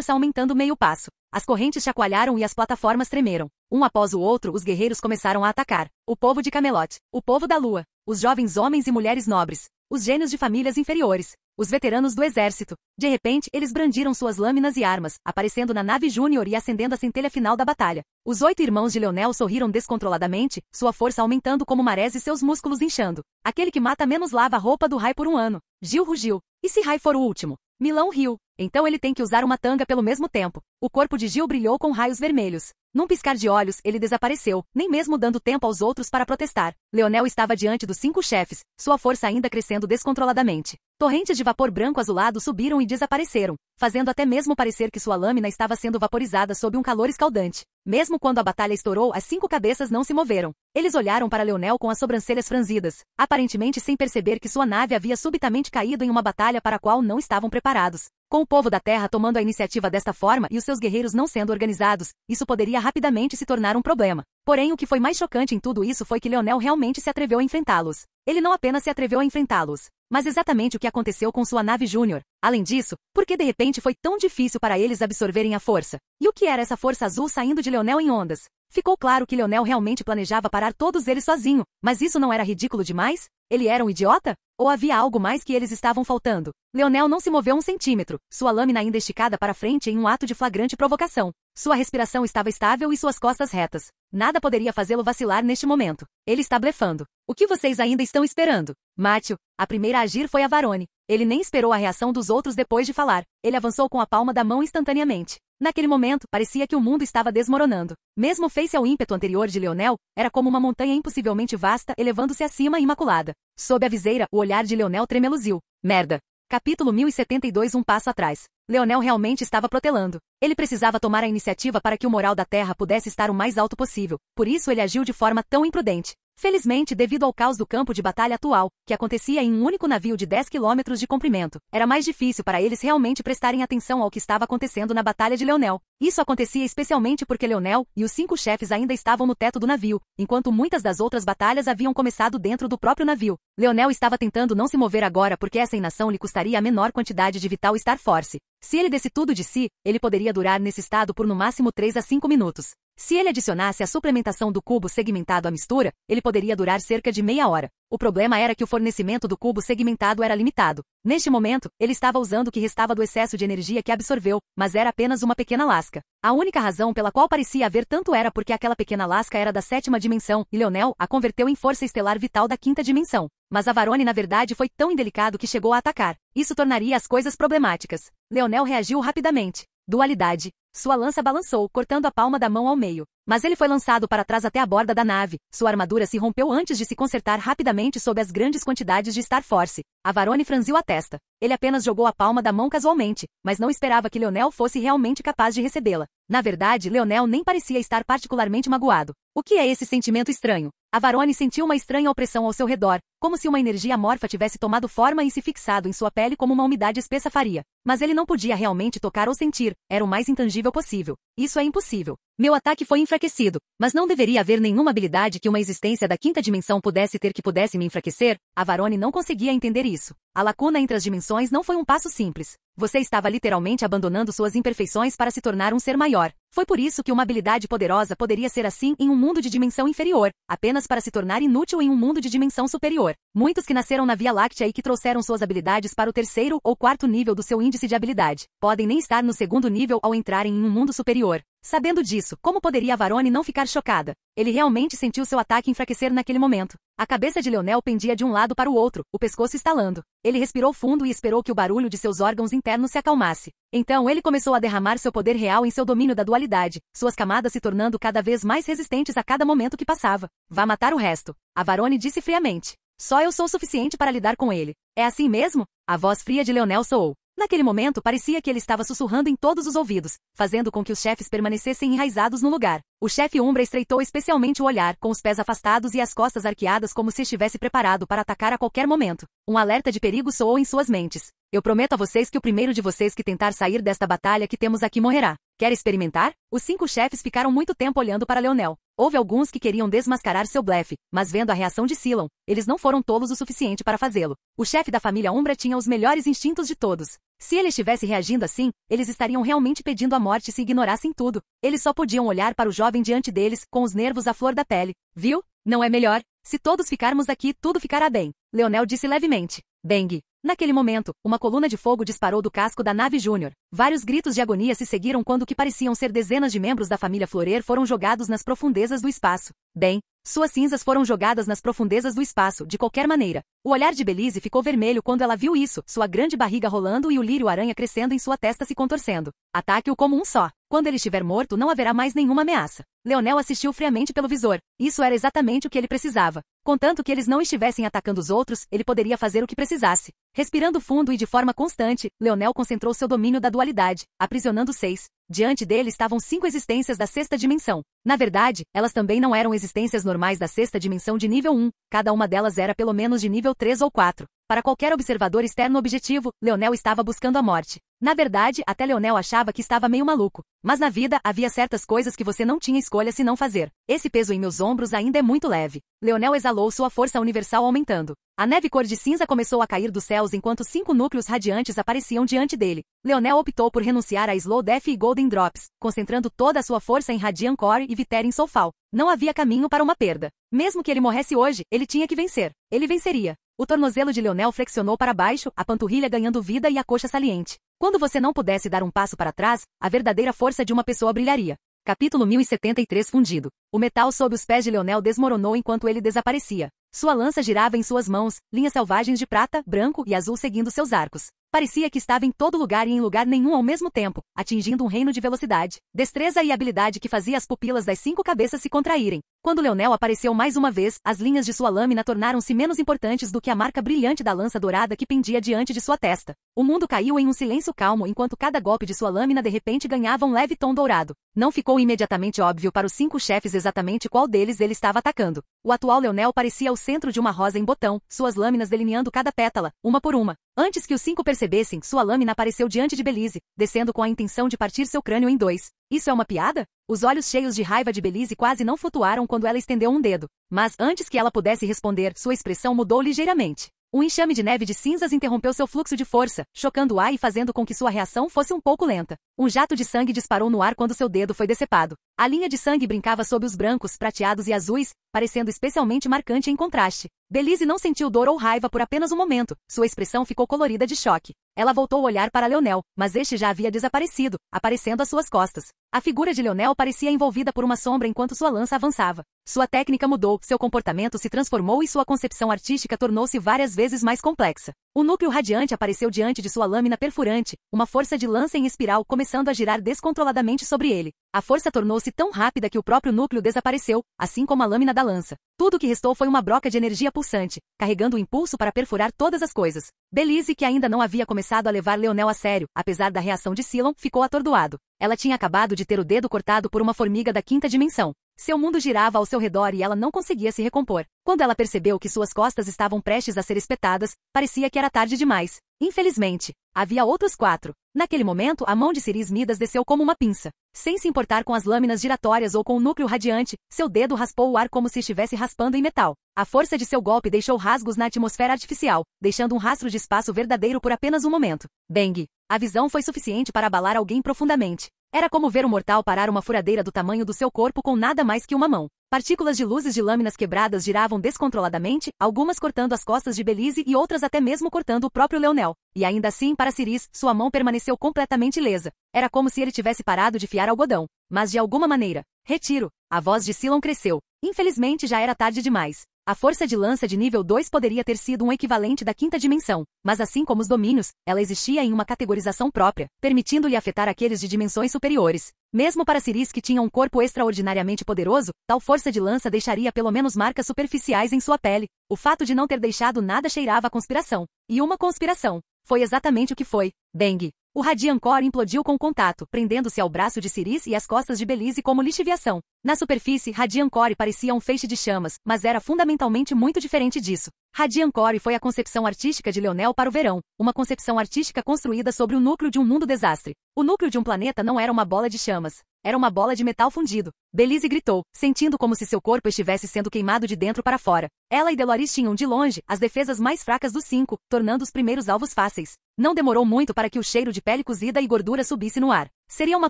aumentando meio passo. As correntes chacoalharam e as plataformas tremeram. Um após o outro, os guerreiros começaram a atacar. O povo de Camelot, o povo da Lua, os jovens homens e mulheres nobres, os gênios de famílias inferiores, os veteranos do exército. De repente, eles brandiram suas lâminas e armas, aparecendo na nave Júnior e acendendo a centelha final da batalha. Os 8 irmãos de Leonel sorriram descontroladamente, sua força aumentando como marés e seus músculos inchando. Aquele que mata menos lava a roupa do Rai por um ano. Gil rugiu. E se Rai for o último? Milão riu. Então ele tem que usar uma tanga pelo mesmo tempo. O corpo de Gil brilhou com raios vermelhos. Num piscar de olhos, ele desapareceu, nem mesmo dando tempo aos outros para protestar. Leonel estava diante dos 5 chefes, sua força ainda crescendo descontroladamente. Torrentes de vapor branco azulado subiram e desapareceram, fazendo até mesmo parecer que sua lâmina estava sendo vaporizada sob um calor escaldante. Mesmo quando a batalha estourou, as 5 cabeças não se moveram. Eles olharam para Leonel com as sobrancelhas franzidas, aparentemente sem perceber que sua nave havia subitamente caído em uma batalha para a qual não estavam preparados. Com o povo da Terra tomando a iniciativa desta forma e os seus guerreiros não sendo organizados, isso poderia rapidamente se tornar um problema. Porém, o que foi mais chocante em tudo isso foi que Leonel realmente se atreveu a enfrentá-los. Ele não apenas se atreveu a enfrentá-los, mas exatamente o que aconteceu com sua nave Júnior. Além disso, por que de repente foi tão difícil para eles absorverem a força? E o que era essa força azul saindo de Leonel em ondas? Ficou claro que Leonel realmente planejava parar todos eles sozinho, mas isso não era ridículo demais? Ele era um idiota? Ou havia algo mais que eles estavam faltando? Leonel não se moveu um centímetro, sua lâmina ainda esticada para frente em um ato de flagrante provocação. Sua respiração estava estável e suas costas retas. Nada poderia fazê-lo vacilar neste momento. Ele está blefando. O que vocês ainda estão esperando? Mate-o. A primeira a agir foi a Varone. Ele nem esperou a reação dos outros depois de falar. Ele avançou com a palma da mão instantaneamente. Naquele momento, parecia que o mundo estava desmoronando. Mesmo face ao ímpeto anterior de Leonel, era como uma montanha impossivelmente vasta elevando-se acima imaculada. Sob a viseira, o olhar de Leonel tremeluziu. Merda. Capítulo 1072. Um passo atrás. Leonel realmente estava protelando. Ele precisava tomar a iniciativa para que o moral da Terra pudesse estar o mais alto possível. Por isso ele agiu de forma tão imprudente. Felizmente, devido ao caos do campo de batalha atual, que acontecia em um único navio de 10 quilômetros de comprimento, era mais difícil para eles realmente prestarem atenção ao que estava acontecendo na Batalha de Leonel. Isso acontecia especialmente porque Leonel e os 5 chefes ainda estavam no teto do navio, enquanto muitas das outras batalhas haviam começado dentro do próprio navio. Leonel estava tentando não se mover agora porque essa inação lhe custaria a menor quantidade de vital Star Force. Se ele desse tudo de si, ele poderia durar nesse estado por no máximo 3 a 5 minutos. Se ele adicionasse a suplementação do cubo segmentado à mistura, ele poderia durar cerca de meia hora. O problema era que o fornecimento do cubo segmentado era limitado. Neste momento, ele estava usando o que restava do excesso de energia que absorveu, mas era apenas uma pequena lasca. A única razão pela qual parecia haver tanto era porque aquela pequena lasca era da 7ª dimensão, e Leonel a converteu em força estelar vital da 5ª dimensão. Mas a Varone na verdade foi tão indelicado que chegou a atacar. Isso tornaria as coisas problemáticas. Leonel reagiu rapidamente. Dualidade. Sua lança balançou, cortando a palma da mão ao meio. Mas ele foi lançado para trás até a borda da nave. Sua armadura se rompeu antes de se consertar rapidamente sob as grandes quantidades de Star Force. Avarone franziu a testa. Ele apenas jogou a palma da mão casualmente, mas não esperava que Leonel fosse realmente capaz de recebê-la. Na verdade, Leonel nem parecia estar particularmente magoado. O que é esse sentimento estranho? Avarone sentiu uma estranha opressão ao seu redor, como se uma energia amorfa tivesse tomado forma e se fixado em sua pele como uma umidade espessa faria. Mas ele não podia realmente tocar ou sentir, era o mais intangível possível. Isso é impossível. Meu ataque foi enfraquecido, mas não deveria haver nenhuma habilidade que uma existência da quinta dimensão pudesse ter que pudesse me enfraquecer? Avarone não conseguia entender isso. A lacuna entre as dimensões não foi um passo simples. Você estava literalmente abandonando suas imperfeições para se tornar um ser maior. Foi por isso que uma habilidade poderosa poderia ser assim em um mundo de dimensão inferior, apenas para se tornar inútil em um mundo de dimensão superior. Muitos que nasceram na Via Láctea e que trouxeram suas habilidades para o terceiro ou quarto nível do seu índice de habilidade, podem nem estar no segundo nível ao entrarem em um mundo superior. Sabendo disso, como poderia Avarone não ficar chocada? Ele realmente sentiu seu ataque enfraquecer naquele momento. A cabeça de Leonel pendia de um lado para o outro, o pescoço estalando. Ele respirou fundo e esperou que o barulho de seus órgãos internos se acalmasse. Então ele começou a derramar seu poder real em seu domínio da dualidade, suas camadas se tornando cada vez mais resistentes a cada momento que passava. Vá matar o resto. Avarone disse friamente. Só eu sou suficiente para lidar com ele. É assim mesmo? A voz fria de Leonel soou. Naquele momento parecia que ele estava sussurrando em todos os ouvidos, fazendo com que os chefes permanecessem enraizados no lugar. O chefe Umbra estreitou especialmente o olhar, com os pés afastados e as costas arqueadas como se estivesse preparado para atacar a qualquer momento. Um alerta de perigo soou em suas mentes. Eu prometo a vocês que o primeiro de vocês que tentar sair desta batalha que temos aqui morrerá. Quer experimentar? Os 5 chefes ficaram muito tempo olhando para Leonel. Houve alguns que queriam desmascarar seu blefe, mas vendo a reação de Cylon, eles não foram tolos o suficiente para fazê-lo. O chefe da família Umbra tinha os melhores instintos de todos. Se ele estivesse reagindo assim, eles estariam realmente pedindo a morte se ignorassem tudo. Eles só podiam olhar para o jovem diante deles, com os nervos à flor da pele. Viu? Não é melhor? Se todos ficarmos aqui, tudo ficará bem. Leonel disse levemente. Bang! Naquele momento, uma coluna de fogo disparou do casco da nave Júnior. Vários gritos de agonia se seguiram quando o que pareciam ser dezenas de membros da família Florer foram jogados nas profundezas do espaço. Bem, suas cinzas foram jogadas nas profundezas do espaço, de qualquer maneira. O olhar de Belize ficou vermelho quando ela viu isso, sua grande barriga rolando e o lírio-aranha crescendo em sua testa se contorcendo. Ataque-o como um só. Quando ele estiver morto, não haverá mais nenhuma ameaça. Leonel assistiu friamente pelo visor. Isso era exatamente o que ele precisava. Contanto que eles não estivessem atacando os outros, ele poderia fazer o que precisasse. Respirando fundo e de forma constante, Leonel concentrou seu domínio da dualidade, aprisionando 6. Diante dele estavam 5 existências da sexta dimensão. Na verdade, elas também não eram existências normais da sexta dimensão de nível 1, cada uma delas era pelo menos de nível 3 ou 4. Para qualquer observador externo objetivo, Leonel estava buscando a morte. Na verdade, até Leonel achava que estava meio maluco. Mas na vida, havia certas coisas que você não tinha escolha se não fazer. Esse peso em meus ombros ainda é muito leve. Leonel exalou sua força universal aumentando. A neve cor de cinza começou a cair dos céus enquanto 5 núcleos radiantes apareciam diante dele. Leonel optou por renunciar a Slow Death e Golden Drops, concentrando toda a sua força em Radiant Core e Viterin Soulfall. Não havia caminho para uma perda. Mesmo que ele morresse hoje, ele tinha que vencer. Ele venceria. O tornozelo de Leonel flexionou para baixo, a panturrilha ganhando vida e a coxa saliente. Quando você não pudesse dar um passo para trás, a verdadeira força de uma pessoa brilharia. Capítulo 1073 Fundido. O metal sob os pés de Leonel desmoronou enquanto ele desaparecia. Sua lança girava em suas mãos, linhas selvagens de prata, branco e azul seguindo seus arcos. Parecia que estava em todo lugar e em lugar nenhum ao mesmo tempo, atingindo um reino de velocidade, destreza e habilidade que fazia as pupilas das 5 cabeças se contraírem. Quando Leonel apareceu mais uma vez, as linhas de sua lâmina tornaram-se menos importantes do que a marca brilhante da lança dourada que pendia diante de sua testa. O mundo caiu em um silêncio calmo enquanto cada golpe de sua lâmina de repente ganhava um leve tom dourado. Não ficou imediatamente óbvio para os 5 chefes exatamente qual deles ele estava atacando. O atual Leonel parecia o centro de uma rosa em botão, suas lâminas delineando cada pétala, uma por uma. Antes que os 5 percebessem, sua lâmina apareceu diante de Belize, descendo com a intenção de partir seu crânio em 2. Isso é uma piada? Os olhos cheios de raiva de Belize quase não flutuaram quando ela estendeu um dedo. Mas, antes que ela pudesse responder, sua expressão mudou ligeiramente. Um enxame de neve de cinzas interrompeu seu fluxo de força, chocando o ar e fazendo com que sua reação fosse um pouco lenta. Um jato de sangue disparou no ar quando seu dedo foi decepado. A linha de sangue brincava sob os brancos, prateados e azuis, parecendo especialmente marcante em contraste. Belize não sentiu dor ou raiva por apenas um momento, sua expressão ficou colorida de choque. Ela voltou a olhar para Leonel, mas este já havia desaparecido, aparecendo às suas costas. A figura de Leonel parecia envolvida por uma sombra enquanto sua lança avançava. Sua técnica mudou, seu comportamento se transformou e sua concepção artística tornou-se várias vezes mais complexa. O núcleo radiante apareceu diante de sua lâmina perfurante, uma força de lança em espiral começando a girar descontroladamente sobre ele. A força tornou-se tão rápida que o próprio núcleo desapareceu, assim como a lâmina da lança. Tudo o que restou foi uma broca de energia pulsante, carregando o impulso para perfurar todas as coisas. Belize, que ainda não havia começado a levar Leonel a sério, apesar da reação de Cylon, ficou atordoado. Ela tinha acabado de ter o dedo cortado por uma formiga da quinta dimensão. Seu mundo girava ao seu redor e ela não conseguia se recompor. Quando ela percebeu que suas costas estavam prestes a ser espetadas, parecia que era tarde demais. Infelizmente, havia outros 4. Naquele momento, a mão de Ciris Midas desceu como uma pinça. Sem se importar com as lâminas giratórias ou com o núcleo radiante, seu dedo raspou o ar como se estivesse raspando em metal. A força de seu golpe deixou rasgos na atmosfera artificial, deixando um rastro de espaço verdadeiro por apenas um momento. Bang! A visão foi suficiente para abalar alguém profundamente. Era como ver um mortal parar uma furadeira do tamanho do seu corpo com nada mais que uma mão. Partículas de luzes de lâminas quebradas giravam descontroladamente, algumas cortando as costas de Belize e outras até mesmo cortando o próprio Leonel. E ainda assim, para Ciris, sua mão permaneceu completamente ilesa. Era como se ele tivesse parado de fiar algodão. Mas de alguma maneira. Retiro. A voz de Cylon cresceu. Infelizmente já era tarde demais. A força de lança de nível 2 poderia ter sido um equivalente da quinta dimensão, mas assim como os domínios, ela existia em uma categorização própria, permitindo-lhe afetar aqueles de dimensões superiores. Mesmo para Ciris, que tinha um corpo extraordinariamente poderoso, tal força de lança deixaria pelo menos marcas superficiais em sua pele. O fato de não ter deixado nada cheirava a conspiração. E uma conspiração. Foi exatamente o que foi. Bang! O Radiant Core implodiu com contato, prendendo-se ao braço de Ciris e às costas de Belize como lixiviação. Na superfície, Radiant Core parecia um feixe de chamas, mas era fundamentalmente muito diferente disso. Radiant Core foi a concepção artística de Leonel para o verão, uma concepção artística construída sobre o núcleo de um mundo desastre. O núcleo de um planeta não era uma bola de chamas. Era uma bola de metal fundido. Belize gritou, sentindo como se seu corpo estivesse sendo queimado de dentro para fora. Ela e Deloris tinham, de longe, as defesas mais fracas dos 5, tornando os primeiros alvos fáceis. Não demorou muito para que o cheiro de pele cozida e gordura subisse no ar. Seria uma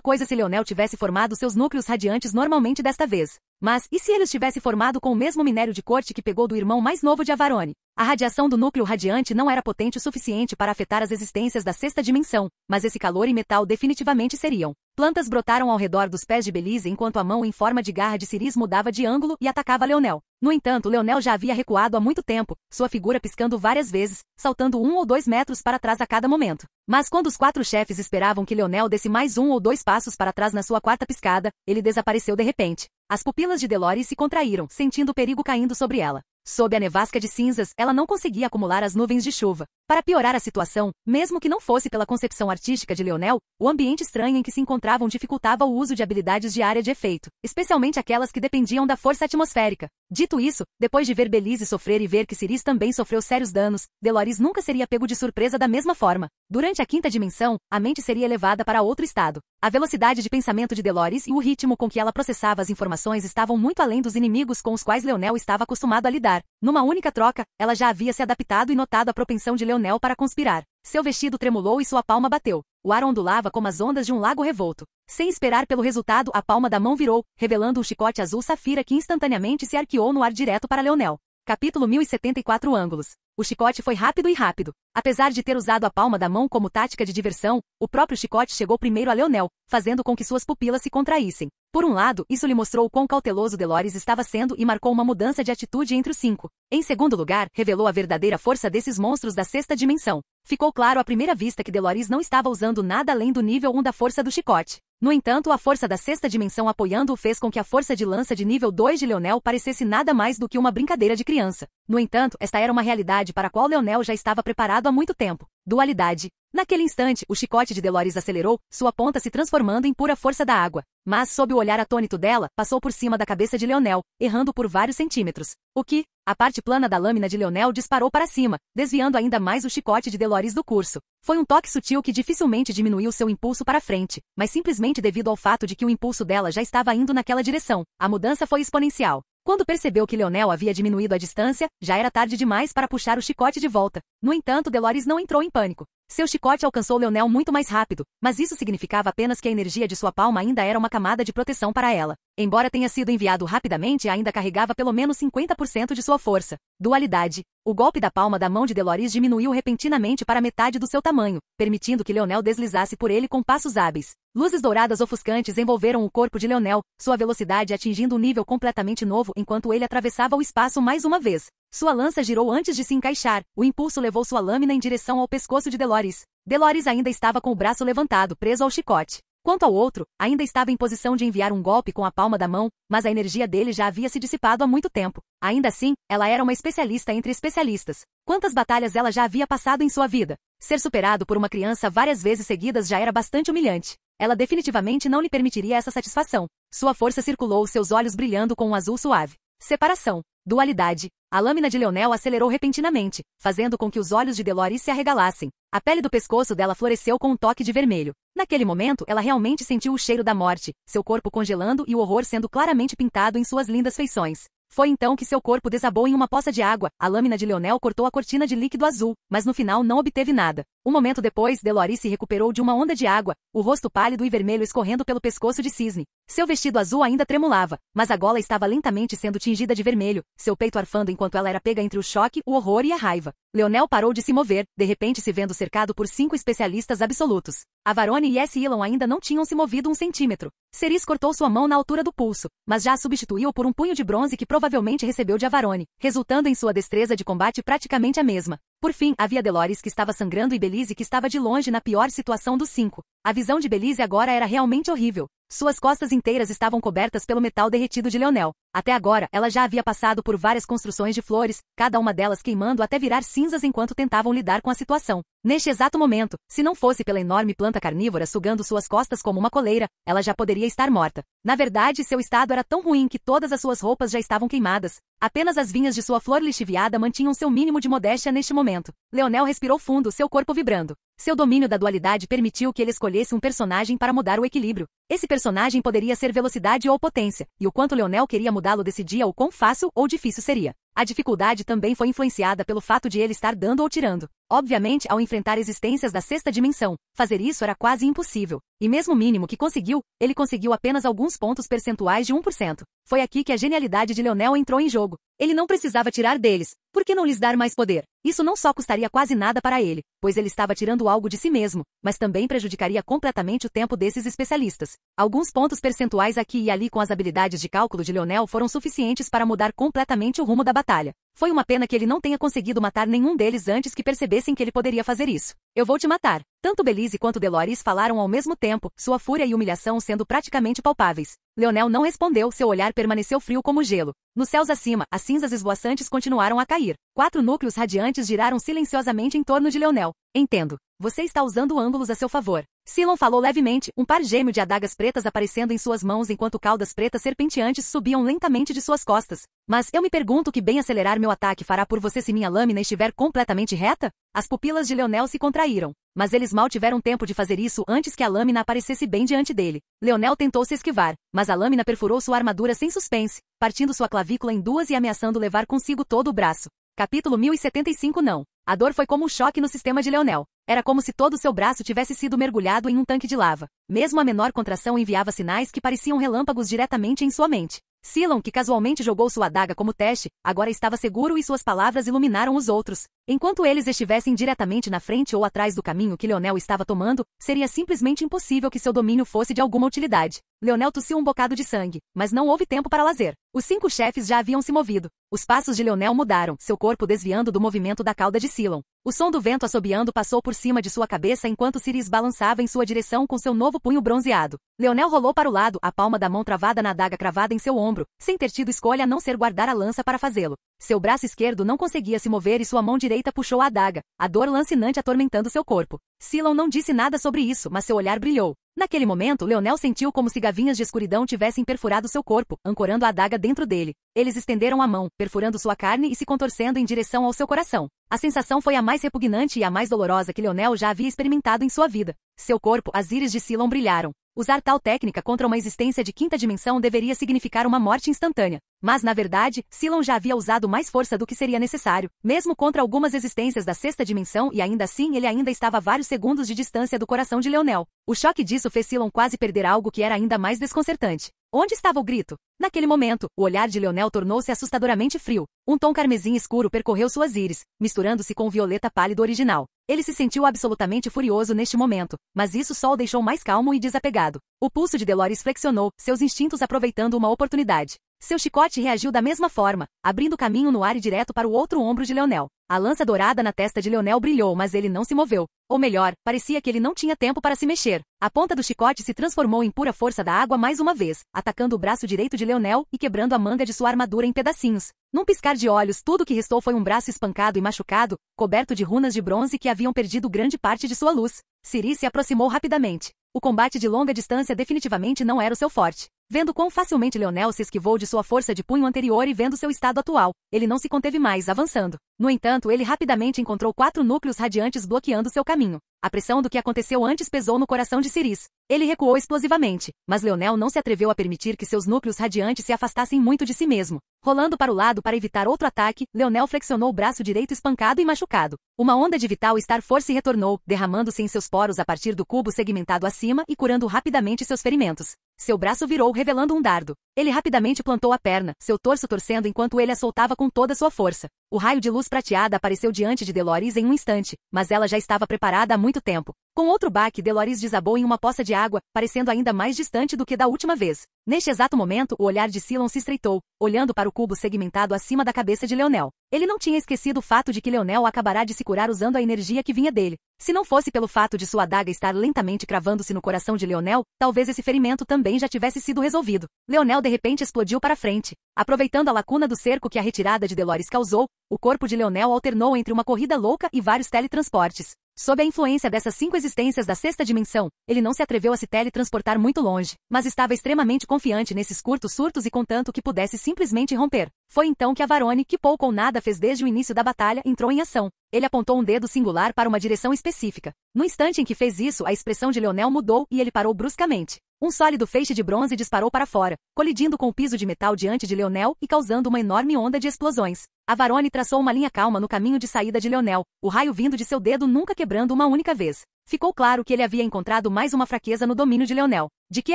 coisa se Leonel tivesse formado seus núcleos radiantes normalmente desta vez. Mas, e se eles tivesse formado com o mesmo minério de corte que pegou do irmão mais novo de Avarone? A radiação do núcleo radiante não era potente o suficiente para afetar as existências da sexta dimensão, mas esse calor e metal definitivamente seriam. Plantas brotaram ao redor dos pés de Belize enquanto a mão em forma de garra de Ciris mudava de ângulo e atacava Leonel. No entanto, Leonel já havia recuado há muito tempo, sua figura piscando várias vezes, saltando 1 ou 2 metros para trás a cada momento. Mas quando os 4 chefes esperavam que Leonel desse mais 1 ou 2 passos para trás na sua quarta piscada, ele desapareceu de repente. As pupilas de Deloris se contraíram, sentindo o perigo caindo sobre ela. Sob a nevasca de cinzas, ela não conseguia acumular as nuvens de chuva. Para piorar a situação, mesmo que não fosse pela concepção artística de Leonel, o ambiente estranho em que se encontravam dificultava o uso de habilidades de área de efeito, especialmente aquelas que dependiam da força atmosférica. Dito isso, depois de ver Belize sofrer e ver que Ciris também sofreu sérios danos, Deloris nunca seria pego de surpresa da mesma forma. Durante a quinta dimensão, a mente seria elevada para outro estado. A velocidade de pensamento de Deloris e o ritmo com que ela processava as informações estavam muito além dos inimigos com os quais Leonel estava acostumado a lidar. Numa única troca, ela já havia se adaptado e notado a propensão de Leonel para conspirar. Seu vestido tremulou e sua palma bateu. O ar ondulava como as ondas de um lago revolto. Sem esperar pelo resultado, a palma da mão virou, revelando um chicote azul safira que instantaneamente se arqueou no ar direto para Leonel. Capítulo 1074 ângulos. O chicote foi rápido e rápido. Apesar de ter usado a palma da mão como tática de diversão, o próprio chicote chegou primeiro a Leonel, fazendo com que suas pupilas se contraíssem. Por um lado, isso lhe mostrou o quão cauteloso Deloris estava sendo e marcou uma mudança de atitude entre os 5. Em segundo lugar, revelou a verdadeira força desses monstros da sexta dimensão. Ficou claro à primeira vista que Deloris não estava usando nada além do nível 1 da força do chicote. No entanto, a força da sexta dimensão apoiando-o fez com que a força de lança de nível 2 de Leonel parecesse nada mais do que uma brincadeira de criança. No entanto, esta era uma realidade para a qual Leonel já estava preparado há muito tempo. Dualidade. Naquele instante, o chicote de Deloris acelerou, sua ponta se transformando em pura força da água. Mas, sob o olhar atônito dela, passou por cima da cabeça de Leonel, errando por vários centímetros. O que? A parte plana da lâmina de Leonel disparou para cima, desviando ainda mais o chicote de Deloris do curso. Foi um toque sutil que dificilmente diminuiu seu impulso para frente, mas simplesmente devido ao fato de que o impulso dela já estava indo naquela direção. A mudança foi exponencial. Quando percebeu que Leonel havia diminuído a distância, já era tarde demais para puxar o chicote de volta. No entanto, Dolores não entrou em pânico. Seu chicote alcançou Leonel muito mais rápido, mas isso significava apenas que a energia de sua palma ainda era uma camada de proteção para ela. Embora tenha sido enviado rapidamente, ainda carregava pelo menos 50% de sua força. Dualidade. O golpe da palma da mão de Dolores diminuiu repentinamente para metade do seu tamanho, permitindo que Leonel deslizasse por ele com passos hábeis. Luzes douradas ofuscantes envolveram o corpo de Leonel, sua velocidade atingindo um nível completamente novo enquanto ele atravessava o espaço mais uma vez. Sua lança girou antes de se encaixar, o impulso levou sua lâmina em direção ao pescoço de Dolores. Dolores ainda estava com o braço levantado, preso ao chicote. Quanto ao outro, ainda estava em posição de enviar um golpe com a palma da mão, mas a energia dele já havia se dissipado há muito tempo. Ainda assim, ela era uma especialista entre especialistas. Quantas batalhas ela já havia passado em sua vida? Ser superado por uma criança várias vezes seguidas já era bastante humilhante. Ela definitivamente não lhe permitiria essa satisfação. Sua força circulou, seus olhos brilhando com um azul suave. Separação. Dualidade. A lâmina de Leonel acelerou repentinamente, fazendo com que os olhos de Dolores se arregalassem. A pele do pescoço dela floresceu com um toque de vermelho. Naquele momento, ela realmente sentiu o cheiro da morte, seu corpo congelando e o horror sendo claramente pintado em suas lindas feições. Foi então que seu corpo desabou em uma poça de água. A lâmina de Leonel cortou a cortina de líquido azul, mas no final não obteve nada. Um momento depois, Dolores se recuperou de uma onda de água, o rosto pálido e vermelho escorrendo pelo pescoço de Cisne. Seu vestido azul ainda tremulava, mas a gola estava lentamente sendo tingida de vermelho, seu peito arfando enquanto ela era pega entre o choque, o horror e a raiva. Leonel parou de se mover, de repente se vendo cercado por 5 especialistas absolutos. Avarone e S. Elon ainda não tinham se movido 1 centímetro. Ceris cortou sua mão na altura do pulso, mas já a substituiu por um punho de bronze que provavelmente recebeu de Avarone, resultando em sua destreza de combate praticamente a mesma. Por fim, havia Dolores que estava sangrando e Belize que estava de longe na pior situação dos 5. A visão de Belize agora era realmente horrível. Suas costas inteiras estavam cobertas pelo metal derretido de Leonel. Até agora, ela já havia passado por várias construções de flores, cada uma delas queimando até virar cinzas enquanto tentavam lidar com a situação. Neste exato momento, se não fosse pela enorme planta carnívora sugando suas costas como uma coleira, ela já poderia estar morta. Na verdade, seu estado era tão ruim que todas as suas roupas já estavam queimadas. Apenas as vinhas de sua flor lixiviada mantinham seu mínimo de modéstia neste momento. Leonel respirou fundo, seu corpo vibrando. Seu domínio da dualidade permitiu que ele escolhesse um personagem para mudar o equilíbrio. Esse personagem poderia ser velocidade ou potência, e o quanto Leonel queria mudá-lo decidia o quão fácil ou difícil seria. A dificuldade também foi influenciada pelo fato de ele estar dando ou tirando. Obviamente, ao enfrentar existências da 6ª dimensão, fazer isso era quase impossível. E mesmo o mínimo que conseguiu, ele conseguiu apenas alguns pontos percentuais de 1%. Foi aqui que a genialidade de Leonel entrou em jogo. Ele não precisava tirar deles. Por que não lhes dar mais poder? Isso não só custaria quase nada para ele, pois ele estava tirando algo de si mesmo, mas também prejudicaria completamente o tempo desses especialistas. Alguns pontos percentuais aqui e ali com as habilidades de cálculo de Leonel foram suficientes para mudar completamente o rumo da batalha. Foi uma pena que ele não tenha conseguido matar nenhum deles antes que percebessem que ele poderia fazer isso. Eu vou te matar. Tanto Belize quanto Dolores falaram ao mesmo tempo, sua fúria e humilhação sendo praticamente palpáveis. Leonel não respondeu, seu olhar permaneceu frio como gelo. Nos céus acima, as cinzas esvoaçantes continuaram a cair. 4 núcleos radiantes giraram silenciosamente em torno de Leonel. Entendo. Você está usando ângulos a seu favor. Silon falou levemente, um par gêmeo de adagas pretas aparecendo em suas mãos enquanto caudas pretas serpenteantes subiam lentamente de suas costas. Mas eu me pergunto que bem acelerar meu ataque fará por você se minha lâmina estiver completamente reta? As pupilas de Leonel se contraíram. Mas eles mal tiveram tempo de fazer isso antes que a lâmina aparecesse bem diante dele. Leonel tentou se esquivar, mas a lâmina perfurou sua armadura sem suspense, partindo sua clavícula em 2 e ameaçando levar consigo todo o braço. Capítulo 1075 Não. A dor foi como um choque no sistema de Leonel. Era como se todo o seu braço tivesse sido mergulhado em um tanque de lava. Mesmo a menor contração enviava sinais que pareciam relâmpagos diretamente em sua mente. Silon, que casualmente jogou sua adaga como teste, agora estava seguro e suas palavras iluminaram os outros. Enquanto eles estivessem diretamente na frente ou atrás do caminho que Leonel estava tomando, seria simplesmente impossível que seu domínio fosse de alguma utilidade. Leonel tossiu um bocado de sangue, mas não houve tempo para lazer. Os 5 chefes já haviam se movido. Os passos de Leonel mudaram, seu corpo desviando do movimento da cauda de Silon. O som do vento assobiando passou por cima de sua cabeça enquanto Ciris balançava em sua direção com seu novo punho bronzeado. Leonel rolou para o lado, a palma da mão travada na adaga cravada em seu ombro, sem ter tido escolha a não ser guardar a lança para fazê-lo. Seu braço esquerdo não conseguia se mover e sua mão direita puxou a adaga, a dor lancinante atormentando seu corpo. Silon não disse nada sobre isso, mas seu olhar brilhou. Naquele momento, Leonel sentiu como se gavinhas de escuridão tivessem perfurado seu corpo, ancorando a adaga dentro dele. Eles estenderam a mão, perfurando sua carne e se contorcendo em direção ao seu coração. A sensação foi a mais repugnante e a mais dolorosa que Leonel já havia experimentado em sua vida. Seu corpo, as íris de Cylon brilharam. Usar tal técnica contra uma existência de quinta dimensão deveria significar uma morte instantânea. Mas, na verdade, Cylon já havia usado mais força do que seria necessário, mesmo contra algumas existências da sexta dimensão, e ainda assim ele ainda estava a vários segundos de distância do coração de Leonel. O choque disso fez Cylon quase perder algo que era ainda mais desconcertante. Onde estava o grito? Naquele momento, o olhar de Leonel tornou-se assustadoramente frio. Um tom carmesim escuro percorreu suas íris, misturando-se com o violeta pálido original. Ele se sentiu absolutamente furioso neste momento, mas isso só o deixou mais calmo e desapegado. O pulso de Delores flexionou, seus instintos aproveitando uma oportunidade. Seu chicote reagiu da mesma forma, abrindo caminho no ar e direto para o outro ombro de Leonel. A lança dourada na testa de Leonel brilhou, mas ele não se moveu. Ou melhor, parecia que ele não tinha tempo para se mexer. A ponta do chicote se transformou em pura força da água mais uma vez, atacando o braço direito de Leonel e quebrando a manga de sua armadura em pedacinhos. Num piscar de olhos, tudo o que restou foi um braço espancado e machucado, coberto de runas de bronze que haviam perdido grande parte de sua luz. Ciri se aproximou rapidamente. O combate de longa distância definitivamente não era o seu forte. Vendo quão facilmente Leonel se esquivou de sua força de punho anterior e vendo seu estado atual, ele não se conteve mais, avançando. No entanto, ele rapidamente encontrou 4 núcleos radiantes bloqueando seu caminho. A pressão do que aconteceu antes pesou no coração de Ciris. Ele recuou explosivamente, mas Leonel não se atreveu a permitir que seus núcleos radiantes se afastassem muito de si mesmo. Rolando para o lado para evitar outro ataque, Leonel flexionou o braço direito espancado e machucado. Uma onda de vital Star Force retornou, derramando-se em seus poros a partir do cubo segmentado acima e curando rapidamente seus ferimentos. Seu braço virou, revelando um dardo. Ele rapidamente plantou a perna, seu torso torcendo enquanto ele a soltava com toda sua força. O raio de luz prateada apareceu diante de Delores em um instante, mas ela já estava preparada há muito tempo. Com outro baque, Delores desabou em uma poça de água, parecendo ainda mais distante do que da última vez. Neste exato momento, o olhar de Cylon se estreitou, olhando para o cubo segmentado acima da cabeça de Leonel. Ele não tinha esquecido o fato de que Leonel acabará de se curar usando a energia que vinha dele. Se não fosse pelo fato de sua adaga estar lentamente cravando-se no coração de Leonel, talvez esse ferimento também já tivesse sido resolvido. Leonel de repente explodiu para frente. Aproveitando a lacuna do cerco que a retirada de Delores causou, o corpo de Leonel alternou entre uma corrida louca e vários teletransportes. Sob a influência dessas 5 existências da sexta dimensão, ele não se atreveu a se teletransportar muito longe, mas estava extremamente confiante nesses curtos surtos e contanto que pudesse simplesmente romper. Foi então que Avarone, que pouco ou nada fez desde o início da batalha, entrou em ação. Ele apontou um dedo singular para uma direção específica. No instante em que fez isso, a expressão de Leonel mudou e ele parou bruscamente. Um sólido feixe de bronze disparou para fora, colidindo com o piso de metal diante de Leonel e causando uma enorme onda de explosões. Avarone traçou uma linha calma no caminho de saída de Leonel, o raio vindo de seu dedo nunca quebrando uma única vez. Ficou claro que ele havia encontrado mais uma fraqueza no domínio de Leonel. De que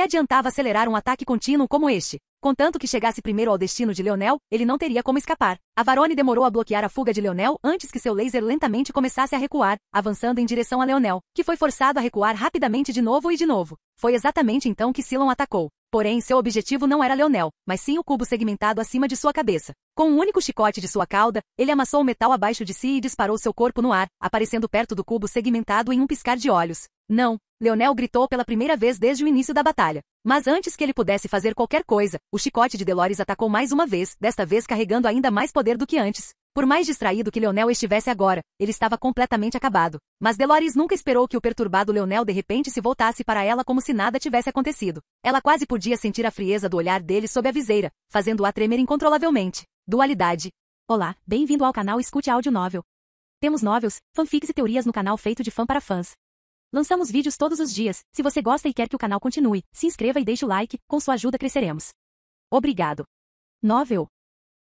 adiantava acelerar um ataque contínuo como este? Contanto que chegasse primeiro ao destino de Leonel, ele não teria como escapar. Avarone demorou a bloquear a fuga de Leonel antes que seu laser lentamente começasse a recuar, avançando em direção a Leonel, que foi forçado a recuar rapidamente de novo e de novo. Foi exatamente então que Cylon atacou. Porém, seu objetivo não era Leonel, mas sim o cubo segmentado acima de sua cabeça. Com um único chicote de sua cauda, ele amassou o metal abaixo de si e disparou seu corpo no ar, aparecendo perto do cubo segmentado em um piscar de olhos. Não! Leonel gritou pela primeira vez desde o início da batalha. Mas antes que ele pudesse fazer qualquer coisa, o chicote de Delores atacou mais uma vez, desta vez carregando ainda mais poder do que antes. Por mais distraído que Leonel estivesse agora, ele estava completamente acabado. Mas Delores nunca esperou que o perturbado Leonel de repente se voltasse para ela como se nada tivesse acontecido. Ela quase podia sentir a frieza do olhar dele sob a viseira, fazendo-a tremer incontrolavelmente. Dualidade. Olá, bem-vindo ao canal Escute Áudio Novel. Temos novels, fanfics e teorias no canal feito de fã para fãs. Lançamos vídeos todos os dias. Se você gosta e quer que o canal continue, se inscreva e deixe o like, com sua ajuda cresceremos. Obrigado. Novel.